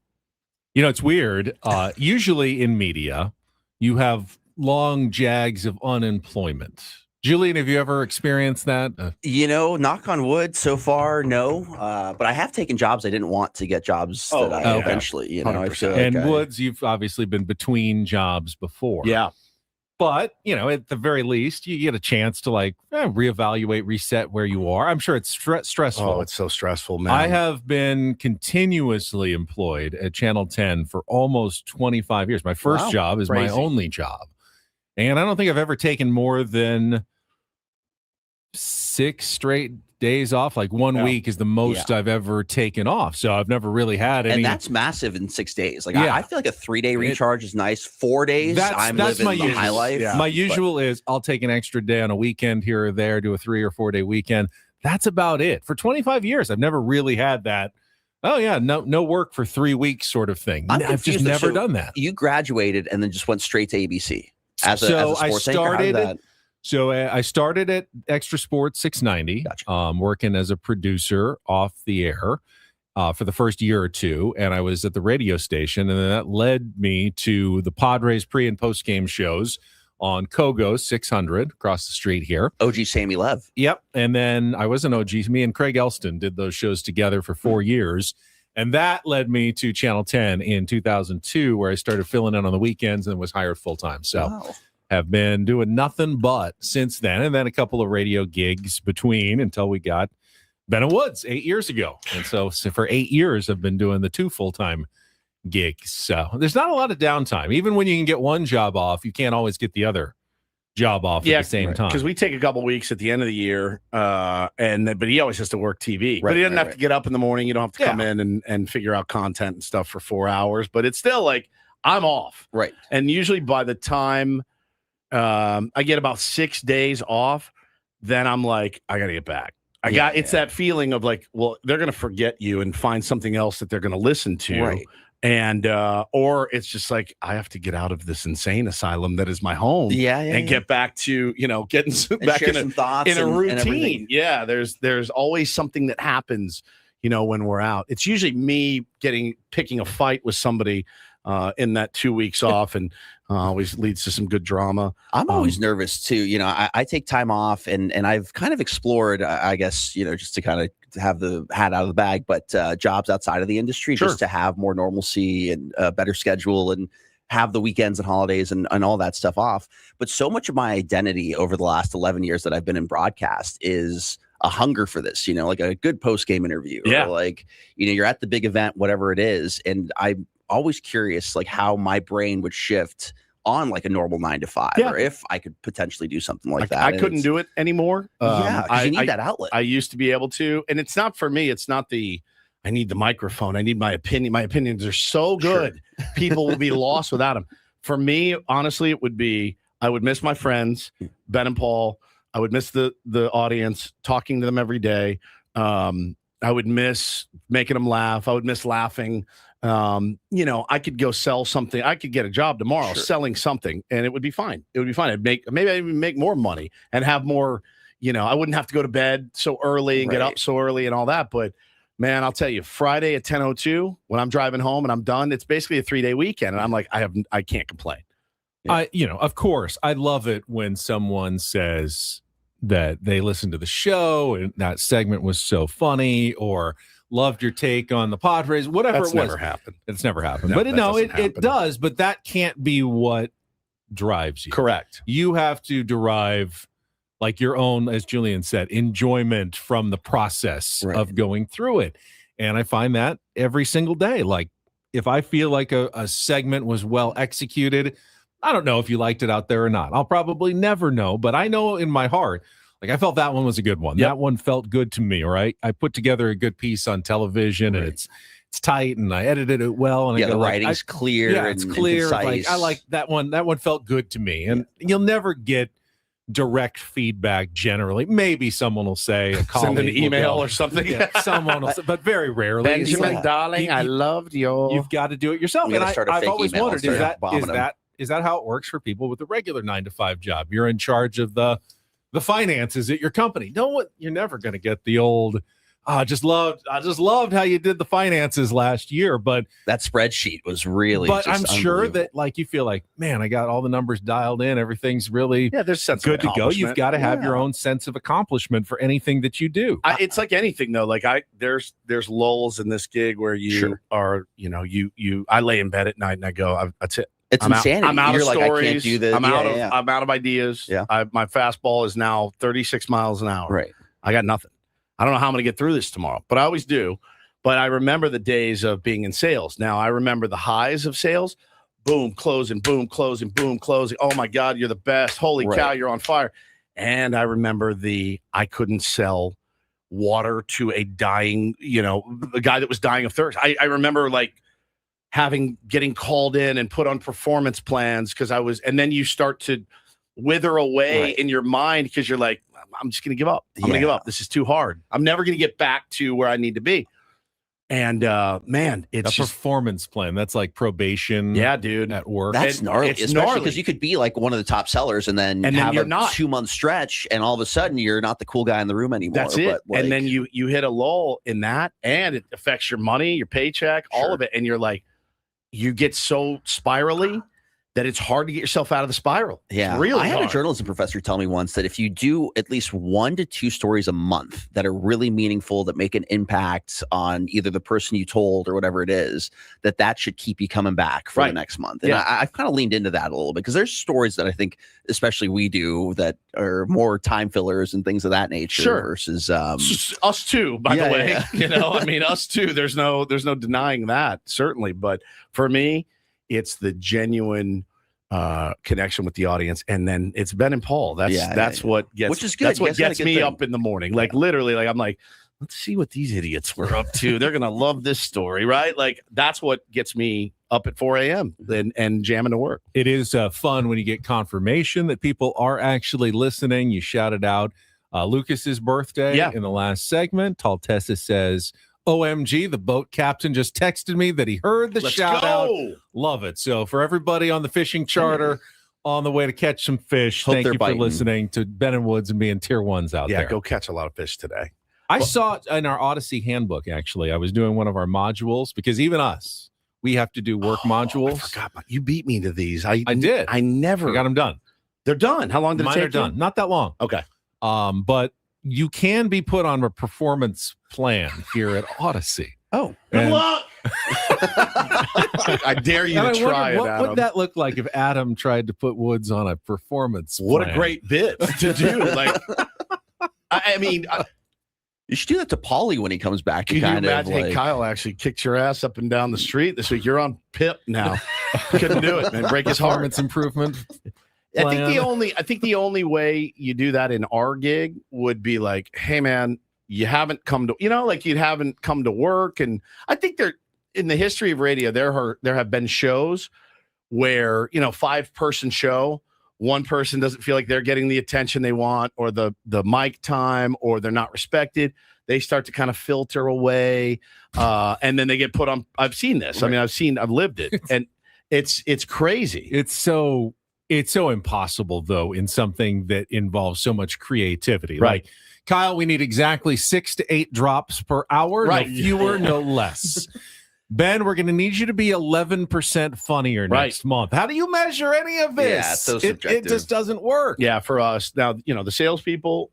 You know, it's weird. Usually in media, you have long jags of unemployment. Julian, have you ever experienced that?
Knock on wood, so far, no. But I have taken jobs I didn't want to get jobs that I eventually, I feel like
and Woods, you've obviously been between jobs before.
Yeah.
But, at the very least, you get a chance to reevaluate, reset where you are. I'm sure it's stressful.
Oh, it's so stressful, man.
I have been continuously employed at Channel 10 for almost 25 years. My first job is my only job. And I don't think I've ever taken more than 6 straight days off. Like 1 week is the most I've ever taken off. So I've never really had any.
And that's massive in 6 days. I feel like a 3-day recharge is nice. 4 days,
that's
living
my
the high life.
Yeah. My usual is I'll take an extra day on a weekend here or there, do a 3 or 4 day weekend. That's about it. For 25 years, I've never really had that. Oh yeah, no work for 3 weeks sort of thing. I've just never done that.
You graduated and then just went straight to ABC as a sports anchor. How did that?
So I started at Extra Sports 690, working as a producer off the air for the first year or two, and I was at the radio station, and then that led me to the Padres pre- and post-game shows on Kogo 600 across the street here.
OG Sammy Lev.
Yep, and then I was an OG. Me and Craig Elston did those shows together for 4 years, and that led me to Channel 10 in 2002, where I started filling in on the weekends and was hired full-time. So have been doing nothing but since then, and then a couple of radio gigs between until we got Ben and Woods 8 years ago. And so for 8 years, I've been doing the 2 full-time gigs. So there's not a lot of downtime. Even when you can get one job off, you can't always get the other job off at the same time.
Because we take a couple weeks at the end of the year, but he always has to work TV. But he doesn't have to get up in the morning. You don't have to come in and figure out content and stuff for 4 hours. But it's still like I'm off.
Right.
And usually by the time I get about 6 days off, then I'm like, I got to get back. It's that feeling of like, well, they're going to forget you and find something else that they're going to listen to.
Right.
And or it's just like I have to get out of this insane asylum that is my home, and get back to getting back in a routine. Yeah, there's always something that happens, when we're out. It's usually me picking a fight with somebody in that 2 weeks off, and always leads to some good drama.
I'm always nervous too. I take time off, and I've kind of explored, I guess, just to kind of have the hat out of the bag, but jobs outside of the industry, just to have more normalcy and a better schedule and have the weekends and holidays and all that stuff off. But so much of my identity over the last 11 years that I've been in broadcast is a hunger for this, like a good post-game interview, or like, you're at the big event, whatever it is. And I'm always curious, like how my brain would shift on like a normal 9 to 5, or if I could potentially do something like that.
I couldn't do it anymore.
Because you need that outlet.
I used to be able to, and it's not for me. It's not I need the microphone. I need my opinion. My opinions are so good. People will be lost without them. For me, honestly, it would be, I would miss my friends, Ben and Paul. I would miss the audience, talking to them every day. I would miss making them laugh. I would miss laughing. I could go sell something. I could get a job tomorrow selling something, and it would be fine. It would be fine. Maybe I'd even make more money and have more, I wouldn't have to go to bed so early and get up so early and all that. But man, I'll tell you, Friday at 10:02, when I'm driving home and I'm done, it's basically a 3-day weekend. And I'm like, I can't complain.
Of course, I love it when someone says that they listened to the show and that segment was so funny, or loved your take on the Padres, whatever.
That's never happened.
It's never happened. But it does. But that can't be what drives you.
Correct.
You have to derive like your own, as Julian said, enjoyment from the process of going through it. And I find that every single day. Like if I feel like a segment was well executed, I don't know if you liked it out there or not. I'll probably never know, but I know in my heart, like I felt that one was a good one. That one felt good to me, right? I put together a good piece on television, and it's tight, and I edited it well. And
the writing's clear. Yeah,
it's clear.
And
like I like that one. That one felt good to me. And you'll never get direct feedback generally. Maybe someone will say a colleague,
send an email or something.
Someone will say, but very rarely.
Benjamin, darling, I loved your.
You've got to do it yourself. And I've always wondered, is that how it works for people with a regular 9-to-5 job? You're in charge of the finances at your company. You're never going to get the old, I just loved how you did the finances last year. But
that spreadsheet was really,
but I'm sure that like, you feel like, man, I got all the numbers dialed in. Everything's really
there's sense
good to go. You've got to have your own sense of accomplishment for anything that you do.
It's like anything though. Like there's lulls in this gig where you are, I lay in bed at night and I go, that's it.
It's insanity.
I'm out
You're
of
like,
stories.
I can't do this.
I'm out of ideas.
Yeah.
My fastball is now 36 miles an hour.
Right.
I got nothing. I don't know how I'm going to get through this tomorrow, but I always do. But I remember the days of being in sales. Now I remember the highs of sales. Boom, closing, boom, closing, boom, closing. Oh my God, you're the best. Holy cow, you're on fire. And I remember I couldn't sell water to a dying, the guy that was dying of thirst. I remember like getting called in and put on performance plans and then you start to wither away in your mind because you're like, I'm just going to give up. I'm going to give up. This is too hard. I'm never going to get back to where I need to be. And man, it's
a performance plan. That's like probation.
Yeah, dude.
At work.
That's gnarly,
it's
especially because you could be like one of the top sellers and then have
you're
a
not.
2-month stretch, and all of a sudden you're not the cool guy in the room anymore.
That's it.
But,
And then you hit a lull in that, and it affects your money, your paycheck, all of it. And you're like, you get so spirally that it's hard to get yourself out of the spiral.
Yeah.
It's really
I had
hard.
a journalism professor tell me once that if you do at least 1 to 2 stories a month that are really meaningful, that make an impact on either the person you told or whatever it is, that should keep you coming back for the next month. And I've kind of leaned into that a little bit because there's stories that I think, especially we do, that are more time fillers and things of that nature versus
us too, by the way. You know, I mean, us too. There's no denying that, certainly. But for me, it's the genuine connection with the audience, and then it's Ben and Paul. That's what gets,
which is good.
That's what gets me up in the morning. Like literally, like I'm like, let's see what these idiots were up to. They're gonna love this story, right? Like that's what gets me up at 4 a.m. and jamming to work.
It is fun when you get confirmation that people are actually listening. You shouted out Lucas's birthday in the last segment. Taltessa says, OMG, the boat captain just texted me that he heard the shout out. Love it. So for everybody on the fishing charter on the way to catch some fish, thank you for listening to Ben and Woods and being tier ones out there.
Yeah, go catch a lot of fish today.
I saw it in our Odyssey handbook, actually. I was doing one of our modules because even us, we have to do work modules.
I forgot. You beat me to these. I
did.
I never
got them done.
They're done. How long did it take?
Mine are done. Not that long.
Okay.
But you can be put on a performance plan here at Odyssey.
Oh,
good luck. I dare you to try it,
what
Adam.
would that look like if Adam tried to put Woods on a performance
What
plan?
a great bit to do. Like, I mean,
you should do that to Paulie when he comes back.
Can you imagine? Hey, Kyle actually kicked your ass up and down the street this week. You're on PIP now. Couldn't do it, man. Break his heart.
Performance improvement.
I think the only way you do that in our gig would be like, hey man, you haven't come to, like you haven't come to work. And I think in the history of radio, there have been shows where, 5-person show, one person doesn't feel like they're getting the attention they want, or the mic time, or they're not respected. They start to kind of filter away. And then they get put on. I've seen this. Right. I mean, I've lived it, and it's crazy.
It's so impossible, though, in something that involves so much creativity.
Right.
Like, Kyle, we need exactly 6 to 8 drops per hour.
Right.
No fewer, no less. Ben, we're going to need you to be 11% funnier next month. How do you measure any of this?
Yeah, it's so subjective.
It just doesn't work.
Yeah, for us. Now, the salespeople,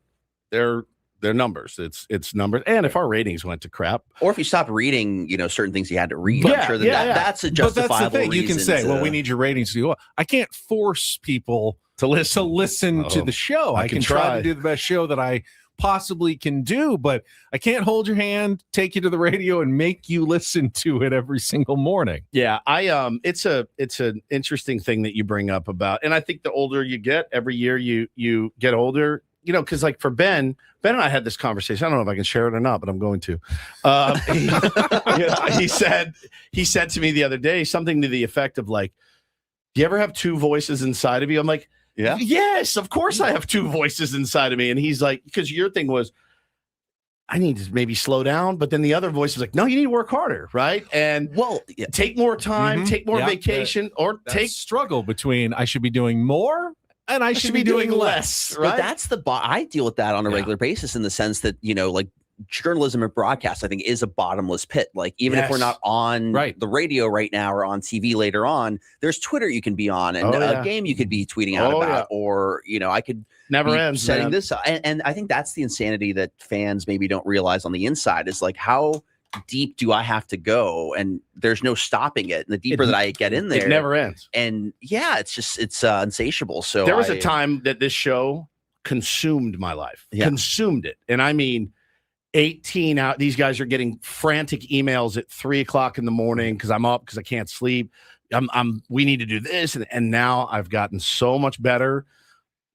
they're numbers. It's numbers. And if our ratings went to crap,
or if you stopped reading, certain things you had to read,
Yeah,
I'm sure that's a
But
justifiable
that's the thing. You can
reason
say, well, we need your ratings to go up. I can't force people
to listen
to the show. I can try to do the best show that I possibly can do, but I can't hold your hand, take you to the radio, and make you listen to it every single morning.
Yeah, it's an interesting thing that you bring up about, and I think the older you get, every year you get older, because like for Ben and I had this conversation. I don't know if I can share it or not, but I'm going to. He said to me the other day something to the effect of like, do you ever have 2 voices inside of you? I'm like,
yeah.
Yes, of course I have 2 voices inside of me. And he's like, because your thing was, I need to maybe slow down. But then the other voice is like, no, you need to work harder, right? And take more time, take more vacation, or take
struggle between I should be doing more and I should be doing less.
Right? But that's I deal with that on a regular basis in the sense that, like journalism and broadcast, I think, is a bottomless pit. Like even if we're not on the radio right now or on TV later on, there's Twitter you can be on and a game you could be tweeting out about, or, I could
never end
setting this up. And I think that's the insanity that fans maybe don't realize on the inside is like, how deep do I have to go? And there's no stopping it. And the deeper that I get in there,
it never ends.
And it's insatiable. So
there was a time that this show consumed my life, consumed it. And I mean, 18 out. These guys are getting frantic emails at 3:00 in the morning because I'm up because I can't sleep. We need to do this, and now I've gotten so much better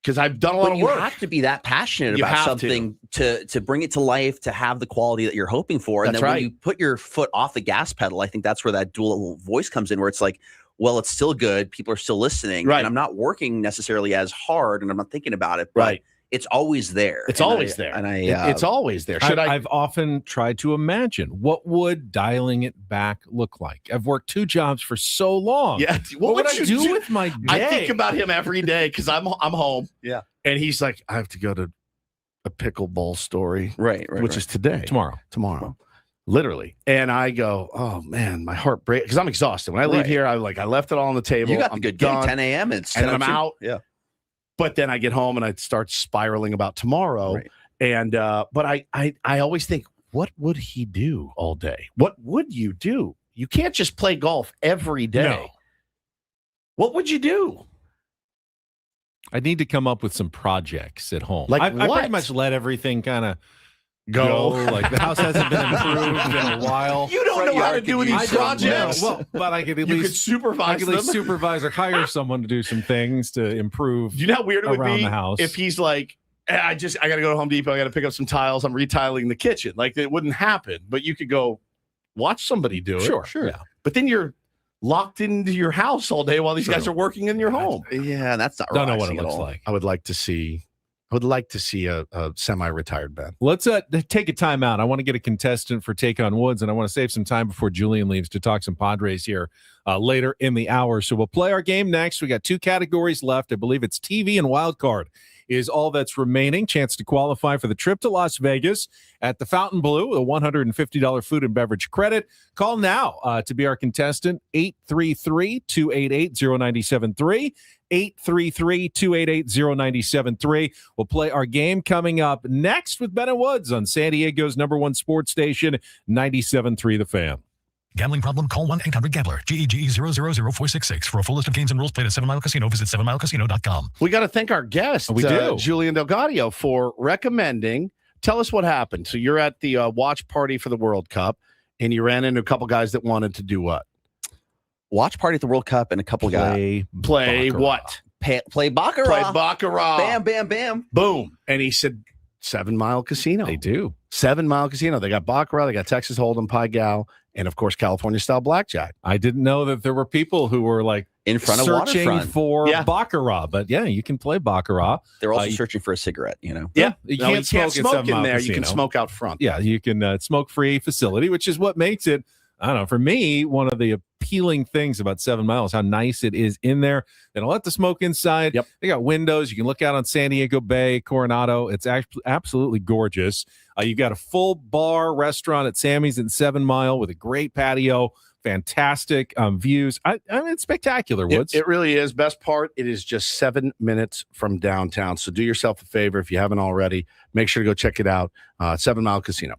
because I've done a lot of work.
You have to be that passionate about something to bring it to life, to have the quality that you're hoping for. And then when you put your foot off the gas pedal, I think that's where that dual voice comes in, where it's like, well, it's still good. People are still listening, and I'm not working necessarily as hard, and I'm not thinking about it, but it's always there.
It's always there.
And
it's always there.
I've often tried to imagine what would dialing it back look like. I've worked 2 jobs for so long.
Yeah.
What would I do with my day?
I think about him every day because I'm home.
Yeah.
And he's like, I have to go to a pickleball story.
Right.
Which is today.
Tomorrow.
Literally. And I go, oh man, my heart breaks because I'm exhausted. When I leave here, I left it all on the table.
You got the
I'm
good
done,
gig, 10 a.m.
And then I'm out.
Yeah.
But then I get home and I start spiraling about tomorrow.
Right.
And but I always think, what would he do all day? What would you do? You can't just play golf every day.
No.
What would you do?
I need to come up with some projects at home.
Like
I
what?
pretty much let everything kind of
Go.
Like the house hasn't been improved in a while.
You don't know how to do these projects.
Well, but I could at
You
least
could supervise
I could at least
them.
supervise or hire someone to do some things to improve.
Do you know how weird it would
around
be
the house.
if he's like, I got to go to Home Depot. I got to pick up some tiles. I'm retiling the kitchen. Like it wouldn't happen, but you could go watch somebody do it.
Sure. Yeah.
But then you're locked into your house all day while these guys are working in your home.
Yeah, that's not
Don't know what it
relaxing at
looks
all.
like.
I would like to see a semi-retired Ben.
Let's take a time out. I want to get a contestant for Take on Woods, and I want to save some time before Julian leaves to talk some Padres here later in the hour. So we'll play our game next. We got 2 categories left. I believe it's TV and wild card is all that's remaining. Chance to qualify for the trip to Las Vegas at the Fountain Blue, a $150 food and beverage credit. Call now to be our contestant, 833-288-0973. 833-288-0973. We'll play our game coming up next with Ben and Woods on San Diego's #1 sports station, 97.3 The Fan.
Gambling problem? Call 1-800-GAMBLER. GEGE 000-466. For a full list of games and rules, play at 7 Mile Casino. Visit 7milecasino.com.
We got to thank our guest,
We do.
Julian Del Gaudio, for recommending. Tell us what happened. So you're at the watch party for the World Cup, and you ran into a couple guys that wanted to do what?
Watch party at the World Cup and a couple guys
Play what?
Play Baccarat.
Play Baccarat.
Bam, bam, bam.
Boom. And he said 7 Mile Casino.
They do.
7 Mile Casino. They got Baccarat, they got Texas Hold'em, Pai Gow, and of course California style blackjack.
I didn't know that there were people who were like
in front of
searching
waterfront
for Baccarat, but yeah, you can play Baccarat.
They're also searching for a cigarette, you know.
Yeah,
you
no,
can't smoke at 7
in
Mile
there.
Casino.
You can smoke out front.
Yeah, you can smoke free facility, which is what makes it. I don't know. For me, one of the appealing things about 7 Mile is how nice it is in there. They don't let the smoke inside.
Yep.
They got windows. You can look out on San Diego Bay, Coronado. It's absolutely gorgeous. You got a full bar restaurant at Sammy's in 7 Mile with a great patio, fantastic views. I mean, it's spectacular, Woods.
It really is. Best part, it is just 7 minutes from downtown. So do yourself a favor if you haven't already. Make sure to go check it out. 7 Mile Casino.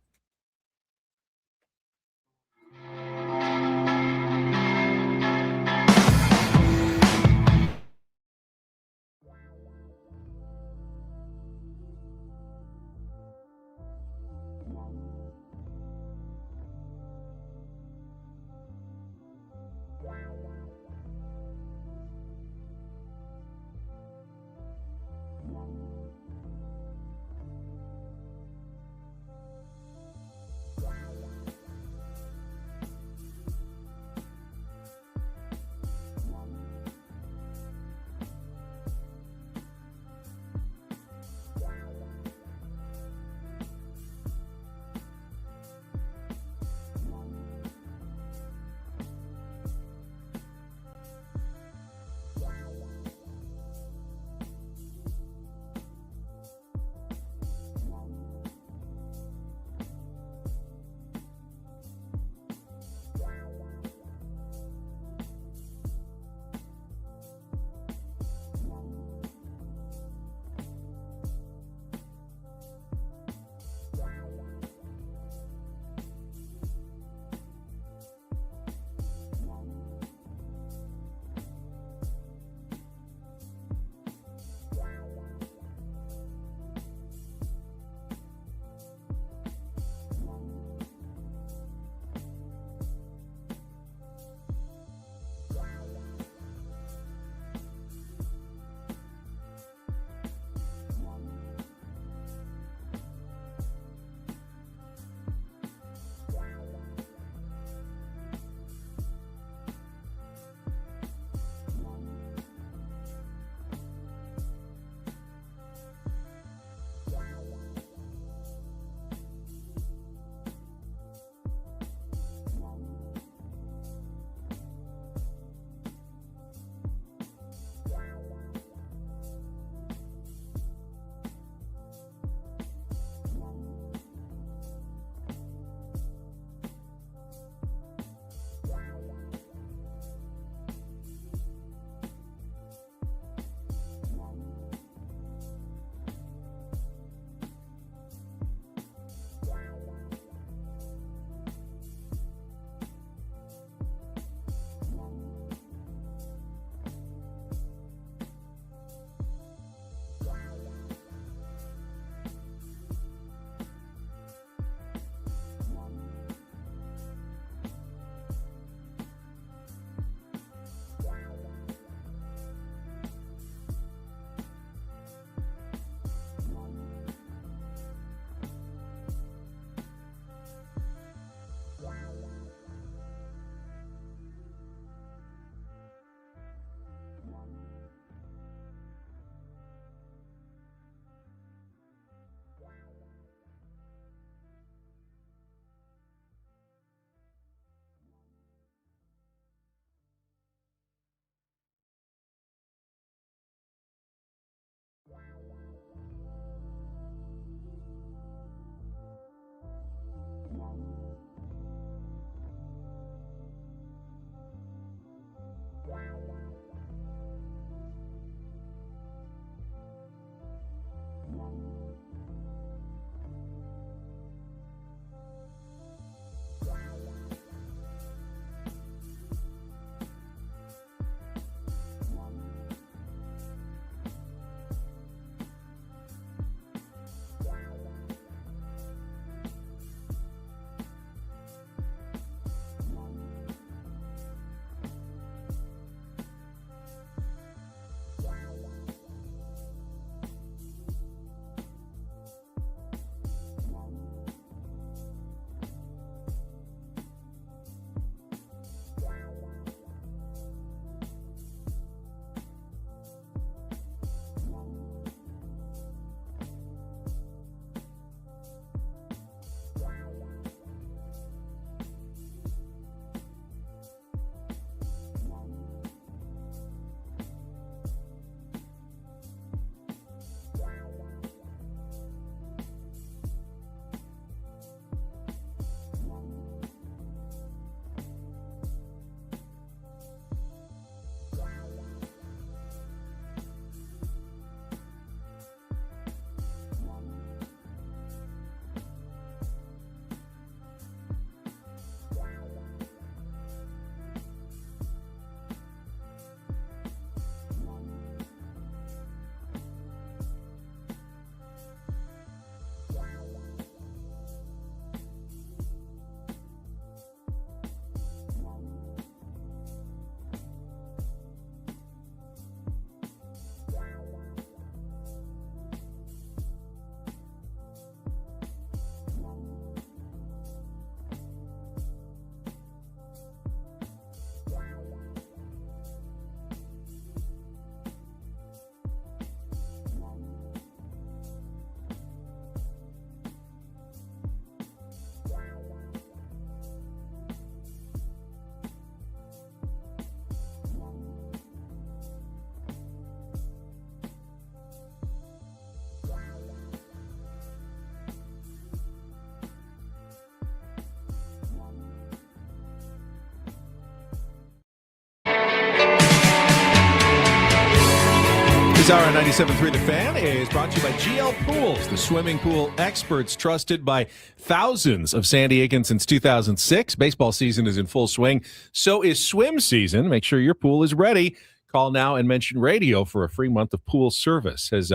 hour on 97.3 The Fan is brought to you by GL Pools, the swimming pool experts trusted by thousands of San Diegans since 2006. Baseball season is in full swing. So is swim season. Make sure your pool is ready. Call now and mention radio for a free month of pool service. Has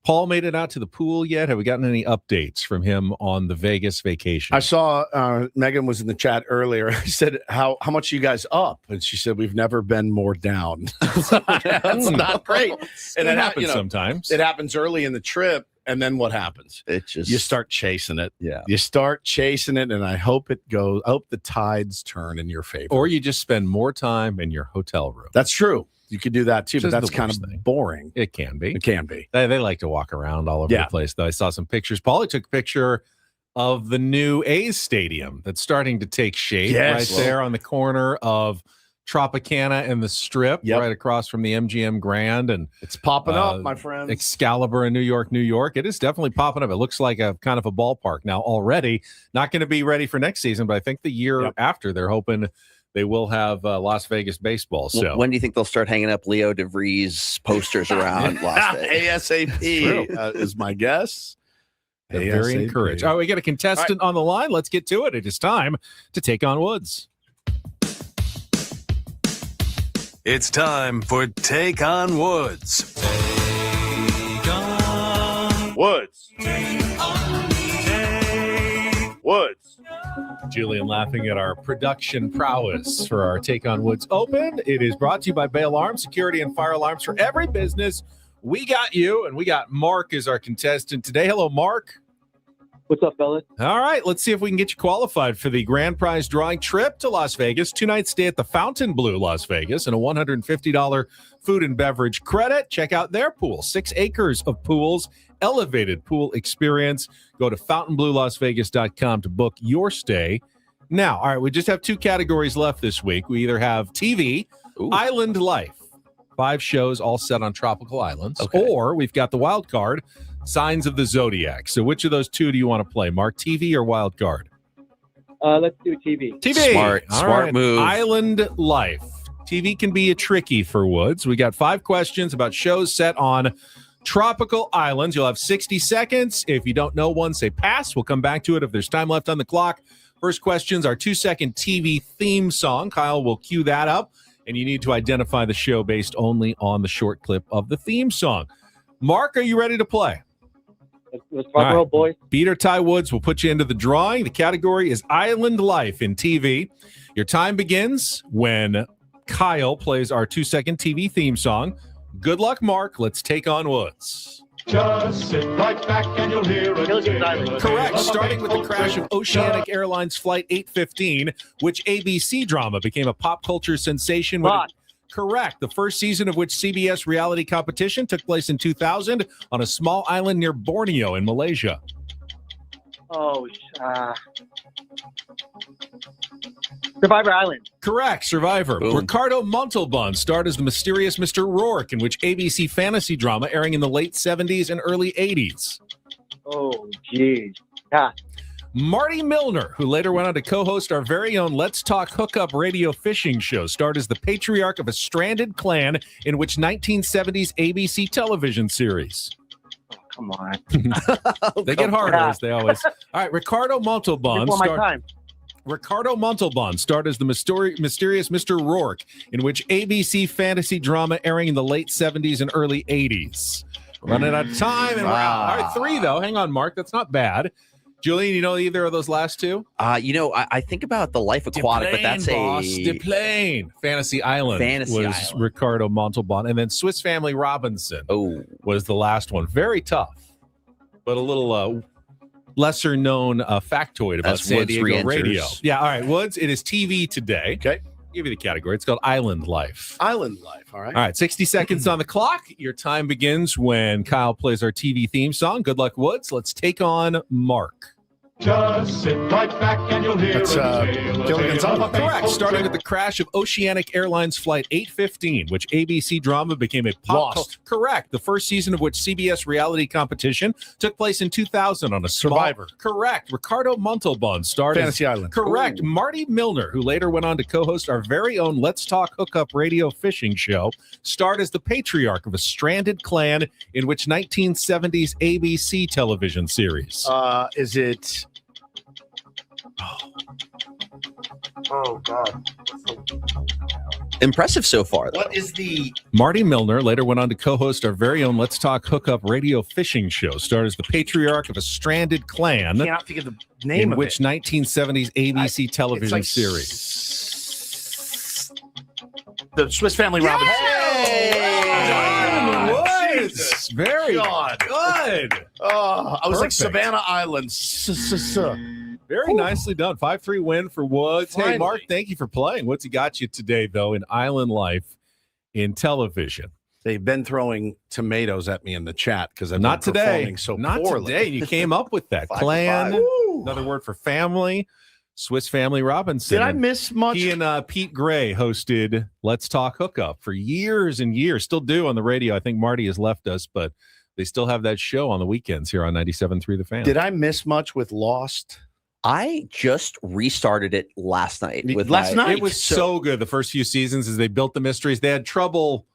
Paul made it out to the pool yet? Have we gotten any updates from him on the Vegas vacation?
I saw Megan was in the chat earlier. I said, how much are you guys up? And she said, we've never been more down. That's not great. And it happens
sometimes.
It happens early in the trip. And then what happens? You start chasing it.
Yeah.
You start chasing it. And I hope the tides turn in your favor.
Or you just spend more time in your hotel room.
That's true. You could do that too, but that's kind of boring.
It can be.
It can be.
They like to walk around all over the place, though. I saw some pictures. Paulie took a picture of the new A's stadium that's starting to take shape right there on the corner of Tropicana and the Strip, right across from the MGM Grand. And
it's popping up, my friends.
Excalibur in New York. It is definitely popping up. It looks like a kind of a ballpark now already. Not going to be ready for next season, but I think the year after they're hoping they will have Las Vegas baseball. So
when do you think they'll start hanging up Leo DeVries posters around Las Vegas?
ASAP is my guess.
They're very encouraged. All right, we got a contestant on the line. Let's get to it. It is time to take on Woods.
It's time for Take on Woods. Take on
Woods. Woods.
Julian laughing at our production prowess for our Take on Woods Open. It is brought to you by Bay Alarm, security and fire alarms for every business. We got you, and we got Mark as our contestant today. Hello, Mark.
What's up, fellas?
All right, let's see if we can get you qualified for the grand prize drawing trip to Las Vegas. 2-night stay at the Fontainebleau, Las Vegas, and a $150 food and beverage credit. Check out their pool. 6 acres of pools, elevated pool experience. Go to FontainebleauLasVegas.com to book your stay. Now, all right, we just have 2 categories left this week. We either have TV, Island Life, 5 shows all set on tropical islands, or we've got the wild card, Signs of the Zodiac. So which of those 2 do you want to play, Mark? TV or wild card?
Let's do TV.
TV.
Smart move.
Island Life. TV can be a tricky for Woods. We got 5 questions about shows set on tropical islands. You'll have 60 seconds. If you don't know one, say pass. We'll come back to it if there's time left on the clock. First question's our 2-second TV theme song. Kyle will cue that up, and you need to identify the show based only on the short clip of the theme song. Mark, are you ready to play?
Let's rock and roll, boys.
Beat or tie Woods will put you into the drawing. The category is Island Life in TV. Your time begins when Kyle plays our 2-second TV theme song. Good luck, Mark. Let's take on Woods.
Just sit right back and you'll hear it.
Correct. Starting with the crash of Oceanic Airlines Flight 815, which ABC drama became a pop culture sensation. Correct. The first season of which CBS reality competition took place in 2000 on a small island near Borneo in Malaysia.
Survivor Island.
Correct. Survivor.
Boom.
Ricardo Montalban starred as the mysterious Mr. Rourke in which ABC fantasy drama airing in the late 70s and early 80s.
Oh, geez. Yeah.
Marty Milner, who later went on to co-host our very own Let's Talk Hookup radio fishing show, starred as the patriarch of a stranded clan in which 1970s ABC television series.
Oh, come on.
They get harder as they always. All right, Ricardo Montalban. Ricardo Montalban starred as the mysterious Mr. Rourke in which ABC fantasy drama airing in the late 70s and early 80s. Running out of time. And all right, 3, though. Hang on, Mark. That's not bad. Julian, you know either of those last 2?
I think about the Life Aquatic, but that's
Deplane. Fantasy Island was Ricardo Montalban. And then Swiss Family Robinson was the last one. Very tough, but a little lesser known factoid about San Diego radio. Yeah, all right, Woods, it is TV today.
Okay.
Give you the category. It's called Island Life.
Island Life, all right.
All right, 60 seconds on the clock. Your time begins when Kyle plays our TV theme song. Good luck, Woods. Let's take on Mark.
Just sit right back and you'll hear
That's Gilligan's Island.
Correct. Starting with the crash of Oceanic Airlines Flight 815, which ABC drama became a pop.
Lost.
Correct. The first season of which CBS reality competition took place in 2000 on a small.
Survivor.
Correct. Ricardo Montalban starred
Fantasy Island.
Correct. Ooh. Marty Milner, who later went on to co-host our very own Let's Talk Hookup radio fishing show, starred as the patriarch of a stranded clan in which 1970s ABC television series.
Is it?
Oh, God.
Impressive so far, though.
What is the
Marty Milner later went on to co-host our very own Let's Talk Hookup radio fishing show, starred as the patriarch of a stranded clan
I cannot think of the name
in
of
which
it.
1970s ABC television
like
series.
The Swiss Family Robinson.
Jesus. Very good.
Oh, I was like
Perfect.
Savannah Island.
Very nicely done. 5-3 win for Woods.
Finally.
Hey, Mark, thank you for playing. What's he got you today, though, in Island Life in television?
They've been throwing tomatoes at me in the chat because I'm
Not today.
performing so
Not
poorly.
today. You came up with that.
5 to
Clan,
5. Woo.
another word for family. Swiss Family Robinson.
Did I miss much?
He and Pete Gray hosted Let's Talk Hookup for years and years. Still do on the radio. I think Marty has left us, but they still have that show on the weekends here on 97.3 The Fan.
Did I miss much with Lost?
I just restarted it last night.
It
was so good. The first few seasons, as they built the mysteries, they had trouble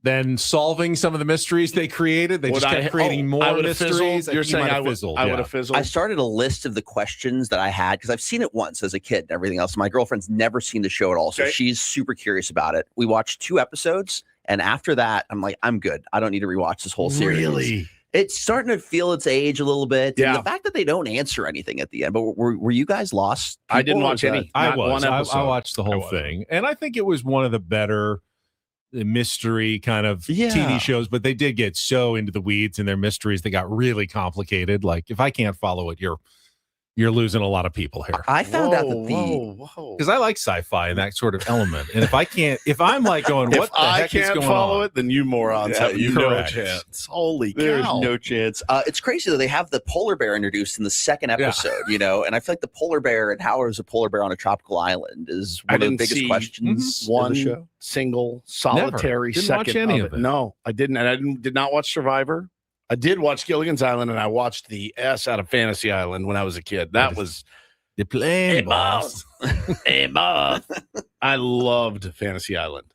then solving some of the mysteries they created. They just kept creating more mysteries.
You're saying I would have fizzled?
I started a list of the questions that I had because I've seen it once as a kid and everything else. My girlfriend's never seen the show at all, so she's super curious about it. We watched 2 episodes, and after that, I'm like, I'm good. I don't need to rewatch this whole series.
Really?
It's starting to feel its age a little bit.
Yeah.
And the fact that they don't answer anything at the end. But were you guys lost?
I didn't watch any.
I
Not one episode.
I watched the whole thing, and I think it was one of the better mystery kind of TV shows. But they did get so into the weeds in their mysteries; they got really complicated. Like if I can't follow it, you're losing a lot of people here.
I found out that
because I like sci-fi and that sort of element, and if I'm like going, what the heck is going on?
If I can't follow it, then you morons have no
correct.
chance. Holy cow!
There's no chance. It's crazy though. They have the polar bear introduced in the second episode, and I feel like the polar bear and how is a polar bear on a tropical island is one of the biggest questions.
One
of the show.
single solitary
Didn't
second
watch any of it.
No, I didn't, and I did not watch Survivor. I did watch Gilligan's Island, and I watched the S out of Fantasy Island when I was a kid. That was
the plane, boss.
Hey, boss. I loved Fantasy Island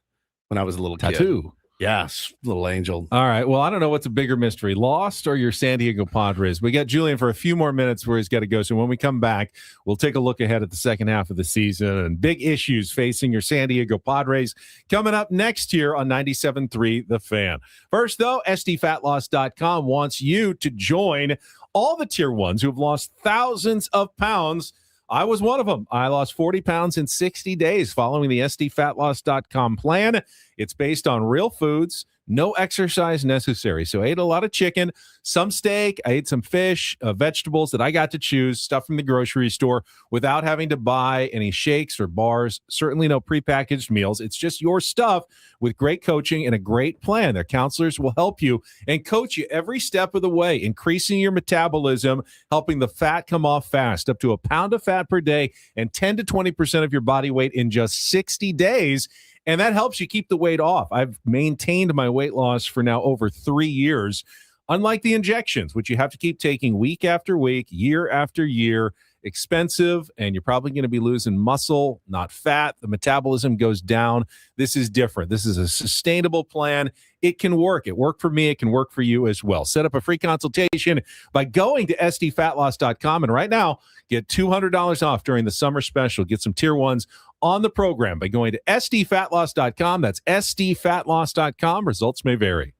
when I was a little kid.
Tattoo.
Yes, little angel.
All right. Well, I don't know what's a bigger mystery, Lost or your San Diego Padres. We got Julian for a few more minutes where he's got to go. So when we come back, we'll take a look ahead at the second half of the season and big issues facing your San Diego Padres coming up next year on 97.3 The Fan. First, though, SDFatLoss.com wants you to join all the tier ones who have lost thousands of pounds. I was one of them. I lost 40 pounds in 60 days following the SDFatLoss.com plan. It's based on real foods, no exercise necessary. So I ate a lot of chicken, some steak. I ate some fish, vegetables that I got to choose, stuff from the grocery store without having to buy any shakes or bars. Certainly no prepackaged meals. It's just your stuff with great coaching and a great plan. Their counselors will help you and coach you every step of the way, increasing your metabolism, helping the fat come off fast, up to a pound of fat per day and 10 to 20% of your body weight in just 60 days. And that helps you keep the weight off. I've maintained my weight loss for now over 3 years, unlike the injections, which you have to keep taking week after week, year after year. Expensive, and you're probably going to be losing muscle, not fat. The metabolism goes down. This is different. This is a sustainable plan. It can work. It worked for me. It can work for you as well. Set up a free consultation by going to SDFatLoss.com, and right now, get $200 off during the summer special. Get some tier ones on the program by going to SDFatLoss.com. That's SDFatLoss.com. Results may vary.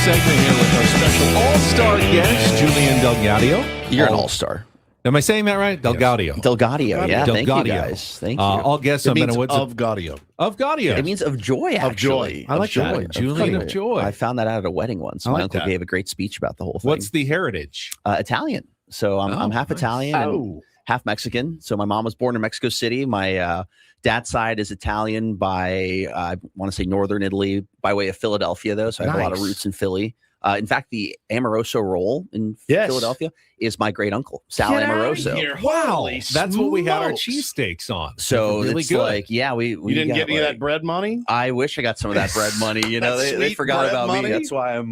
segment here with our special all-star guest, Julian Del Gaudio.
You're an all-star.
Am I saying that right? Del Gaudio.
Del Gaudio, yeah.
Del
Thank
Gaudio.
you, guys. Thank you.
All guests
It
on
means
Woods
of Guadio.
Of Gaudio.
It means of joy, actually.
Of joy. I like
joy.
that.
Julian of joy.
I found that out at a wedding once.
I
My
like
uncle
that.
gave a great speech about the whole thing.
What's the heritage?
Italian. So I'm half
nice.
Italian and half Mexican. So my mom was born in Mexico City. My dad's side is Italian by, I want to say northern Italy, by way of Philadelphia, though. So I have a lot of roots in Philly. In fact, the Amoroso roll in Philadelphia is my great uncle, Sal Amoroso.
Wow. That's what we had our cheesesteaks on.
So
really
it's
good.
like, yeah, we
You didn't get any of that bread money?
I wish I got some of that bread money. You know,
That
they
sweet
forgot
bread
about
money?
me. That's why I'm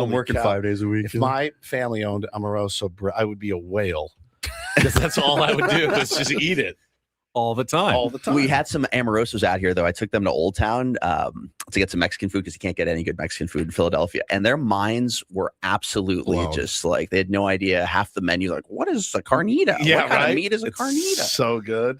working
cow.
5 days a week.
If my family owned Amoroso bread, I would be a whale. Because that's all I would do is just eat it.
All the time.
All the time.
We had some Amorosos out here, though. I took them to Old Town to get some Mexican food because you can't get any good Mexican food in Philadelphia. And their minds were absolutely just like, they had no idea half the menu. Like, what is a carnita?
Yeah,
what kind
right?
of meat is a carnita?
So good.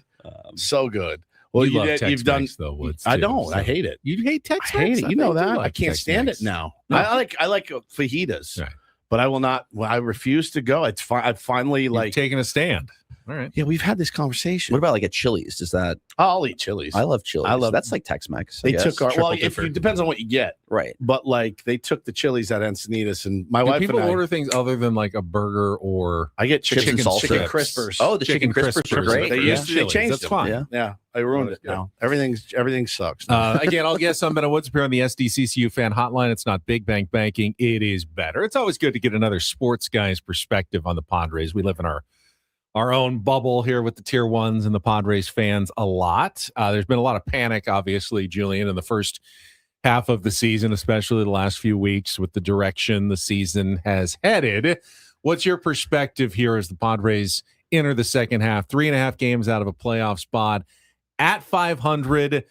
So good. Well,
you love
you've done.
though, Woods.
I
too,
don't.
so.
I hate it.
You hate Tex-Mex?
I hate it. You know that. I can't stand it
Tex-Mex.
now.
No.
I like fajitas,
Right.
but I will not. Well, I refuse to go. It's fine. I've finally
You've taken a stand. All right.
Yeah, we've had this conversation.
What about like a Chili's? Does that?
I'll eat Chili's.
I love Chili's.
I love-
That's like Tex-Mex.
They
I
took
guess.
our
Triple
well. If
dipper.
it depends on what you get,
Right.
but like they took the Chili's at Encinitas, and my
Do
wife
people
and I
order things other than like a burger or
I get
chips and salsa.
chicken crispers.
Oh, the chicken crispers are great.
They
Yeah.
used to. They
Chili's.
changed
That's
them.
fine.
Yeah, I ruined it now. Everything sucks.
Again, I'll guess I'm Woods appear on the SDCCU fan hotline. It's not big bank banking. It is better. It's always good to get another sports guy's perspective on the Padres. We live in our own bubble here with the tier ones and the Padres fans a lot. There's been a lot of panic, obviously, Julian, in the first half of the season, especially the last few weeks with the direction the season has headed. What's your perspective here as the Padres enter the second half? 3.5 games out of a playoff spot at 500.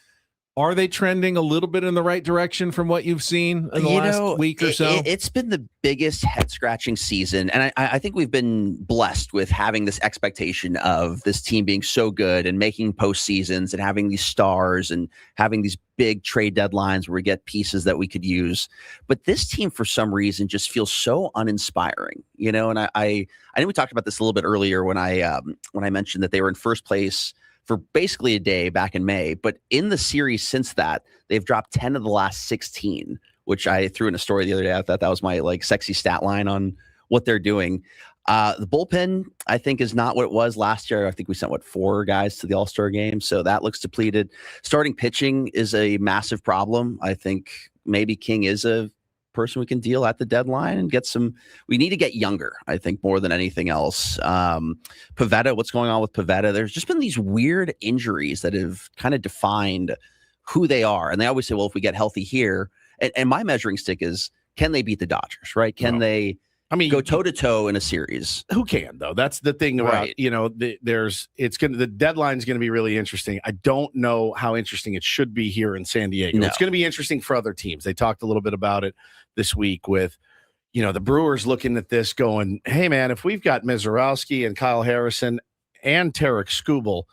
Are they trending a little bit in the right direction from what you've seen in the last week or so?
It's been the biggest head-scratching season, and I think we've been blessed with having this expectation of this team being so good and making postseasons and having these stars and having these big trade deadlines where we get pieces that we could use. But this team, for some reason, just feels so uninspiring, you know. And I know we talked about this a little bit earlier when I mentioned that they were in first place for basically a day back in May. But in the series since that, they've dropped 10 of the last 16, which I threw in a story the other day. I thought that was my like sexy stat line on what they're doing. The bullpen, I think, is not what it was last year. I think we sent 4 guys to the All-Star game. So that looks depleted. Starting pitching is a massive problem. I think maybe King is a person we can deal at the deadline and get some. We need to get younger, I think, more than anything else. Pivetta, what's going on with Pivetta? There's just been these weird injuries that have kind of defined who they are. And they always say, well, if we get healthy here, and my measuring stick is, can they beat the Dodgers, right? Can they go toe-to-toe in a series?
Who can, though? That's the thing about, the deadline's going to be really interesting. I don't know how interesting it should be here in San Diego.
No.
It's going to be interesting for other teams. They talked a little bit about it this week with, the Brewers looking at this going, hey, man, if we've got Mizorowski and Kyle Harrison and Tarek Skubal,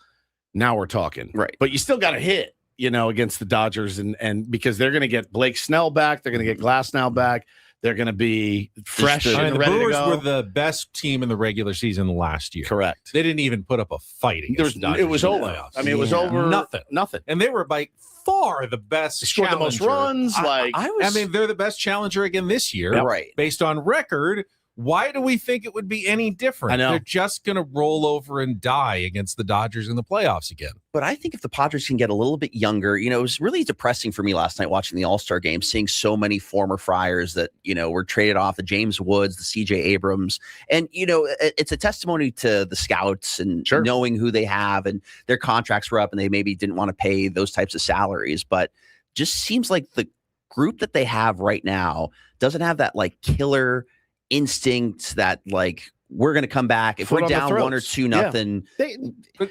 now we're talking.
Right.
But you still got to hit, against the Dodgers and because they're going to get Blake Snell back. They're going to get Glasnow back. They're going to be fresh and
the
ready
Brewers
to go.
were the best team in the regular season last year.
Correct.
They didn't even put up a fight against the Dodgers.
It was
in the
over.
playoffs.
I mean, it was over. Nothing.
And they were by far the best.
They scored the most runs.
They're the best challenger again this year.
Yep. Right.
Based on record. Why do we think it would be any different?
I know.
They're just going to roll over and die against the Dodgers in the playoffs again.
But I think if the Padres can get a little bit younger, it was really depressing for me last night watching the All-Star game, seeing so many former Friars that, were traded off, the James Woods, the CJ Abrams. And, it's a testimony to the scouts and knowing who they have, and their contracts were up and they maybe didn't want to pay those types of salaries. But just seems like the group that they have right now doesn't have that like killer instinct that like we're going to come back if we're down 1 or 2-0.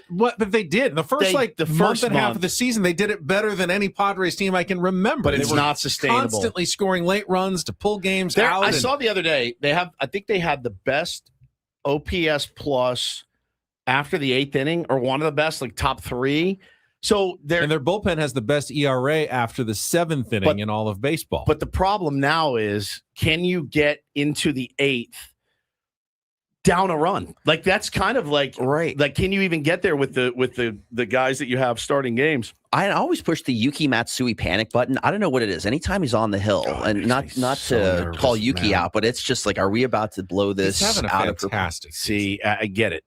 But they did the first month and a half of the season. They did it better than any Padres team I can remember.
But it's not sustainable.
Constantly scoring late runs to pull games out.
I saw the other day I think they had the best OPS plus after the 8th inning, or one of the best, like top 3. So
and their bullpen has the best ERA after the 7th inning in all of baseball.
But the problem now is, can you get into the 8th down a run? Like, that's kind of like,
right.
Like, can you even get there with the guys that you have starting games?
I always push the Yuki Matsui panic button. I don't know what it is. Anytime he's on the hill, and not
so
to
nervous,
call Yuki
man.
out, but it's just like, are we about to blow this
He's having a
out of
fantastic
See, I get it.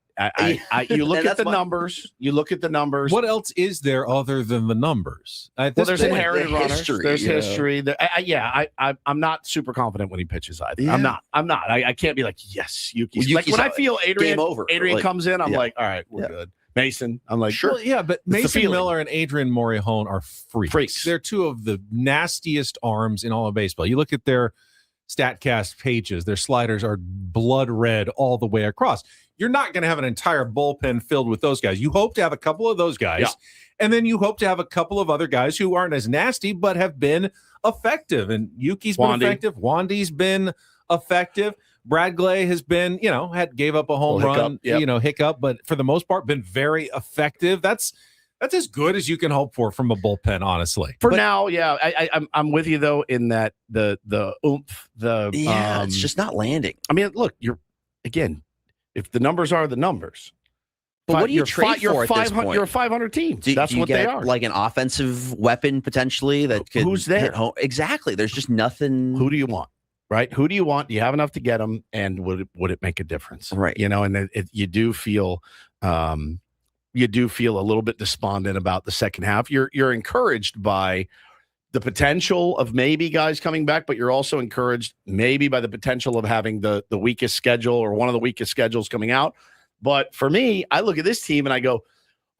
You look at the numbers. You look at the numbers.
What else is there other than the numbers?
Well, there's inherited runners.
history,
There's
you know.
history. I'm not super confident when he pitches either.
Yeah.
I'm not. I can't be like, yes, Yuki.
Well,
Like when I feel Adrian
game over.
Adrian comes in, I'm
yeah.
like, all right, we're good. Mason, I'm like,
Well, yeah, but
the
Mason
feeling.
Miller and Adrian Morejon are freaks. They're two of the nastiest arms in all of baseball. You look at their StatCast pages, their sliders are blood red all the way across. You're not going to have an entire bullpen filled with those guys. You hope to have a couple of those guys, and then you hope to have a couple of other guys who aren't as nasty but have been effective. And Yuki's been effective. Wandy's been effective. Brad Glay has been, gave up a home run, hiccup, but for the most part, been very effective. That's as good as you can hope for from a bullpen, honestly.
Now, yeah, I'm with you though in that the oomph,
it's just not landing.
I mean, look, if the numbers are the numbers,
but what do you trade for at this point?
You're a 500 team. That's
do you
what
get,
they are.
Like an offensive weapon potentially that could
who's there?
hit home? Exactly. There's just nothing.
Who do you want? Right? Who do you want? Do you have enough to get them? And would it make a difference?
Right.
And you do feel a little bit despondent about the second half. You're encouraged by the potential of maybe guys coming back, but you're also encouraged maybe by the potential of having the weakest schedule or one of the weakest schedules coming out. But for me, I look at this team and I go,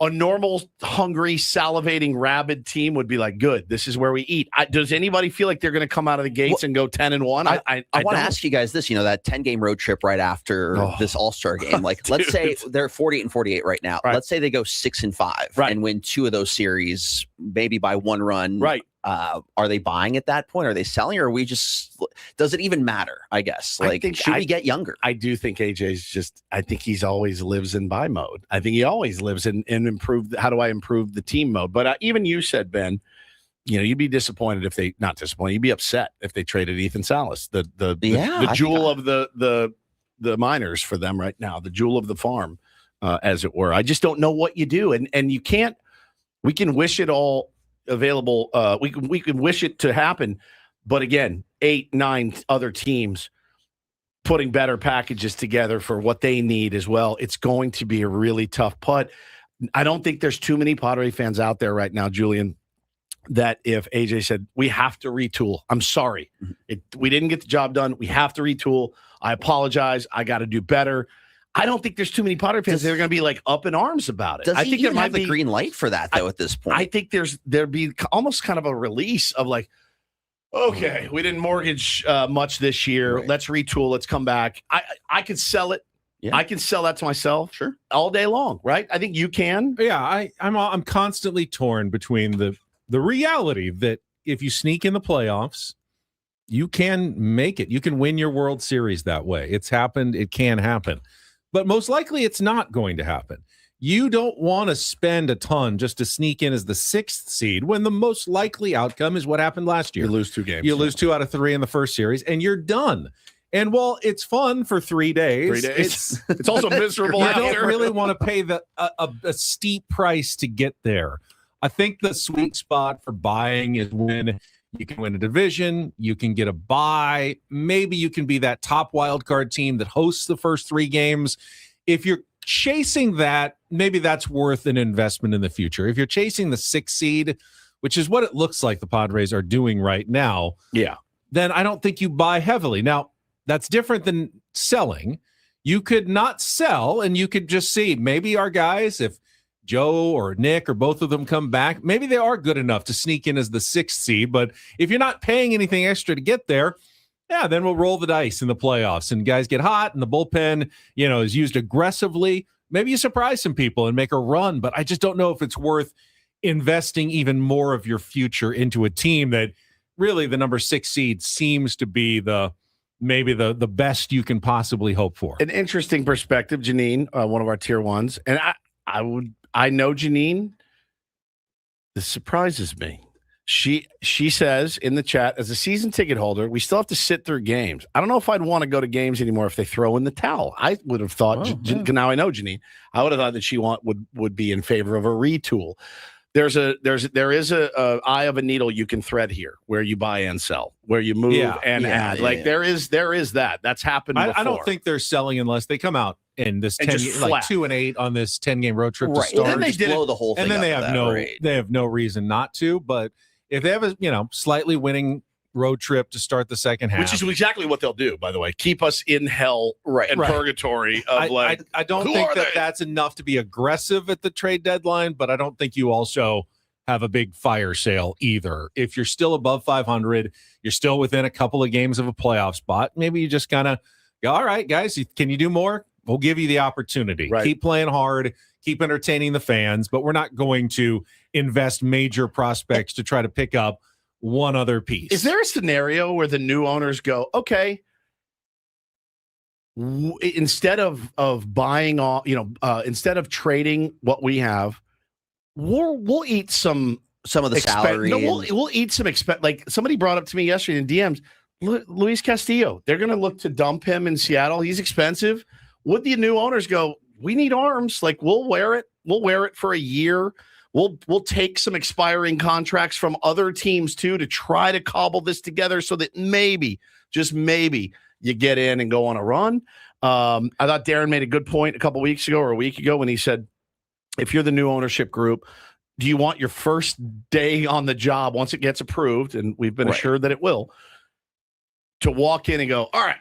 a normal, hungry, salivating, rabid team would be like, good, this is where we eat. Does anybody feel like they're going to come out of the gates and go 10-1?
I want to ask you guys this, that 10-game road trip right after this All-Star game. Like, let's say they're 48-48 right now.
Right.
Let's say they go 6-5 and win 2 of those series, maybe by 1 run.
Right.
Are they buying at that point? Are they selling, or are we just? Does it even matter? I guess. Like, should we get younger?
I do think AJ's I think he's always lives in buy mode. I think he always lives in improve. How do I improve the team mode? But even you said, Ben, you'd be disappointed if they not disappointed. You'd be upset if they traded Ethan Salas, the jewel of the minors for them right now, the jewel of the farm, as it were. I just don't know what you do, and you can't. We can wish it all available. We can wish it to happen, but again, 8-9 other teams putting better packages together for what they need as well. It's going to be a really tough putt. I don't think there's too many Padre fans out there right now, Julian, that if AJ said we have to retool, I'm sorry, we didn't get the job done. We have to retool. I apologize. I got to do better. I don't think there's too many Padre fans that are going to be like up in arms about it.
I think there might be the green light for that though. At this point,
I think there'd be almost kind of a release of like, okay, we didn't mortgage much this year.
Right.
Let's retool. Let's come back. I could sell it.
Yeah.
I can sell that to myself,
sure,
all day long. Right? I think you can.
Yeah, I'm constantly torn between the reality that if you sneak in the playoffs, you can make it. You can win your World Series that way. It's happened. It can happen. But most likely it's not going to happen. You don't want to spend a ton just to sneak in as the 6th seed when the most likely outcome is what happened last year.
You lose 2 games.
You lose 2 out of 3 in the first series, and you're done. And while it's fun for 3 days,
it's also miserable.
You don't really want to pay a steep price to get there. I think the sweet spot for buying is when you can win a division, you can get a bye. Maybe you can be that top wild card team that hosts the first 3 games. If you're chasing that, maybe that's worth an investment in the future. If you're chasing the 6th seed, which is what it looks like the Padres are doing right now, then I don't think you buy heavily. Now, that's different than selling. You could not sell, and you could just see maybe our guys, if Joe or Nick or both of them come back, maybe they are good enough to sneak in as the 6th seed. But if you're not paying anything extra to get there, then we'll roll the dice in the playoffs and guys get hot and the bullpen, is used aggressively. Maybe you surprise some people and make a run, but I just don't know if it's worth investing even more of your future into a team that really the number 6 seed seems to be maybe the best you can possibly hope for.
An interesting perspective, Janine, one of our tier 1s. And I know Janine This surprises me. She says in the chat, as a season ticket holder, we still have to sit through games. I don't know if I'd want to go to games anymore if they throw in the towel. I would have thought, now I know Janine, I would have thought that she would be in favor of a retool. There is a eye of a needle you can thread here where you buy and sell, where you move and add. There is that. That's happened before.
I don't think they're selling unless they come out in this 10 like 2-8 on this 10-game road trip to start.
And then they blow the whole thing.
And then
up
they have no reason not to. But if they have a slightly winning road trip to start the second half,
which is exactly what they'll do, by the way, keep us in hell and purgatory of
I don't think that's enough to be aggressive at the trade deadline, but I don't think you also have a big fire sale either. If you're still above 500, you're still within a couple of games of a playoff spot, maybe you just kind of go, all right, guys, can you do more? We'll give you the opportunity.
Right.
Keep playing hard, keep entertaining the fans, but we're not going to invest major prospects to try to pick up one other piece.
Is there a scenario where the new owners go, okay, instead of buying all, instead of trading what we have, we'll eat some
of the salary.
We'll eat some expense. Like somebody brought up to me yesterday in DMs, Luis Castillo. They're going to look to dump him in Seattle. He's expensive. Would the new owners go, we need arms? Like we'll wear it. We'll wear it for a year. We'll take some expiring contracts from other teams too to try to cobble this together so that maybe, just maybe, you get in and go on a run. I thought Darren made a good point a couple weeks ago or a week ago when he said, if you're the new ownership group, do you want your first day on the job once it gets approved, and we've been assured that it will, to walk in and go, all right,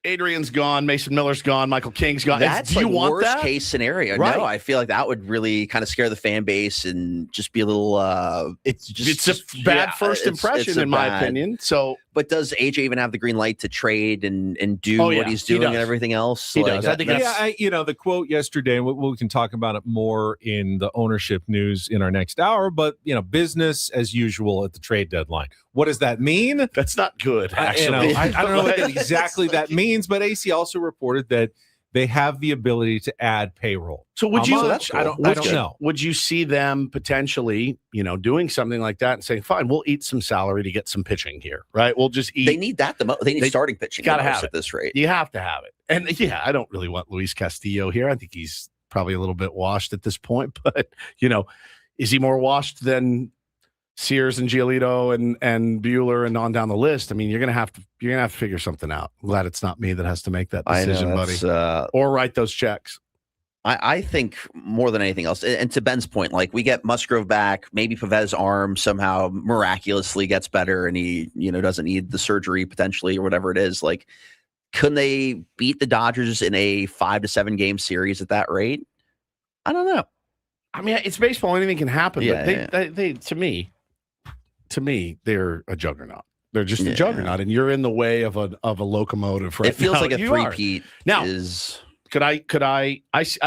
Adrian's gone, Mason Miller's gone, Michael King's gone.
That's
do you want
worst
that?
case scenario.
Right.
No, I feel like that would really kind of scare the fan base and just be a little.
It's a bad first impression, in my opinion. So,
but does AJ even have the green light to trade and do what he's doing and everything else?
He does. I think
the quote yesterday. We can talk about it more in the ownership news in our next hour. But business as usual at the trade deadline. What does that mean?
That's not good. Actually,
I don't know what exactly that means. But AC also reported that they have the ability to add payroll.
So would you?
Much? I don't know.
Would you see them potentially, doing something like that and saying, "Fine, we'll eat some salary to get some pitching here, right? We'll just eat."
They need that the most. They need starting pitching.
Got to have
at this rate.
You have to have it. And I don't really want Luis Castillo here. I think he's probably a little bit washed at this point. But is he more washed than Sears and Giolito and Bueller and on down the list? I mean, you're gonna have to figure something out. I'm glad it's not me that has to make that decision, buddy, or write those checks.
I think more than anything else, and to Ben's point, like we get Musgrove back, maybe Pavez's arm somehow miraculously gets better, and he doesn't need the surgery potentially or whatever it is. Like, couldn't they beat the Dodgers in a 5 to 7 game series at that rate? I don't know.
I mean, it's baseball; anything can happen. Yeah, but they to me, they're a juggernaut. They're just a juggernaut, and you're in the way of a locomotive. Right?
It feels
now.
like a three-peat.
Now, could I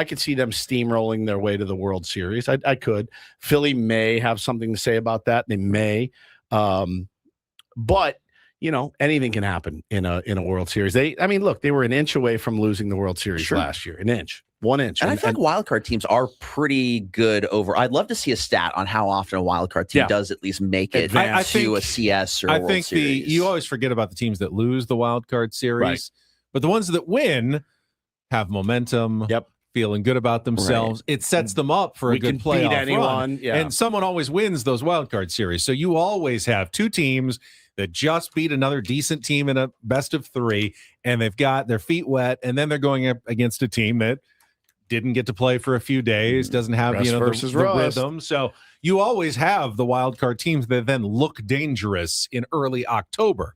could see them steamrolling their way to the World Series. I could. Philly may have something to say about that. They may, but anything can happen in a World Series. They were an inch away from losing the World Series last year. 1 inch.
And I feel like wildcard teams are pretty good over. I'd love to see a stat on how often a wildcard team does at least make it to a CS or a World Series.
You always forget about the teams that lose the wildcard series, but the ones that win have momentum. Feeling good about themselves. It sets them up for a good playoff run. And someone always wins those wildcard series. So you always have two teams that just beat another decent team in a best of 3, and they've got their feet wet, and then they're going up against a team that didn't get to play for a few days, doesn't have the rhythm. So you always have the wild card teams that then look dangerous in early October.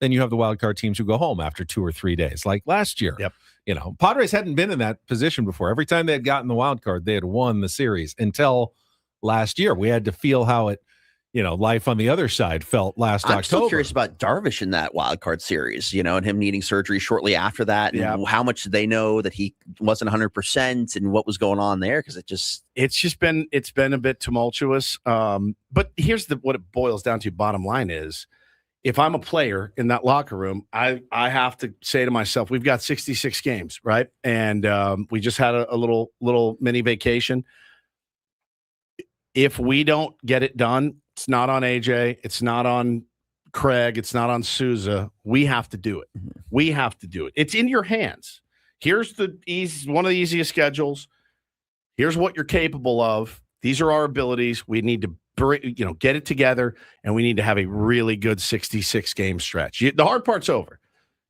Then you have the wild card teams who go home after 2 or 3 days, like last year. Padres hadn't been in that position before. Every time they had gotten the wild card, they had won the series until last year. We had to feel how it, life on the other side felt last October.
I'm still curious about Darvish in that wild card series, and him needing surgery shortly after that. And how much did they know that he wasn't 100% and what was going on there? Because it's been a bit tumultuous. But here's what it boils down to. Bottom line is, if I'm a player in that locker room, I have to say to myself, we've got 66 games, right? And we just had a little mini vacation.
If we don't get it done, it's not on AJ. It's not on Craig. It's not on Souza. We have to do it. We have to do it. It's in your hands. Here's one of the easiest schedules. Here's what you're capable of. These are our abilities. We need to get it together, and we need to have a really good 66 game stretch. The hard part's over.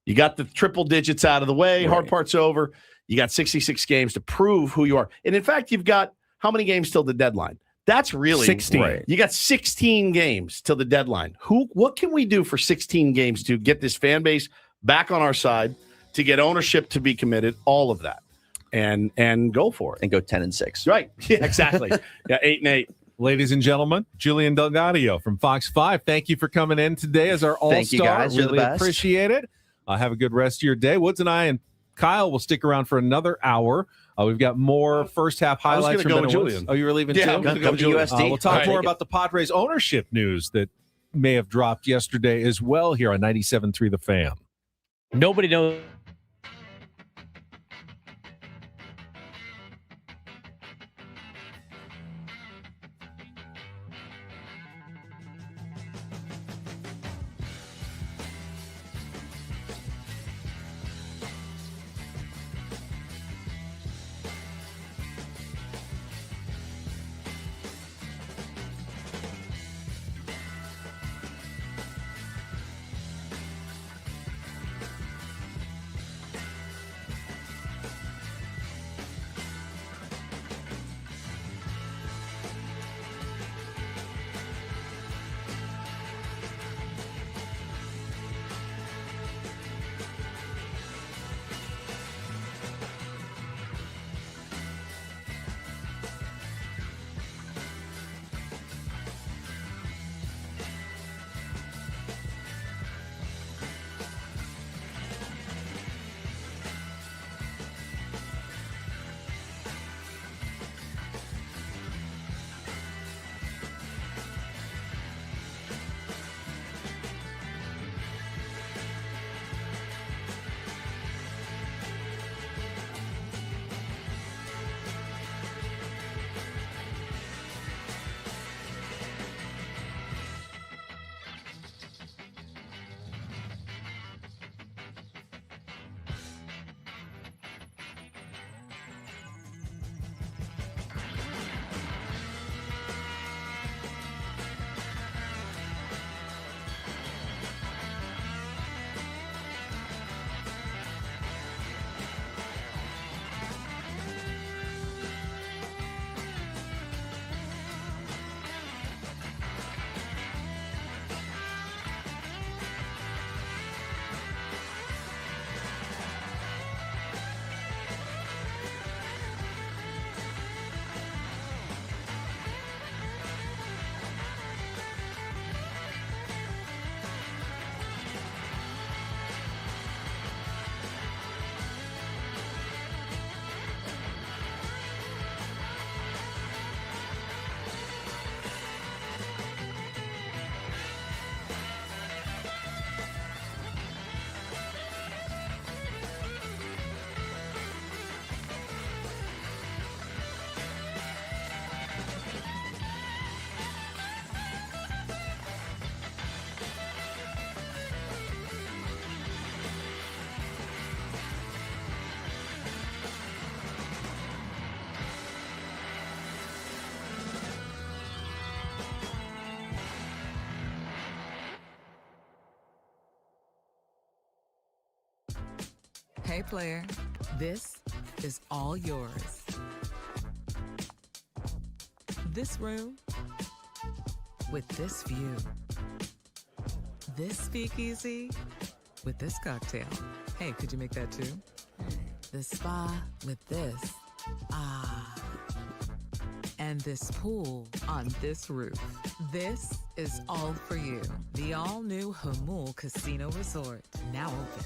You got the triple digits out of the way. Right. Hard part's over. You got 66 games to prove who you are. And in fact, you've got how many games till the deadline? That's really
16.
Right. You got 16 games till the deadline. What can we do for 16 games to get this fan base back on our side, to get ownership to be committed, all of that, and go for it
and go 10-6.
Right. Yeah, exactly. Yeah, 8-8.
Ladies and gentlemen, Julian Del Gaudio from Fox 5. Thank you for coming in today as our All-Star.
Thank you, guys. You're
really
the best.
Appreciate it. Have a good rest of your day. Woods and I and Kyle will stick around for another hour. We've got more first half highlights.
I was going to go with Julian.
Oh, you were leaving
too?
I'm
going to go with USD.
We'll talk more about the Padres ownership news that may have dropped yesterday as well here on 97.3 The Fan.
Nobody knows.
Hey, player, this is all yours. This room with this view. This speakeasy with this cocktail. Hey, could you make that too? The spa with this. Ah. And this pool on this roof. This is all for you. The all-new Hamul Casino Resort, now open.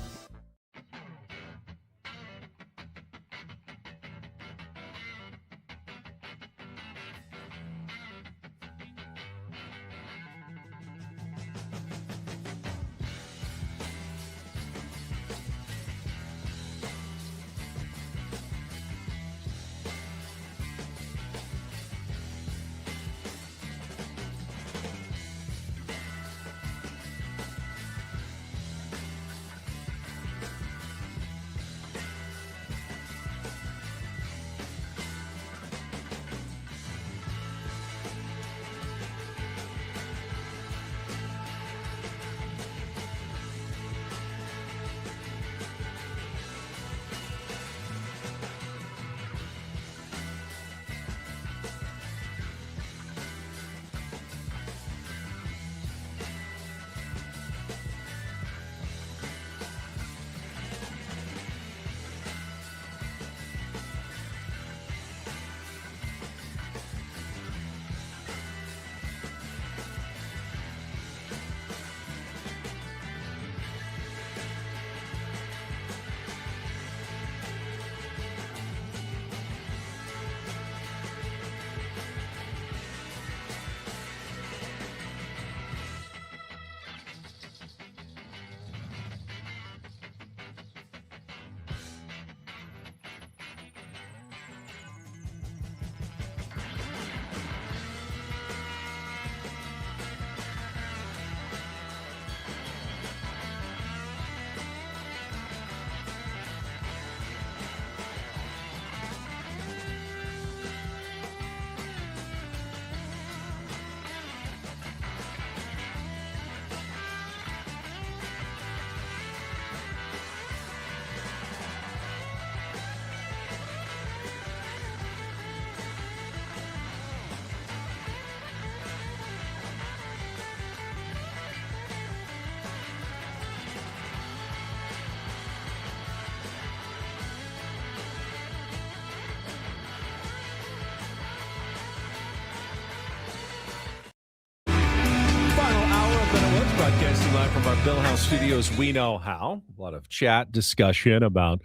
Bill House Studios, We Know How. A lot of chat discussion about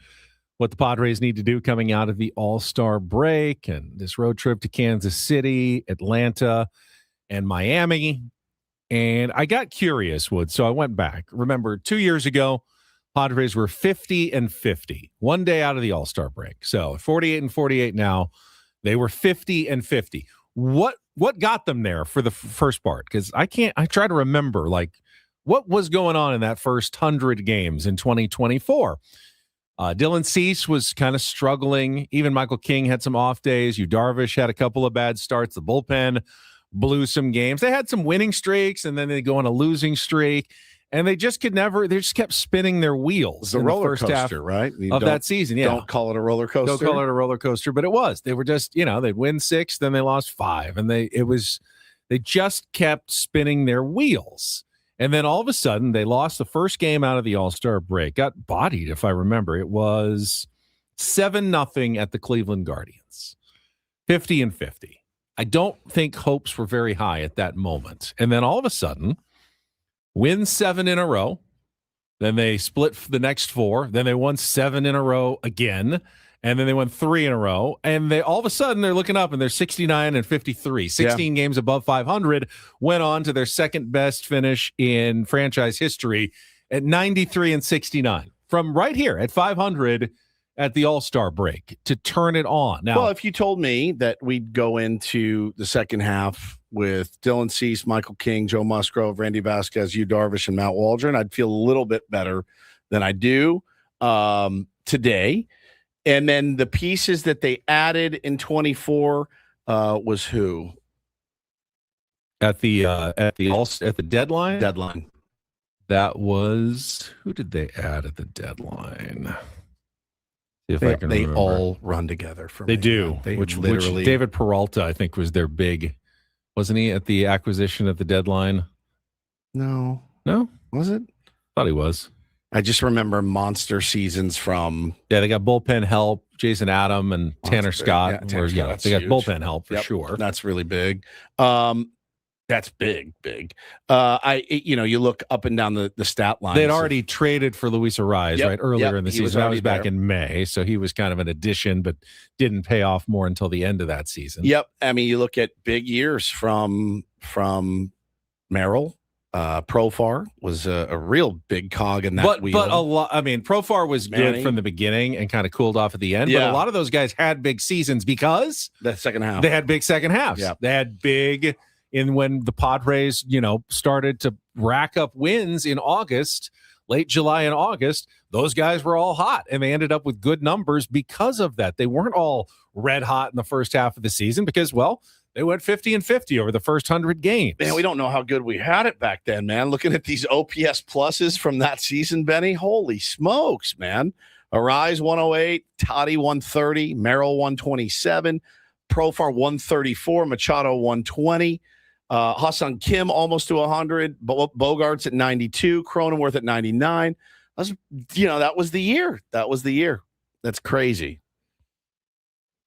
what the Padres need to do coming out of the All-Star break and this road trip to Kansas City, Atlanta, and Miami. And I got curious, Wood, so I went back. Remember, 2 years ago, Padres were 50-50, 1 day out of the All-Star break. So 48-48 now. They were 50-50. What got them there for the first part? Because I try to remember, like, what was going on in that first 100 games in 2024? Dylan Cease was kind of struggling. Even Michael King had some off days. Yu Darvish had a couple of bad starts. The bullpen blew some games. They had some winning streaks, and then they go on a losing streak. And they just kept spinning their wheels.
It was a roller
first half
coaster, right?
Of that season. Yeah.
Don't call it a roller coaster.
Don't call it a roller coaster, but it was. They were just, they'd win 6, then they lost 5. And they just kept spinning their wheels. And then all of a sudden, they lost the first game out of the All-Star break. Got bodied, if I remember. It was 7-0 at the Cleveland Guardians. 50-50. I don't think hopes were very high at that moment. And then all of a sudden, win 7 in a row. Then they split the next 4. Then they won 7 in a row again. And then they won 3 in a row. And they all of a sudden they're looking up and they're 69-53. 16 games above 500. Went on to their second best finish in franchise history at 93-69. From right here at 500 at the All-Star break to turn it on. Now,
well, if you told me that we'd go into the second half with Dylan Cease, Michael King, Joe Musgrove, Randy Vasquez, Yu Darvish, and Matt Waldron, I'd feel a little bit better than I do today. And then the pieces that they added in 24 was who?
At the deadline?
Deadline.
That was, who did they add at the deadline? See if
they,
I can
they
remember.
All run together for
they
me.
do.
They
which
literally
David Peralta, I think, was their big, wasn't he, at the acquisition at the deadline?
No.
Was it? Thought he was.
I just remember monster seasons from.
Yeah, they got bullpen help, Jason Adam and Tanner Scott.
Yeah, Tanner Scott,
they got
huge.
bullpen help for sure.
That's really big. That's big. You look up and down the stat line.
They'd already traded for Luis Arraez, right, earlier in the season. That was back in May, so he was kind of an addition, but didn't pay off more until the end of that season.
Yep. I mean, you look at big years from Merrill. Profar was a real big cog in that wheel.
But a lot. I mean, Profar was good from the beginning and kind of cooled off at the end. Yeah. But a lot of those guys had big seasons because
the second half.
They had big second halves.
Yep.
They had big in when the Padres, started to rack up wins in August, late July and August. Those guys were all hot, and they ended up with good numbers because of that. They weren't all red hot in the first half of the season because, they went 50-50 over the first 100 games.
Man, we don't know how good we had it back then, man. Looking at these OPS pluses from that season, Benny, holy smokes, man. Arraez 108, Toddy 130, Merrill 127, Profar 134, Machado 120, Hassan Kim almost to 100, Bogarts at 92, Cronenworth at 99. That was the year. That's crazy.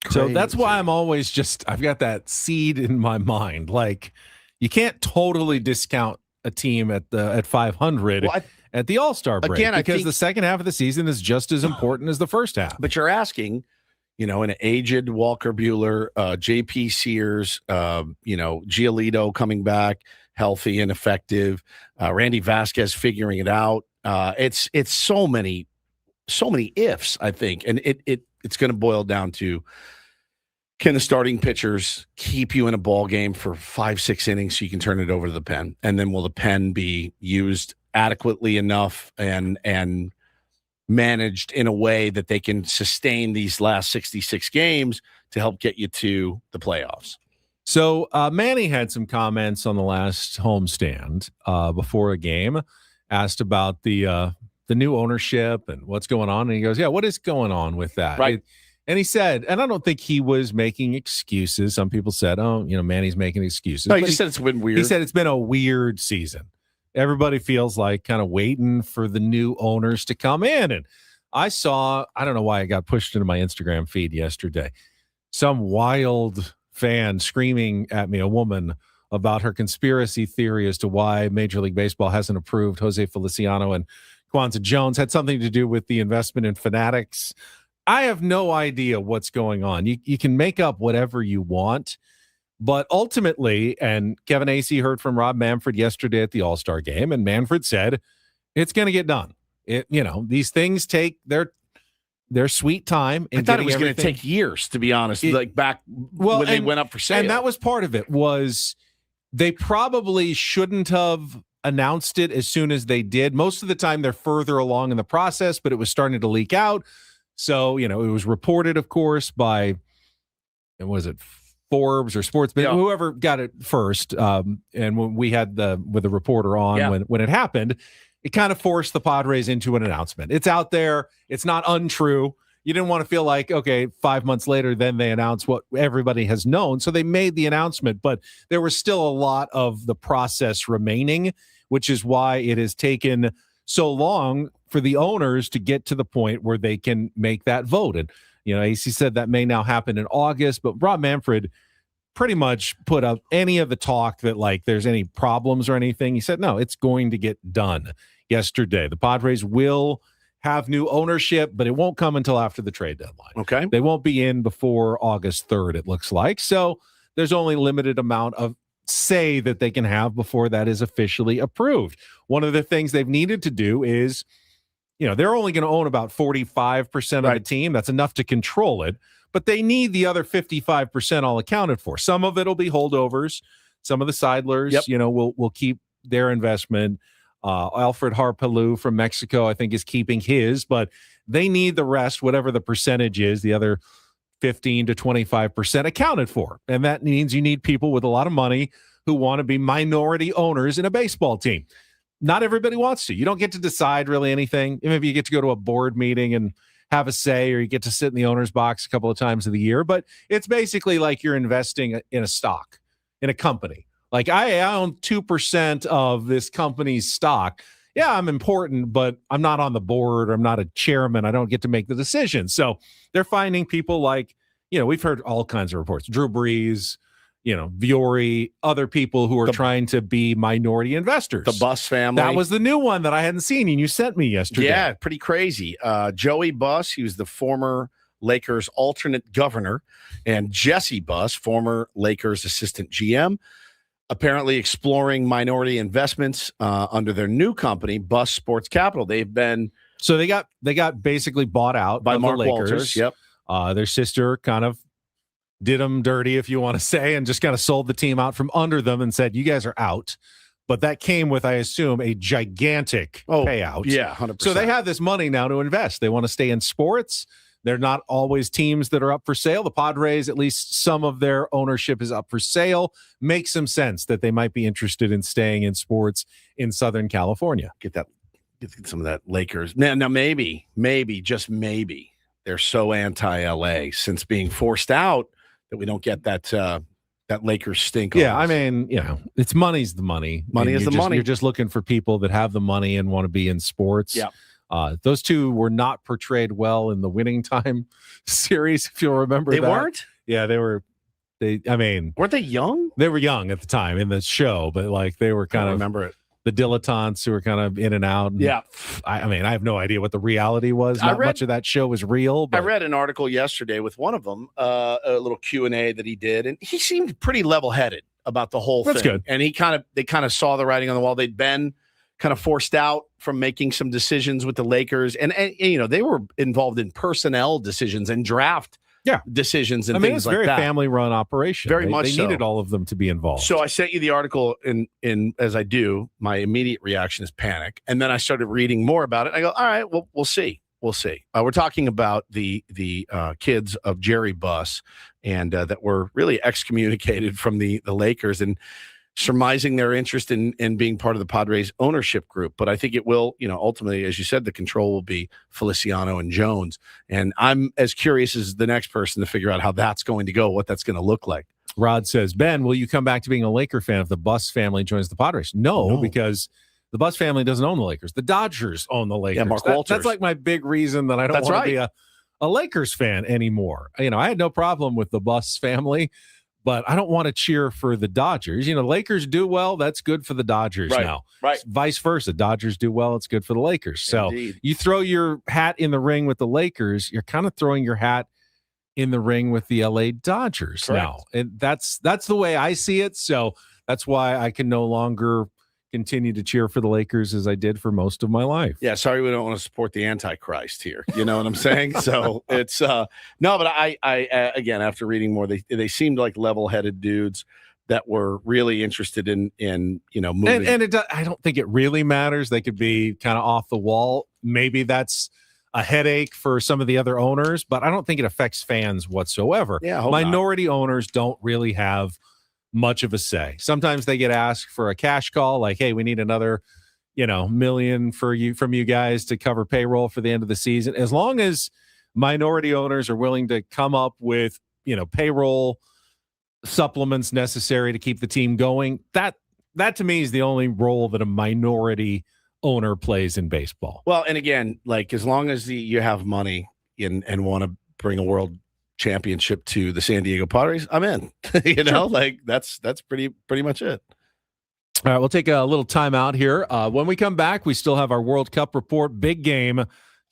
So that's why I'm always I've got that seed in my mind. Like, you can't totally discount a team at 500 at the All-Star break because the second half of the season is just as important as the first half.
But you're asking, an aged Walker Buehler, JP Sears, Giolito coming back healthy and effective, Randy Vasquez figuring it out. It's so many ifs, I think, and it's going to boil down to, can the starting pitchers keep you in a ball game for 5-6 innings so you can turn it over to the pen? And then will the pen be used adequately enough and managed in a way that they can sustain these last 66 games to help get you to the playoffs?
So Manny had some comments on the last homestand before a game, asked about the new ownership and what's going on. And he goes, yeah, what is going on with that?
Right.
And he said, and I don't think he was making excuses. Some people said, Manny's making excuses.
No, he just said it's been weird.
He said it's been a weird season. Everybody feels like kind of waiting for the new owners to come in. And I don't know why I got pushed into my Instagram feed yesterday. Some wild fan screaming at me, a woman about her conspiracy theory as to why Major League Baseball hasn't approved Jose Feliciano and Kwanzaa Jones. Had something to do with the investment in Fanatics. I have no idea what's going on. You can make up whatever you want, but ultimately, and Kevin Acee heard from Rob Manfred yesterday at the All-Star Game, and Manfred said it's going to get done. These things take their sweet time.
I thought it was going to take years, to be honest. When they went up for sale,
and that was part of it. Was they probably shouldn't have announced it as soon as they did. Most of the time, they're further along in the process, but it was starting to leak out. So, it was reported, of course, by, was it Forbes or Sportsman, whoever got it first. And when we had with the reporter on when it happened, it kind of forced the Padres into an announcement. It's out there. It's not untrue. You didn't want to feel like, okay, 5 months later, then they announce what everybody has known. So they made the announcement, but there was still a lot of the process remaining, which is why it has taken so long for the owners to get to the point where they can make that vote. And, AC said that may now happen in August, but Rob Manfred pretty much put up any of the talk that there's any problems or anything. He said, no, it's going to get done yesterday. The Padres will have new ownership, but it won't come until after the trade deadline.
Okay.
They won't be in before August 3rd, it looks like. So there's only limited amount of say that they can have before that is officially approved. One of the things they've needed to do is, they're only going to own about 45% of the team. That's enough to control it, but they need the other 55% all accounted for. Some of it will be holdovers. Some of the Seidlers, will keep their investment. Alfred Harpelou from Mexico, I think, is keeping his, but they need the rest, whatever the percentage is, the other 15 to 25% accounted for. And that means you need people with a lot of money who want to be minority owners in a baseball team. Not everybody wants to. You don't get to decide really anything. Maybe you get to go to a board meeting and have a say, or you get to sit in the owner's box a couple of times of the year. But it's basically like you're investing in a stock, in a company. Like I own 2% of this company's stock. Yeah, I'm important, but I'm not on the board. I'm not a chairman. I don't get to make the decision. So they're finding people like, we've heard all kinds of reports. Drew Brees, Viore, other people who are trying to be minority investors.
The Buss family.
That was the new one that I hadn't seen, and you sent me yesterday.
Yeah, pretty crazy. Joey Buss, he was the former Lakers alternate governor, and Jesse Buss, former Lakers assistant GM, apparently exploring minority investments under their new company, Buss Sports Capital. They've been
they got basically bought out
by Mark
the Lakers.
Walters. Yep.
Their sister kind of did them dirty, if you want to say, and just kind of sold the team out from under them and said, you guys are out. But that came with, I assume, a gigantic payout.
Yeah, 100%.
So they have this money now to invest. They want to stay in sports. They're not always teams that are up for sale. The Padres, at least some of their ownership is up for sale. Makes some sense that they might be interested in staying in sports in Southern California.
Get some of that Lakers. Now maybe, just maybe, they're so anti-LA since being forced out that we don't get that Lakers stink.
Yeah, I mean, it's money's the money.
Money is the money.
You're just looking for people that have the money and want to be in sports.
Yeah.
Those two were not portrayed well in the Winning Time series, if you'll remember.
They weren't?
Yeah, they were.
Weren't they young?
They were young at the time in the show, but they were kind of
remember it.
The dilettantes who were kind of in and out. And
yeah.
I have no idea what the reality was. Not much of that show was real. But
I read an article yesterday with one of them, a little Q&A that he did, and he seemed pretty level-headed about the whole thing.
That's good.
And they kind of saw the writing on the wall. They'd been kind of forced out from making some decisions with the Lakers. And they were involved in personnel decisions and draft decisions and things like that.
It's a very family-run operation.
Very much
They
so.
needed all of them to be involved.
So I sent you the article, in as I do, my immediate reaction is panic. And then I started reading more about it. I go, all right, well, we'll see. We'll see. We're talking about the kids of Jerry Buss and that were really excommunicated from the Lakers and surmising their interest in being part of the Padres ownership group. But I think it will, ultimately, as you said, the control will be Feliciano and Jones. And I'm as curious as the next person to figure out how that's going to go, what that's going to look like.
Rod says, Ben, will you come back to being a Laker fan if the Buss family joins the Padres? No, because the Buss family doesn't own the Lakers. The Dodgers own the Lakers.
Yeah, Mark Walters.
That's like my big reason that I don't want to be a Lakers fan anymore. I had no problem with the Buss family, but I don't want to cheer for the Dodgers. Lakers do well, that's good for the Dodgers now.
Right.
Vice versa. Dodgers do well, it's good for the Lakers. So
Indeed.
you throw your hat in the ring with the Lakers, you're kind of throwing your hat in the ring with the LA Dodgers now. And that's the way I see it. So that's why I can no longer continue to cheer for the Lakers as I did for most of my life.
Yeah, sorry we don't want to support the Antichrist here. You know what I'm saying? So it's no, but I again, after reading more, they seemed like level-headed dudes that were really interested in moving.
And I don't think it really matters. They could be kind of off the wall. Maybe that's a headache for some of the other owners, but I don't think it affects fans whatsoever.
Yeah, I hope
minority owners don't really have much of a say. Sometimes they get asked for a cash call, like, "Hey, we need another, million from you guys to cover payroll for the end of the season." As long as minority owners are willing to come up with, payroll supplements necessary to keep the team going, that to me is the only role that a minority owner plays in baseball.
Well, and again, like as long as you have money and want to bring a world championship to the San Diego Padres, I'm in. Like that's pretty much it.
All right, we'll take a little time out here. When we come back, we still have our World Cup report. Big game,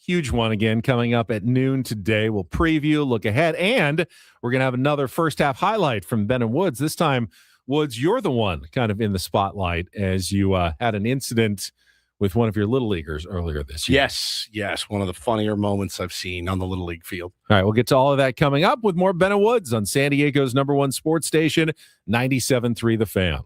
huge one again coming up at noon today. We'll preview, look ahead, and we're going to have another first half highlight from Ben and Woods. This time, Woods, you're the one kind of in the spotlight as you had an incident with one of your Little Leaguers earlier this year.
Yes. One of the funnier moments I've seen on the Little League field.
All right, we'll get to all of that coming up with more Ben and Woods on San Diego's #1 sports station, 97.3 The Fan.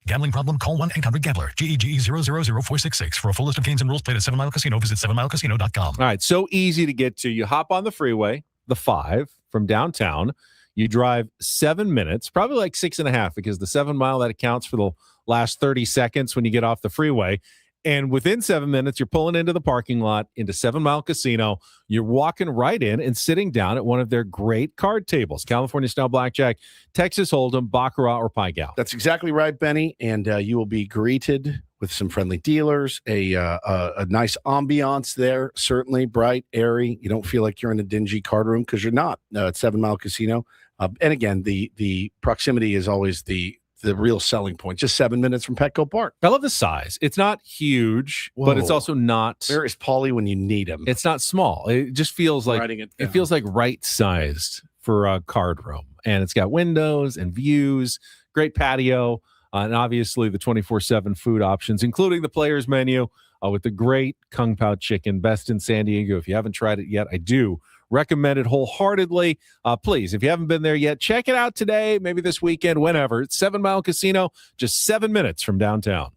Gambling problem? Call 1-800-GAMBLER. GEGE 0000466. For a full list of games and rules, play at 7 Mile Casino. Visit 7milecasino.com.
All right, so easy to get to. You hop on the freeway, the 5 from downtown. You drive 7 minutes, probably like 6.5, because the 7 mile that accounts for the last 30 seconds when you get off the freeway. And within 7 minutes, you're pulling into the parking lot into 7 Mile Casino. You're walking right in and sitting down at one of their great card tables: California style blackjack, Texas Hold'em, Baccarat, or Pai Gow.
That's exactly right, Benny. And you will be greeted with some friendly dealers, a nice ambiance there, certainly bright, airy. You don't feel like you're in a dingy card room because you're not at 7 Mile Casino. And again, the proximity is always the real selling point. Just 7 minutes from Petco Park.
I love the size. It's not huge, but it's also not.
Where is Paulie when you need him?
It's not small. It just feels like it feels like right sized for a card room, and it's got windows and views, great patio, and obviously the 24/7 food options, including the players menu with the great Kung Pao chicken, best in San Diego. If you haven't tried it yet, I do recommend it wholeheartedly. Please, if you haven't been there yet, check it out today, maybe this weekend, whenever. It's 7 Mile Casino, just 7 minutes from downtown.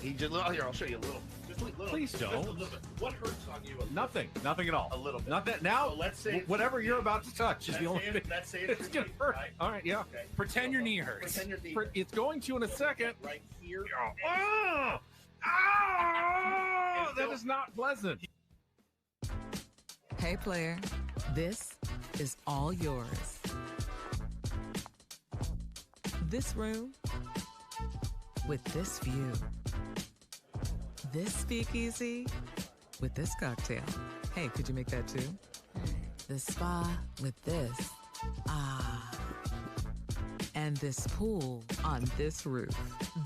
He just, here, I'll show you a little. Just a little.
Please don't.
Just a little bit. What hurts on you?
Nothing at all.
A little bit.
Not that now.
So let's say
whatever you're about to touch is the only thing.
Let's say
it's gonna hurt.
Right?
All right, yeah.
Okay.
Pretend your knee hurts.
Pretend your knee.
It's going to in a second.
Right here.
Oh, that is not pleasant.
Hey, player, this is all yours. This room with this view. This speakeasy with this cocktail. Hey, could you make that too? The spa with this. And this pool on this roof.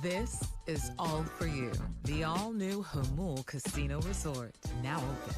This is all for you. The all-new Hamul Casino Resort, now open.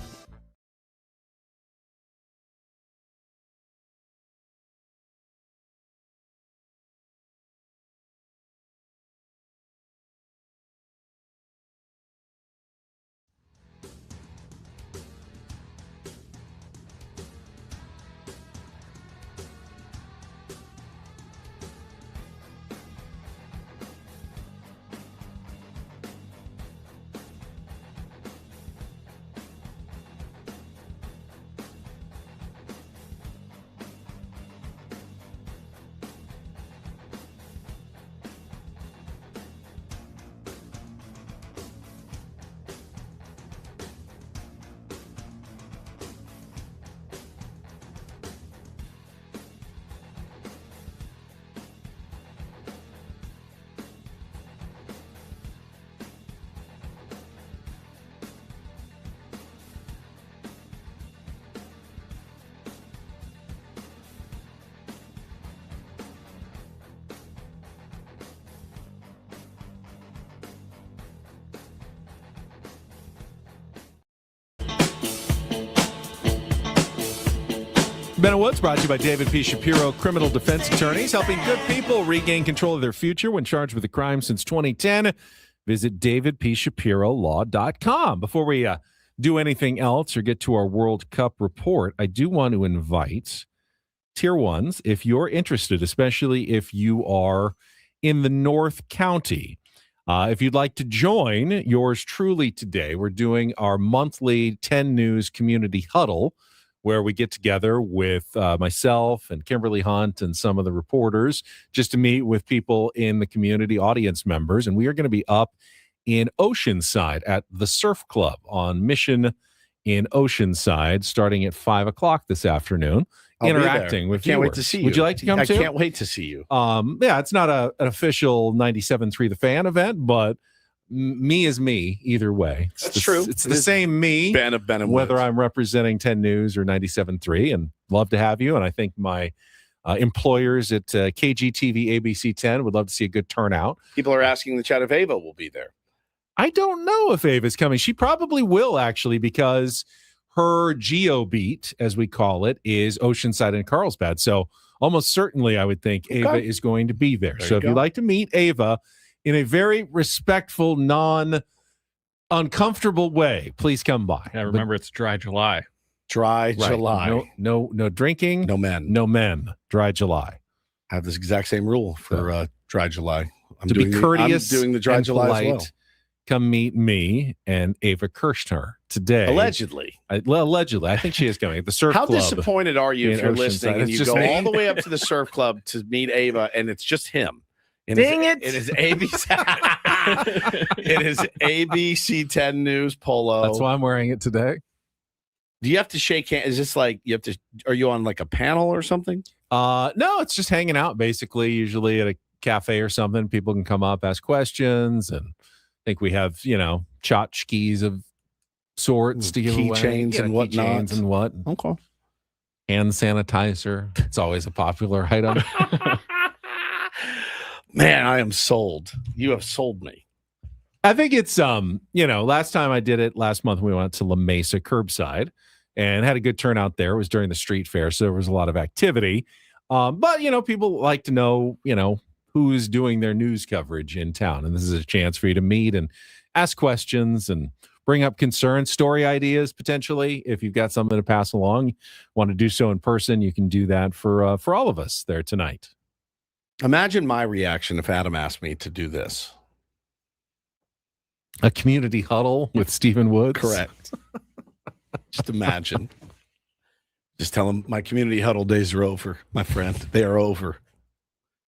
Ben Woods brought to you by David P. Shapiro, criminal defense attorneys, helping good people regain control of their future when charged with a crime since 2010. Visit davidpshapirolaw.com. Before we do anything else or get to our World Cup report, I do want to invite Tier 1s, if you're interested, especially if you are in the North County. If you'd like to join yours truly today, we're doing our monthly 10 News Community Huddle, where we get together with myself and Kimberly Hunt and some of the reporters just to meet with people in the community, audience members. And we are going to be up in Oceanside at the Surf Club on Mission in Oceanside starting at 5 o'clock this afternoon. Interacting with
Can't
viewers.
wait to see you.
Would you like to come too?
I can't wait to see you.
Yeah, it's not an official 97.3 The Fan event, but me is me either way.
That's true.
It's the same me,
Ben of Ben and
whether
Woods.
I'm representing 10 News or 97.3, and love to have you. And I think my employers at KGTV ABC 10 would love to see a good turnout.
People are asking in the chat if Ava will be there.
I don't know if Ava's coming. She probably will, actually, because her geo beat, as we call it, is Oceanside and Carlsbad. So almost certainly I would think Ava is going to be there. So if you'd like to meet Ava in a very respectful, non-uncomfortable way, please come by.
Yeah, remember, it's Dry July.
Dry July.
No drinking.
No men.
No men. Dry July.
I have this exact same rule for Dry July. I'm
be courteous,
I'm doing the Dry
and
July
polite,
as well.
Come meet me and Ava Kirshner today.
Allegedly.
Allegedly. I think she is coming at the Surf
How
Club.
disappointed are you if you're
Oceanside.
listening and
It's
you
just
go
me.
all the way up to the Surf Club to meet Ava and it's just him? And
Dang
it is ABC 10 News polo.
That's why I'm wearing it today.
Do you have to shake hands? Is this like you have to? Are you on like a panel or something?
No, it's just hanging out basically, usually at a cafe or something. People can come up, ask questions, and I think we have, tchotchkes of sorts to give away.
Keychains and whatnot.
Keychains and what.
Okay.
Hand sanitizer. It's always a popular item.
Man, I am sold. You have sold me.
I think it's, last time I did it, last month we went to La Mesa curbside and had a good turnout there. It was during the street fair, so there was a lot of activity. But, people like to know, who's doing their news coverage in town. And this is a chance for you to meet and ask questions and bring up concerns, story ideas, potentially. If you've got something to pass along, want to do so in person, you can do that for all of us there tonight.
Imagine my reaction if Adam asked me to do this.
A community huddle with Stephen Woods.
Correct. Just imagine. Just tell him my community huddle days are over, my friend. They are over.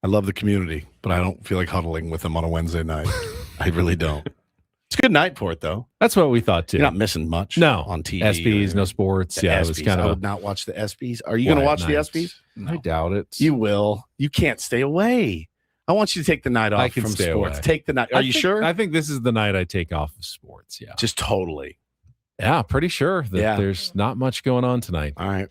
I love the community, but I don't feel like huddling with them on a Wednesday night. I really don't. It's a good night for it, though.
That's what we thought, too.
You're not missing much on TV.
ESPYs, no sports. Yeah, it was kind of.
I would not watch the ESPYs. Are you going to watch the ESPYs?
No. I doubt it.
You will. You can't stay away. I want you to take the night off from sports.
Away.
Take the night. Are you sure?
I think this is the night I take off of sports. Yeah.
Just totally.
Yeah, pretty sure that there's not much going on tonight.
All right.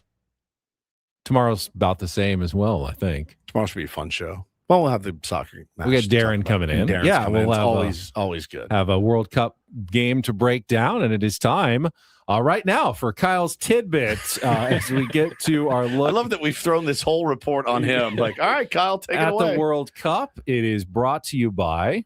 Tomorrow's about the same as well, I think.
Tomorrow should be a fun show. Well, we'll have the soccer match.
We got Darren coming in. We'll have
always good.
Have a World Cup game to break down, and it is time right now for Kyle's tidbit as we get to our look.
I love that we've thrown this whole report on him. Like, all right, Kyle, take it away.
At the World Cup, it is brought to you by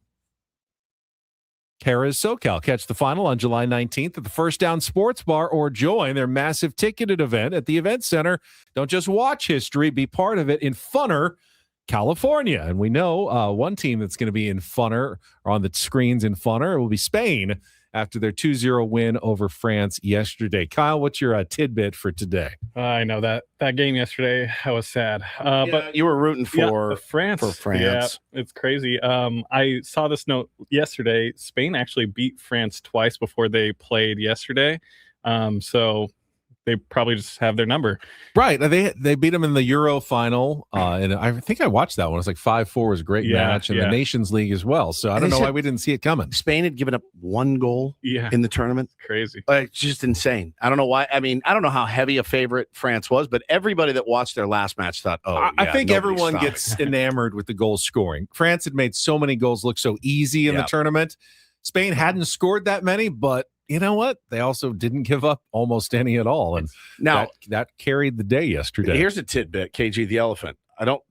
Kara's SoCal. Catch the final on July 19th at the First Down Sports Bar or join their massive ticketed event at the Event Center. Don't just watch history, be part of it in Funner, California. And we know one team that's going to be in Funner or on the screens in Funner will be Spain after their 2-0 win over France yesterday. Kyle, what's your tidbit for today?
I know that game yesterday, I was sad. But
you were rooting for
France.
For France.
Yeah, it's crazy. I saw this note yesterday. Spain actually beat France twice before they played yesterday. So they probably just have their number.
Right. They beat them in the Euro final. And I think I watched that one. It was like 5-4 was a great match. And the Nations League as well. So I don't know why we didn't see it coming.
Spain had given up one goal in the tournament.
Crazy.
It's just insane. I don't know why. I mean, I don't know how heavy a favorite France was, but everybody that watched their last match thought,
I think everyone gets enamored with the goal scoring. France had made so many goals look so easy in the tournament. Spain hadn't scored that many, but you know what? They also didn't give up almost any at all. And
now
that carried the day yesterday.
Here's a tidbit, KG the Elephant. I don't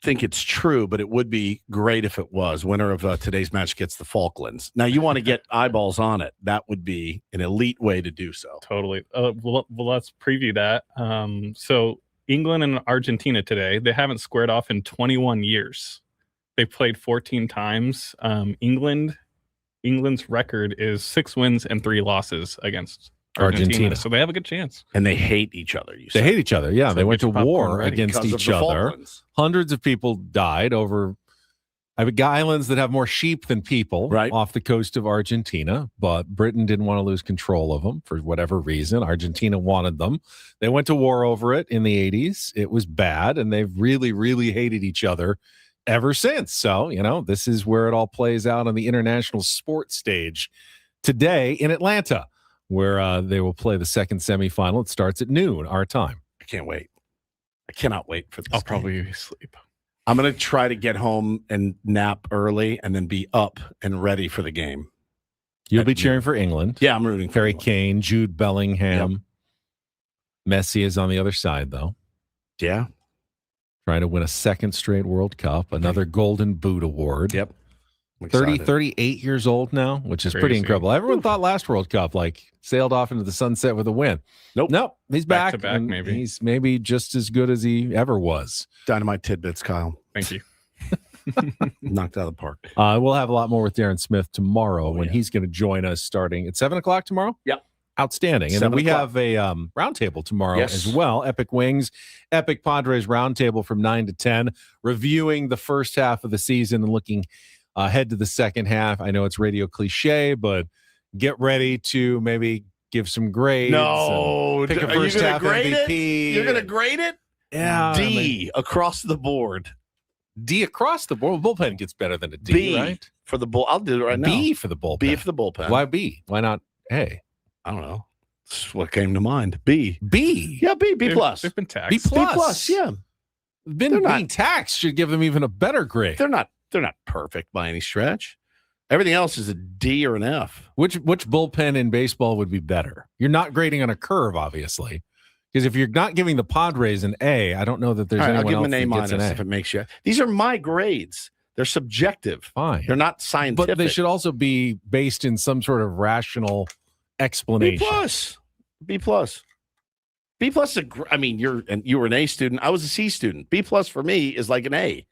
think it's true, but it would be great if it was. Winner of today's match gets the Falklands. Now, you want to get eyeballs on it. That would be an elite way to do so.
Totally. Well, let's preview that. So England and Argentina today, they haven't squared off in 21 years. They played 14 times. England's record is 6 wins and 3 losses against Argentina. So they have a good chance.
And they hate each other.
They hate each other. Yeah, so they went to war against each other. Hundreds of people died over islands that have more sheep than people off the coast of Argentina. But Britain didn't want to lose control of them for whatever reason. Argentina wanted them. They went to war over it in the 80s. It was bad, and they've really, really hated each other ever since. So, this is where it all plays out on the international sports stage today in Atlanta, where they will play the second semifinal. It starts at noon, our time.
I can't wait. I cannot wait for this.
I'll probably be asleep.
I'm going to try to get home and nap early and then be up and ready for the game.
You'll be cheering for England.
Yeah, I'm rooting for
Harry Kane, Jude Bellingham. Yep. Messi is on the other side, though.
Yeah.
Trying to win a second straight World Cup, another Golden Boot award.
Yep.
38 years old now, which is pretty incredible. Everyone thought last World Cup sailed off into the sunset with a win. Nope. He's back.
To back, maybe.
He's maybe just as good as he ever was.
Dynamite tidbits, Kyle.
Thank you.
Knocked out of the park.
We'll have a lot more with Darren Smith tomorrow when he's going to join us starting at 7:00 tomorrow.
Yep.
Outstanding. And then we have a roundtable tomorrow as well. Epic Wings, Epic Padres roundtable from 9 to 10, reviewing the first half of the season and looking ahead to the second half. I know it's radio cliche, but get ready to maybe give some grades.
No,
pick a first half MVP.
You're going to grade it?
Yeah.
D across the board.
D across the board. Bullpen gets better than a D,
B
right?
For the bull. I'll do it right now.
B for the bullpen.
B for the bullpen.
Why B? Why not A?
I don't know. That's what came to mind. B.
Yeah,
B plus.
They've been taxed.
B plus.
B plus, yeah.
Being taxed should give them even a better grade.
They're not perfect by any stretch. Everything else is a D or an F.
Which bullpen in baseball would be better? You're not grading on a curve, obviously. Because if you're not giving the Padres an A, I don't know that there's anyone
I'll give
else
them an A minus if it makes you. These are my grades. They're subjective.
Fine.
They're not scientific.
But they should also be based in some sort of rational explanation.
B plus. B plus. I mean, you were an A student. I was a C student. B plus for me is like an A.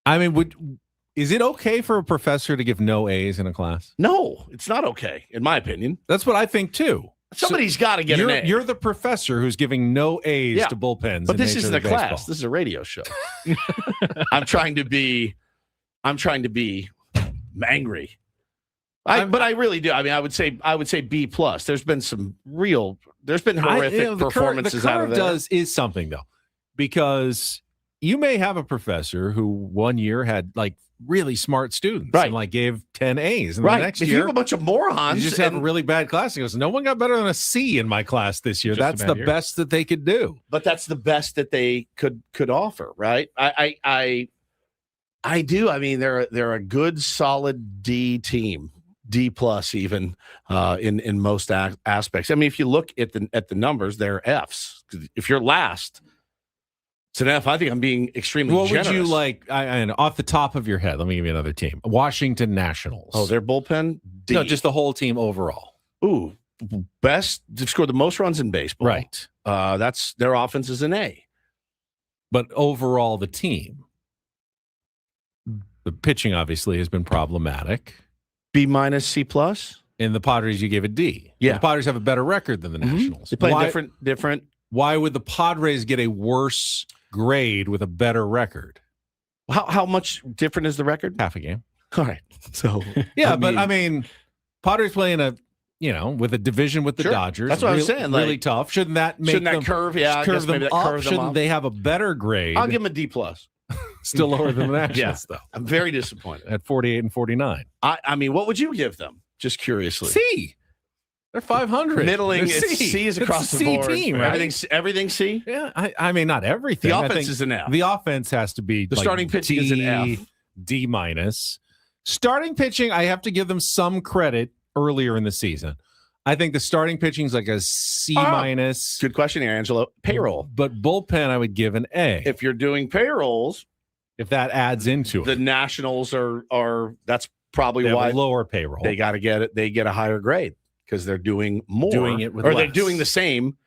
I mean, Is it okay for a professor to give no A's in a class?
No, it's not okay, in my opinion.
That's what I think too.
Somebody's got to get an A.
You're the professor who's giving no A's to bullpens.
But this isn't a class. This is a radio show. I'm trying to be angry. But I really do. I mean, I would say B plus. There's been horrific performances out of there.
Is something though, because you may have a professor who one year had like really smart students and like gave 10 A's. And the next
if
year,
you have a bunch of morons,
you just have a really bad class. He goes, no one got better than a C in my class this year. That's the best that they could do.
But that's the best that they could offer, right? I do. I mean, they're a good, solid D team, D plus even in most aspects. I mean, if you look at the numbers, they're Fs. If you're last, it's an F. I think I'm being extremely generous.
Would you like, I off the top of your head, let me give you another team. Washington Nationals.
Oh, their bullpen? D.
No, just the whole team overall.
Ooh, best. They've scored the most runs in baseball.
Right.
That's their offense is an A.
But overall, the team. The pitching obviously has been problematic.
B minus, C plus.
In the Padres, you gave a D.
Yeah.
The Padres have a better record than the Nationals.
They play different.
Why would the Padres get a worse grade with a better record?
How much different is the record?
Half a game.
All right. So
yeah, I mean, Padres playing with a division with the Dodgers.
That's what I'm saying.
Really tough. Shouldn't that make them
curve? Yeah,
curve them
maybe that
up?
curves them
Shouldn't
up.
they have a better grade?
I'll give them a D plus.
Still lower than the Nationals, though.
I'm very disappointed
at 48 and 49.
I mean, what would you give them? Just curiously.
C. They're 500.
Middling.
They're
C is across the board.
Team, right?
Everything C.
Yeah, I mean not everything.
The offense is an F.
The offense has to be
the starting pitching is an F.
D minus. Starting pitching, I have to give them some credit earlier in the season. I think the starting pitching is like a C minus.
Good question here, Angelo. Payroll.
But bullpen, I would give an A.
If you're doing payrolls,
if that adds into
the
it,
Nationals are that's probably
they
why
have a lower payroll.
They got to get it. They get a higher grade because they're doing more,
doing it with
or
less.
they're doing the same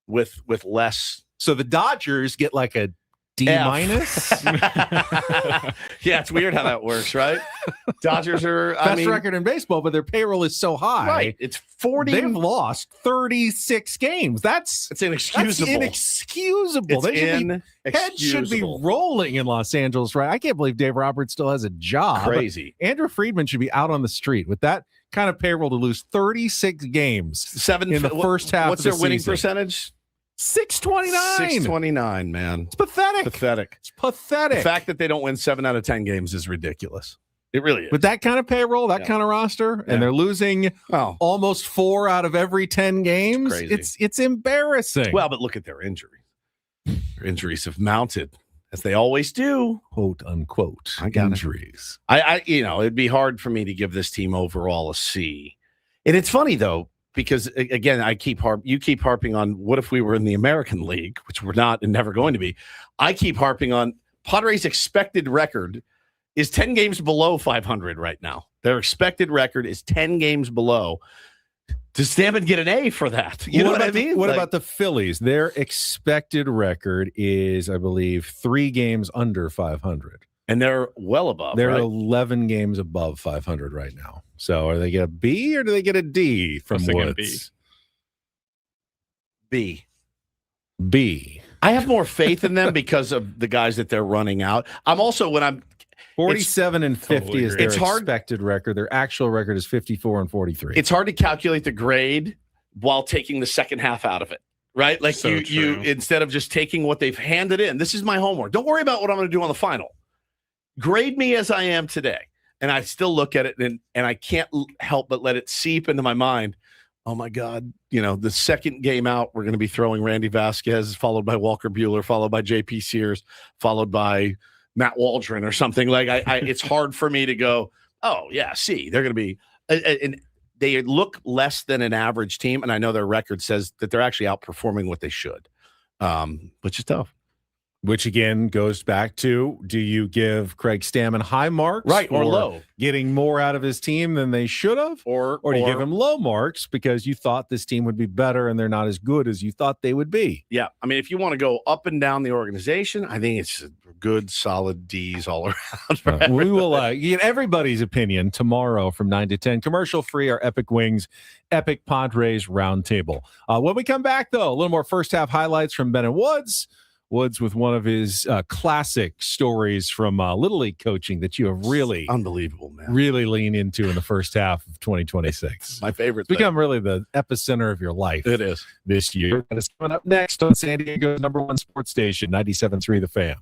with less.
So the Dodgers get like a D minus.
Yeah, it's weird how that works, right? Dodgers are
best record in baseball, but their payroll is so high.
Right, it's 40.
They've lost 36 games. It's
inexcusable.
Inexcusable. Heads should be rolling in Los Angeles, right? I can't believe Dave Roberts still has a job.
Crazy.
Andrew Friedman should be out on the street with that kind of payroll to lose 36 games in the first half.
What's
of the
their winning
season.
percentage?
629.
629, man.
It's pathetic.
It's pathetic. The fact that they don't win 7 out of 10 games is ridiculous. It really is.
With that kind of payroll, that kind of roster, and they're losing almost 4 out of every 10 games. It's embarrassing.
Well, but look at their injuries. Their injuries have mounted, as they always do.
Quote unquote injuries.
It'd be hard for me to give this team overall a C. And it's funny though, because again, you keep harping on what if we were in the American League, which we're not and never going to be. I keep harping on Padres' expected record is 10 games below 500 right now. Their expected record is 10 games below. Does Stammen get an A for that? You know what I mean?
What about the Phillies? Their expected record is, I believe, 3 games under 500.
And they're well above.
They're
right?
11 games above 500 right now. So are they get a B or do they get a D from Woods? B.
I have more faith in them because of the guys that they're running out. I'm also
47 and 50 is their expected record. Their actual record is 54 and 43.
It's hard to calculate the grade while taking the second half out of it, right? Like you instead of just taking what they've handed in. This is my homework. Don't worry about what I'm going to do on the final. Grade me as I am today. And I still look at it and I can't help but let it seep into my mind. Oh my God, the second game out, we're going to be throwing Randy Vasquez, followed by Walker Buehler, followed by JP Sears, followed by Matt Waldron or something. Like it's hard for me to go, oh yeah, see, they're going to be, and they look less than an average team. And I know their record says that they're actually outperforming what they should, which is tough.
Which again goes back to, do you give Craig Stammen high marks,
right, or low,
getting more out of his team than they should have, or do you give him low marks because you thought this team would be better and they're not as good as you thought they would be?
Yeah, I mean, if you want to go up and down the organization, I think it's good, solid D's all around.
We will get everybody's opinion tomorrow from 9 to 10. Commercial free, our Epic Wings, Epic Padres Roundtable. When we come back, though, a little more first half highlights from Ben and Woods. Woods with one of his classic stories from Little League coaching that you have really
unbelievable, man.
Really lean into in the first half of 2026.
My favorite.
It's become really the epicenter of your life.
It is
this year. And it's coming up next on San Diego's #1 sports station, 97.3 The Fan.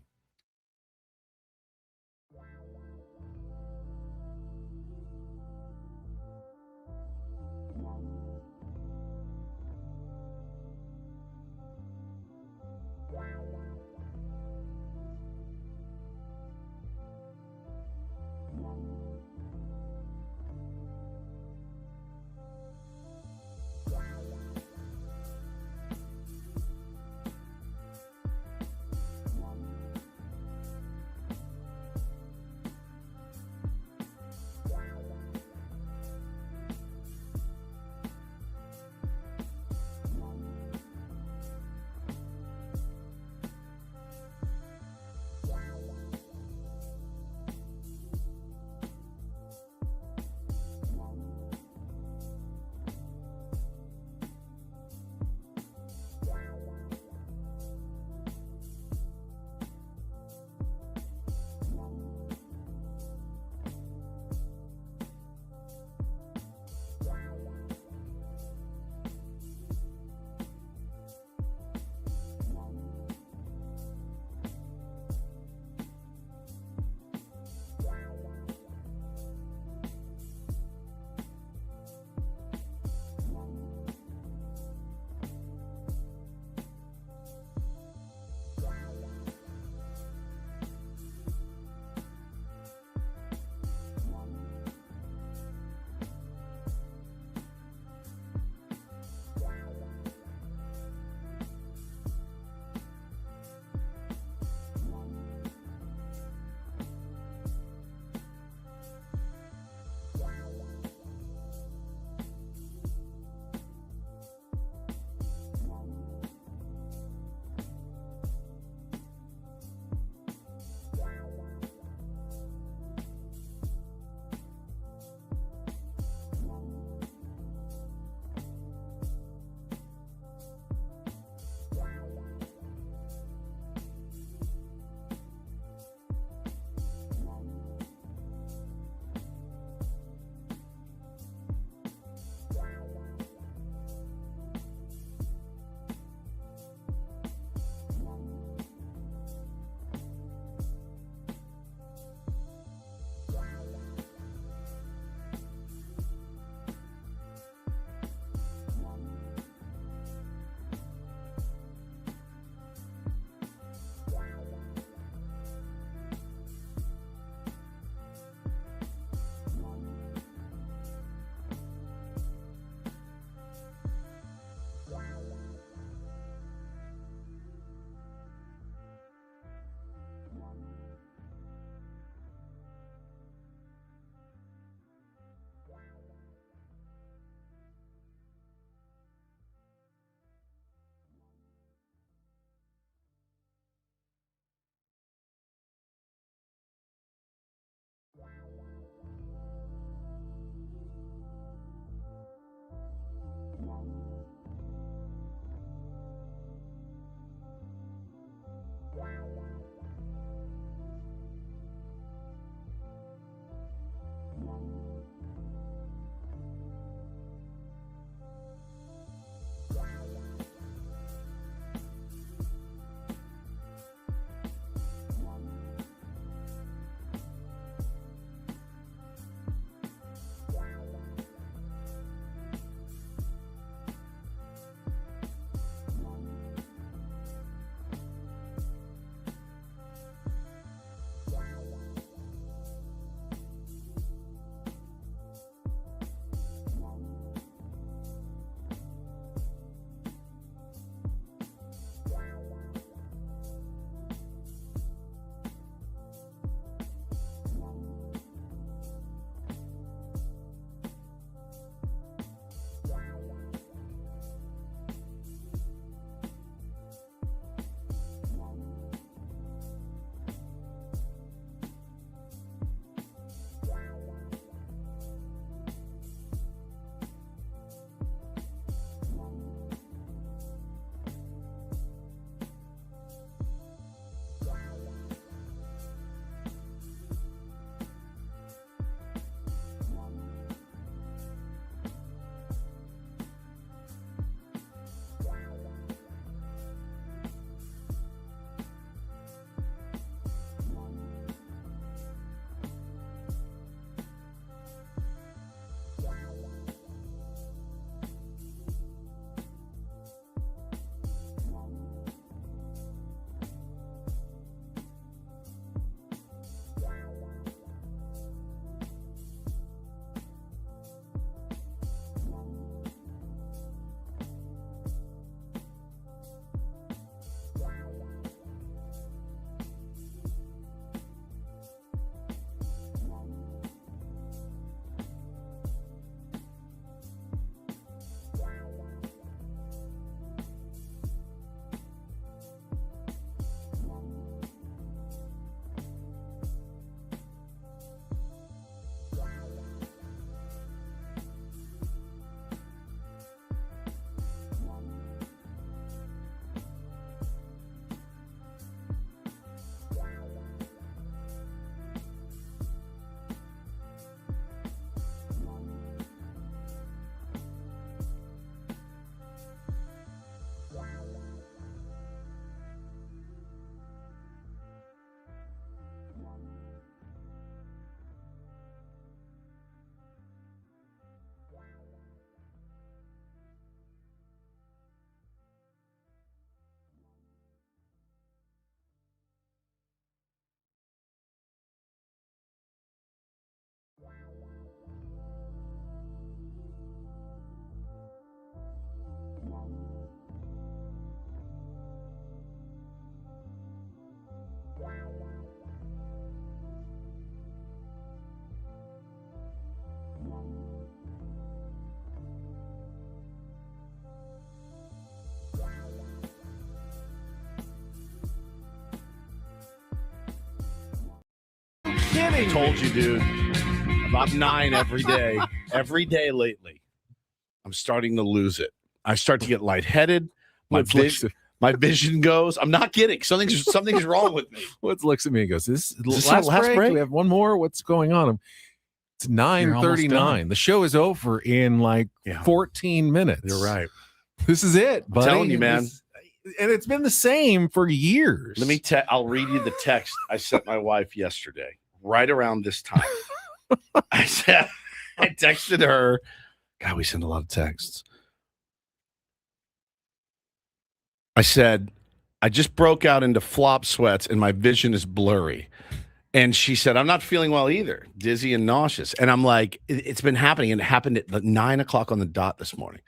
kidding.
I told you, dude. About 9 every day. Every day lately. I'm starting to lose it. I start to get lightheaded. My vision goes. I'm not kidding. Something's wrong with me.
Woods looks at me and goes, "This
last break?
Do we have one more? What's going on?" It's 9:39. The show is over in 14 minutes.
You're right.
This is it, buddy.
I'm telling you, man.
And it's been the same for years.
I'll read you the text I sent my wife yesterday, right around this time. I texted her. God, we send a lot of texts. I said, I just broke out into flop sweats and my vision is blurry. And she said, I'm not feeling well either, dizzy and nauseous. And I'm like, it's been happening. And it happened at 9 o'clock on the dot this morning.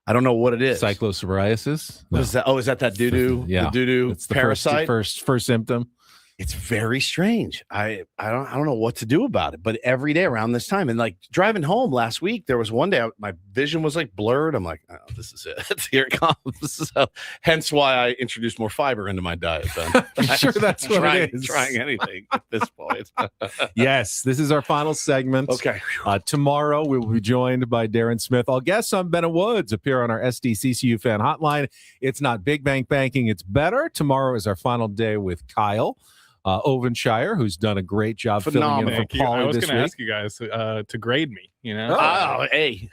I don't know what it is.
Cyclopsoriasis?
What is that? Oh, is that doo-doo?
Yeah.
The doo-doo
It's the
parasite?
first symptom.
It's very strange. I don't know what to do about it. But every day around this time, and driving home last week, there was one day my vision was blurred. I'm like, oh, this is it. Here it comes. This is hence why I introduced more fiber into my diet.
I'm sure that's what it is.
Trying anything at this point.
Yes, this is our final segment.
Okay.
Tomorrow we will be joined by Darren Smith. All guests on Ben and Woods appear on our SDCCU fan hotline. It's not Big Bank Banking, it's better. Tomorrow is our final day with Kyle Ovenshire, who's done a great job filling in for Paulie
I was
this
going to
week.
ask you guys to grade me.
Oh, A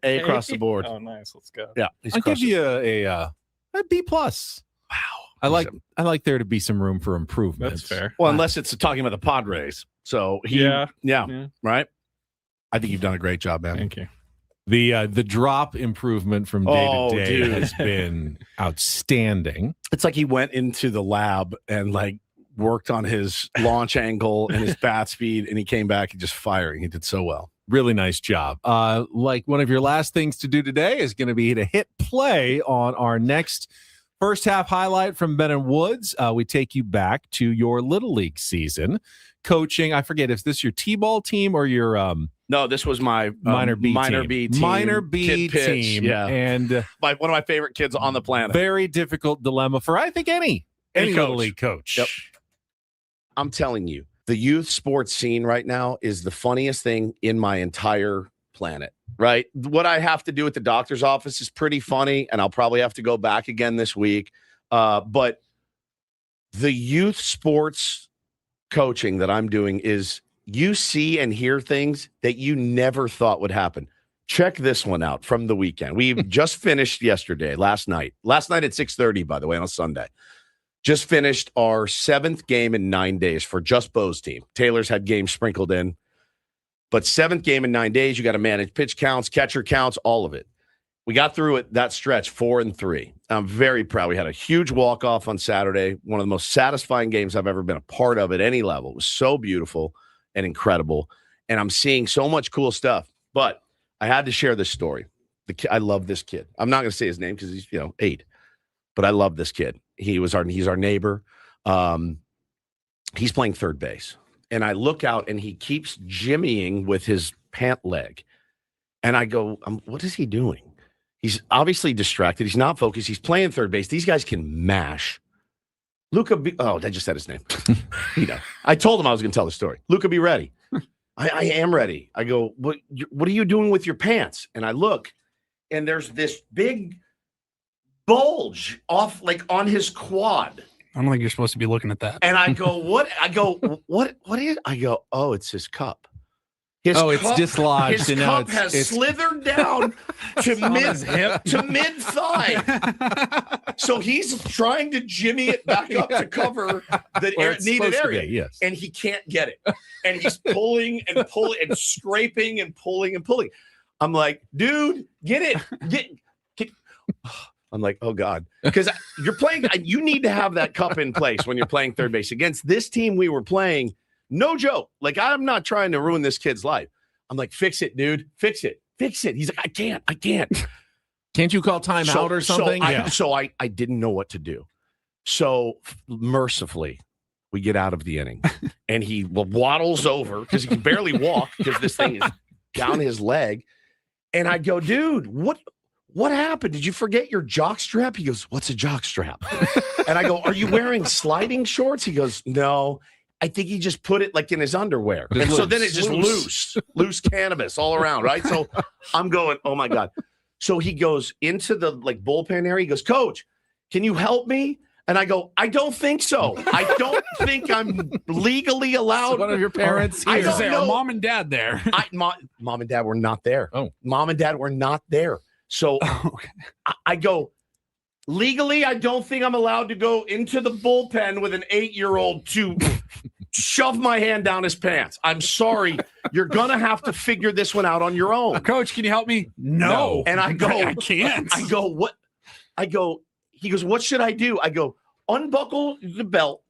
across the board.
Oh, nice. Let's go.
Yeah,
I'll give you a B plus.
Wow.
I like there to be some room for improvement.
That's fair.
Well, unless it's talking about the Padres. So yeah, right. I think you've done a great job, man.
Thank you.
The drop improvement from day to day
dude.
has been outstanding.
It's like he went into the lab and worked on his launch angle and his bat speed, and he came back and just firing. He did so well.
Really nice job. One of your last things to do today is going to be to hit play on our next first half highlight from Ben and Woods. We take you back to your Little League season coaching. I forget if this is your T-ball team or your
No, this was my
minor B
team.
Minor B
Kid pitch,
team.
yeah.
And
one of my favorite kids on the planet.
Very difficult dilemma for I think any Little League coach.
Yep. I'm telling you, the youth sports scene right now is the funniest thing in my entire planet, right? What I have to do at the doctor's office is pretty funny, and I'll probably have to go back again this week. But the youth sports coaching that I'm doing is you see and hear things that you never thought would happen. Check this one out from the weekend. We just finished last night at 6:30, by the way, on a Sunday. Just finished our 7th game in 9 days for Just Bo's team. Taylor's had games sprinkled in. But 7th game in 9 days, you got to manage pitch counts, catcher counts, all of it. We got through it, that stretch, 4-3. I'm very proud. We had a huge walk-off on Saturday, one of the most satisfying games I've ever been a part of at any level. It was so beautiful and incredible, and I'm seeing so much cool stuff. But I had to share this story. I love this kid. I'm not going to say his name because he's 8, but I love this kid. He's our neighbor. He's playing third base. And I look out and he keeps jimmying with his pant leg. And I go, what is he doing? He's obviously distracted. He's not focused. He's playing third base. These guys can mash. I just said his name. I told him I was going to tell the story. Luca, be ready. I am ready. I go, what are you doing with your pants? And I look, and there's this big bulge off on his quad.
I don't think you're supposed to be looking at that.
And I go, what? I go, what is? I go, oh, it's his cup.
It's dislodged.
His cup has slithered down to mid thigh. So he's trying to jimmy it back up to cover the needed area.
Yes.
And he can't get it. And he's pulling and pulling and scraping and pulling and pulling. I'm like, dude, get it. Get. I'm like, oh, God. Because you're playing, you need to have that cup in place when you're playing third base. Against this team we were playing, no joke. I'm not trying to ruin this kid's life. I'm like, fix it, dude. Fix it. He's like, I can't.
Can't you call timeout or something?
So I didn't know what to do. So mercifully, we get out of the inning. And he waddles over because he can barely walk because this thing is down his leg. And I go, dude, what happened? Did you forget your jock strap? He goes, what's a jock strap? And I go, are you wearing sliding shorts? He goes, no. I think he just put it like in his underwear.
Just
And so
loose.
then it just loose cannabis all around, right? So I'm going, oh my God. So he goes into the like bullpen area. He goes, Coach, can you help me? And I go, I don't think so. I don't think I'm legally allowed.
One of your parents
I
here.
don't know.
Mom and dad there.
Mom and dad were not there.
Oh.
Mom and dad were not there. So I go, legally, I don't think I'm allowed to go into the bullpen with an 8-year-old to shove my hand down his pants. I'm sorry. You're going to have to figure this one out on your own.
Coach, can you help me? No.
And I go,
I can't.
I go, what? I go, he goes, what should I do? I go, unbuckle the belt,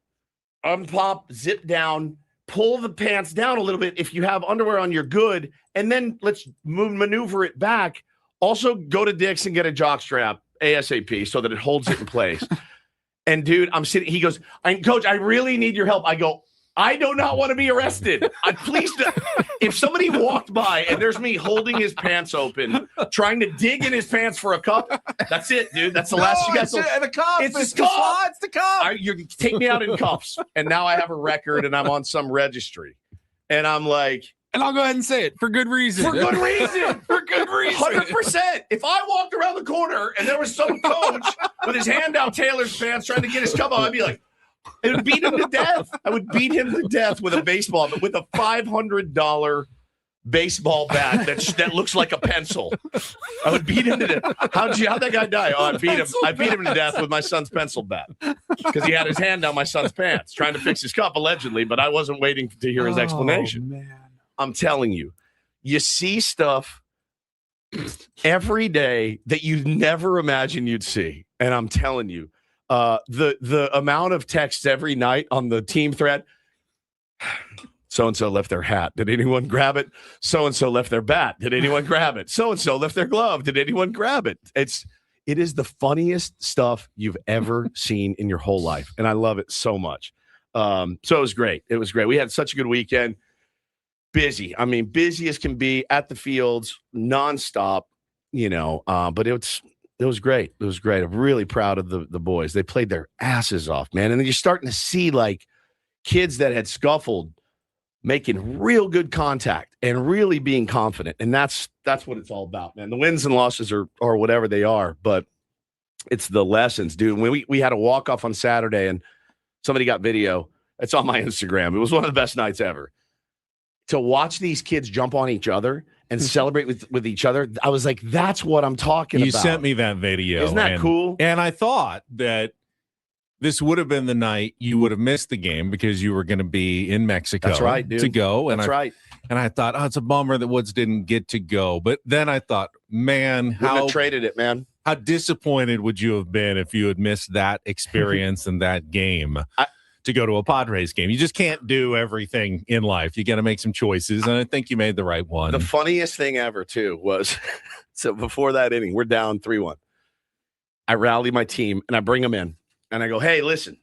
unpop, zip down, pull the pants down a little bit. If you have underwear on, you're good. And then let's maneuver it back. Also, go to Dick's and get a jock strap ASAP so that it holds it in place. And dude, I'm sitting. He goes, Coach, I really need your help. I go, I do not want to be arrested. Please, if somebody walked by and there's me holding his pants open, trying to dig in his pants for a cup, that's it, dude. That's the last you got.
The cup.
It's the cup.
It's the cup.
You take me out in cuffs, and now I have a record, and I'm on some registry, and I'm like.
And I'll go ahead and say it for good reason.
For good reason.
For good reason.
100%. If I walked around the corner and there was some coach with his hand down Taylor's pants trying to get his cup on, I'd be like, it would beat him to death. I would beat him to death with a baseball, but with a $500 baseball bat that looks like a pencil. I would beat him to death. How'd that guy die? Oh, I beat him to death with my son's pencil bat because he had his hand down my son's pants trying to fix his cup, allegedly, but I wasn't waiting to hear his explanation.
Man.
I'm telling you, you see stuff every day that you never imagined you'd see. And I'm telling you, the amount of texts every night on the team thread, so-and-so left their hat. Did anyone grab it? So-and-so left their bat. Did anyone grab it? So-and-so left their glove. Did anyone grab it? It is the funniest stuff you've ever seen in your whole life. And I love it so much. So it was great. It was great. We had such a good weekend. Busy. I mean, busy as can be at the fields, nonstop, but it was great. It was great. I'm really proud of the boys. They played their asses off, man. And then you're starting to see like kids that had scuffled making real good contact and really being confident. And that's what it's all about, man. The wins and losses are whatever they are, but it's the lessons, dude. When we had a walk-off on Saturday and somebody got video, it's on my Instagram. It was one of the best nights ever. To watch these kids jump on each other and celebrate with each other, I was like, that's what I'm talking about.
You sent me that video.
Isn't that cool?
And I thought that this would have been the night you would have missed the game because you were going to be in Mexico.
That's right, dude.
To go. And
that's right.
And I thought, it's a bummer that Woods didn't get to go. But then I thought, man,
how traded it, man.
How disappointed would you have been if you had missed that experience and that game? To go to a Padres game. You just can't do everything in life. You got to make some choices, and I think you made the right one.
The funniest thing ever, too, was so before that inning, we're down 3-1. I rally my team, and I bring them in, and I go, hey, listen,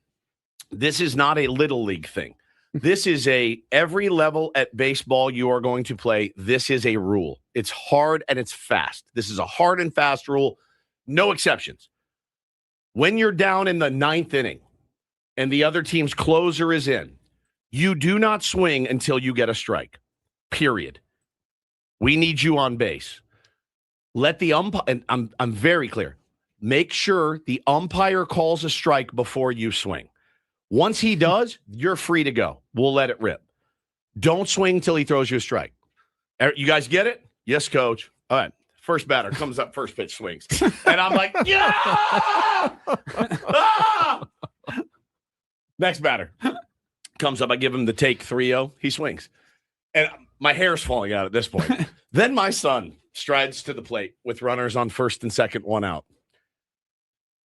this is not a little league thing. This is every level at baseball you are going to play, this is a rule. It's hard, and it's fast. This is a hard and fast rule. No exceptions. When you're down in the 9th inning, and the other team's closer is in, you do not swing until you get a strike, period. We need you on base. Let the umpire, and I'm very clear, make sure the umpire calls a strike before you swing. Once he does, you're free to go. We'll let it rip. Don't swing until he throws you a strike. You guys get it? Yes, coach. All right. First batter comes up, first pitch swings. And I'm like, yeah! Ah! Next batter comes up. I give him the take 3-0. He swings. And my hair's falling out at this point. Then my son strides to the plate with runners on first and second, one out.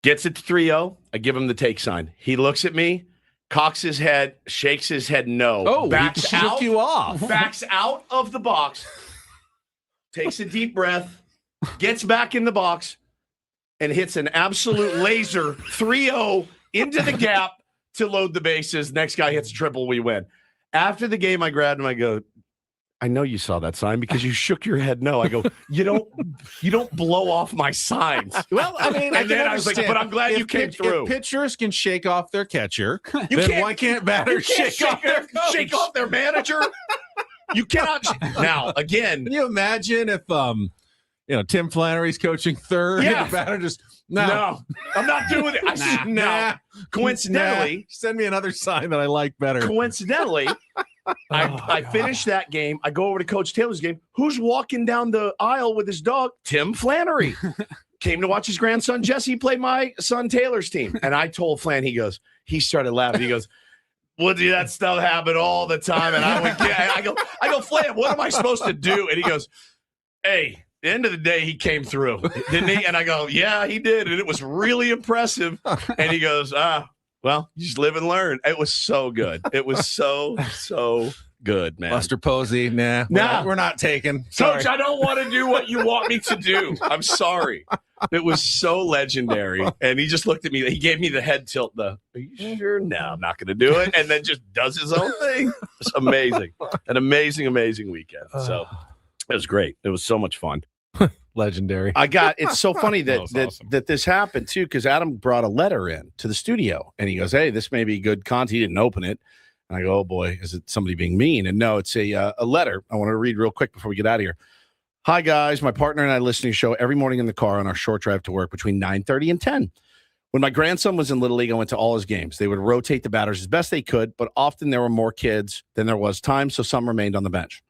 Gets it to 3-0. I give him the take sign. He looks at me, cocks his head, shakes his head no.
Oh,
backs
he shook you off.
Backs out of the box, takes a deep breath, gets back in the box, and hits an absolute laser 3-0 into the gap to load the bases. Next guy hits triple, we win. After the game, I grabbed him. I go, I know you saw that sign because you shook your head no. I go, you don't blow off my signs.
Well, I mean,
and then I was like, but I'm glad you came through.
If pitchers can shake off their catcher, then why can't batters shake
off their manager? You cannot. Now, again,
can you imagine if Tim Flannery's coaching third and the batter just
no, I'm not doing it. I said, no. Coincidentally,
send me another sign that I like better.
Coincidentally, I finished that game. I go over to Coach Taylor's game. Who's walking down the aisle with his dog? Tim Flannery. Came to watch his grandson Jesse play my son Taylor's team. And I told Flan, he started laughing. He goes, Woody, that stuff happened all the time. And I go, Flan, what am I supposed to do? And he goes, hey, at the end of the day, he came through, didn't he? And I go, yeah, he did. And it was really impressive. And he goes, well, you just live and learn. It was so good. It was so good, man.
Buster Posey, we're not taking.
Sorry. Coach, I don't want to do what you want me to do. I'm sorry. It was so legendary. And he just looked at me. He gave me the head tilt. Are you sure? No, I'm not going to do it. And then just does his own thing. It's amazing. An amazing, amazing weekend. So it was great. It was so much fun.
Legendary.
It's so funny that
awesome.
that this happened too, because Adam brought a letter in to the studio and he goes, hey, this may be good content. He didn't open it. And I go, oh boy, is it somebody being mean? And no, it's a letter. I want to read real quick before we get out of here. Hi guys, my partner and I listen to your show every morning in the car on our short drive to work between 9:30 and 10. When my grandson was in Little League, I went to all his games. They would rotate the batters as best they could, but often there were more kids than there was time, so some remained on the bench.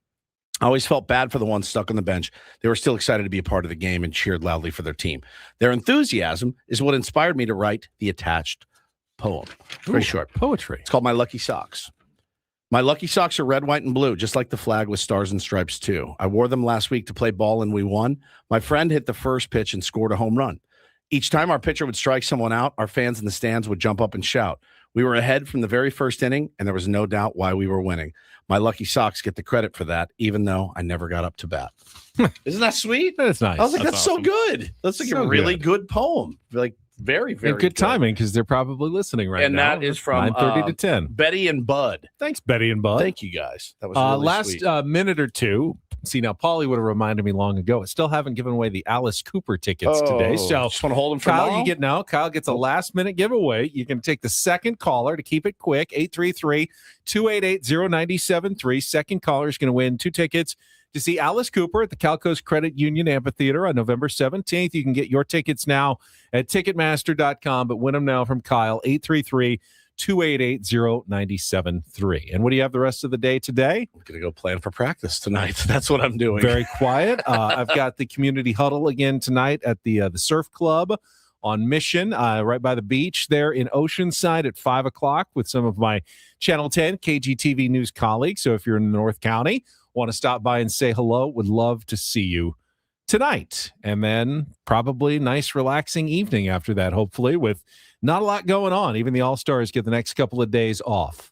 I always felt bad for the ones stuck on the bench. They were still excited to be a part of the game and cheered loudly for their team. Their enthusiasm is what inspired me to write the attached poem. Very short.
Poetry.
It's called My Lucky Socks. My lucky socks are red, white, and blue, just like the flag with stars and stripes too. I wore them last week to play ball and we won. My friend hit the first pitch and scored a home run. Each time our pitcher would strike someone out, our fans in the stands would jump up and shout. We were ahead from the very first inning, and there was no doubt why we were winning. My lucky socks get the credit for that, even though I never got up to bat. Isn't that sweet?
That's nice.
I was like, that's
awesome.
so good. That's like a really good poem. Like very, very
and good timing because they're probably listening right
and
now.
And that is from
9:30 to 10.
Betty and Bud.
Thanks, Betty and Bud.
Thank you guys. That was really
last
sweet.
Minute or two. See, now Paulie would have reminded me long ago. I still haven't given away the Alice Cooper tickets today. So
just want to hold them for
Kyle,
tomorrow?
Kyle gets a last minute giveaway. You can take the second caller to keep it quick. 833-288-0973. Second caller is going to win 2 tickets to see Alice Cooper at the Calco's Credit Union Amphitheater on November 17th. You can get your tickets now at Ticketmaster.com, but win them now from Kyle. 833-288-0973. And what do you have the rest of the day today?
I'm going to go plan for practice tonight. That's what I'm doing.
Very quiet. I've got the community huddle again tonight at the Surf Club on Mission, right by the beach there in Oceanside at 5 o'clock with some of my Channel 10 KGTV News colleagues. So if you're in North County, want to stop by and say hello, would love to see you tonight. And then probably nice relaxing evening after that, hopefully, with not a lot going on. Even the All-Stars get the next couple of days off.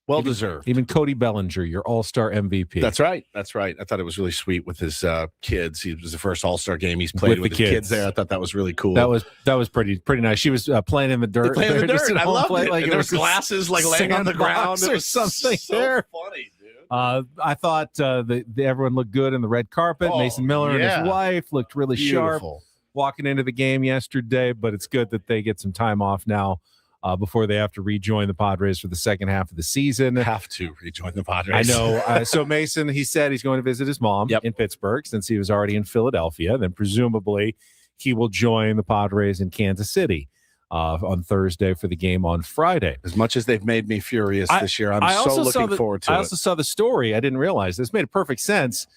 Well deserved.
Even Cody Bellinger, your All-Star MVP.
That's right. That's right. I thought it was really sweet with his kids. He was the first All-Star game he's played with his kids there. I thought that was really cool.
That was pretty nice. She was playing in the dirt.
Playing in the dirt. I loved it.
Like
and there was glasses like laying on the ground
or something.
So
there.
Funny, dude.
I thought everyone looked good in the red carpet. Mason Miller and his wife looked really sharp walking into the game yesterday, but it's good that they get some time off now before they have to rejoin the Padres for the second half of the season.
Have to rejoin the Padres.
I know. So Mason, he said he's going to visit his mom in Pittsburgh since he was already in Philadelphia. Then presumably he will join the Padres in Kansas City on Thursday for the game on Friday.
As much as they've made me furious this year, I'm so looking forward to it.
I also saw the story. I didn't realize this made perfect sense.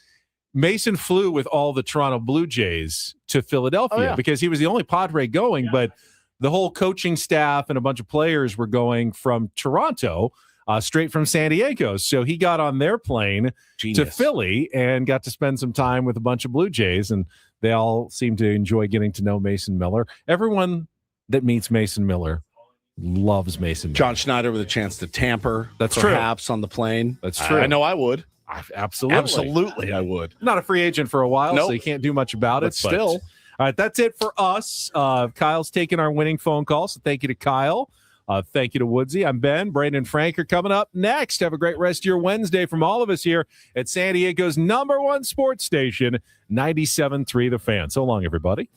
Mason flew with all the Toronto Blue Jays to Philadelphia because he was the only Padre going, but the whole coaching staff and a bunch of players were going from Toronto straight from San Diego. So he got on their plane to Philly and got to spend some time with a bunch of Blue Jays, and they all seem to enjoy getting to know Mason Miller. Everyone that meets Mason Miller loves Mason Miller.
John Schneider with a chance to tamper.
That's
perhaps on the plane.
That's true.
I know I would.
Absolutely,
I would.
Not a free agent for a while, so you can't do much about it.
Still.
All right, that's it for us. Kyle's taking our winning phone call, so thank you to Kyle. Thank you to Woodsy. I'm Ben. Brandon and Frank are coming up next. Have a great rest of your Wednesday from all of us here at San Diego's #1 sports station, 97.3 The Fan. So long, everybody.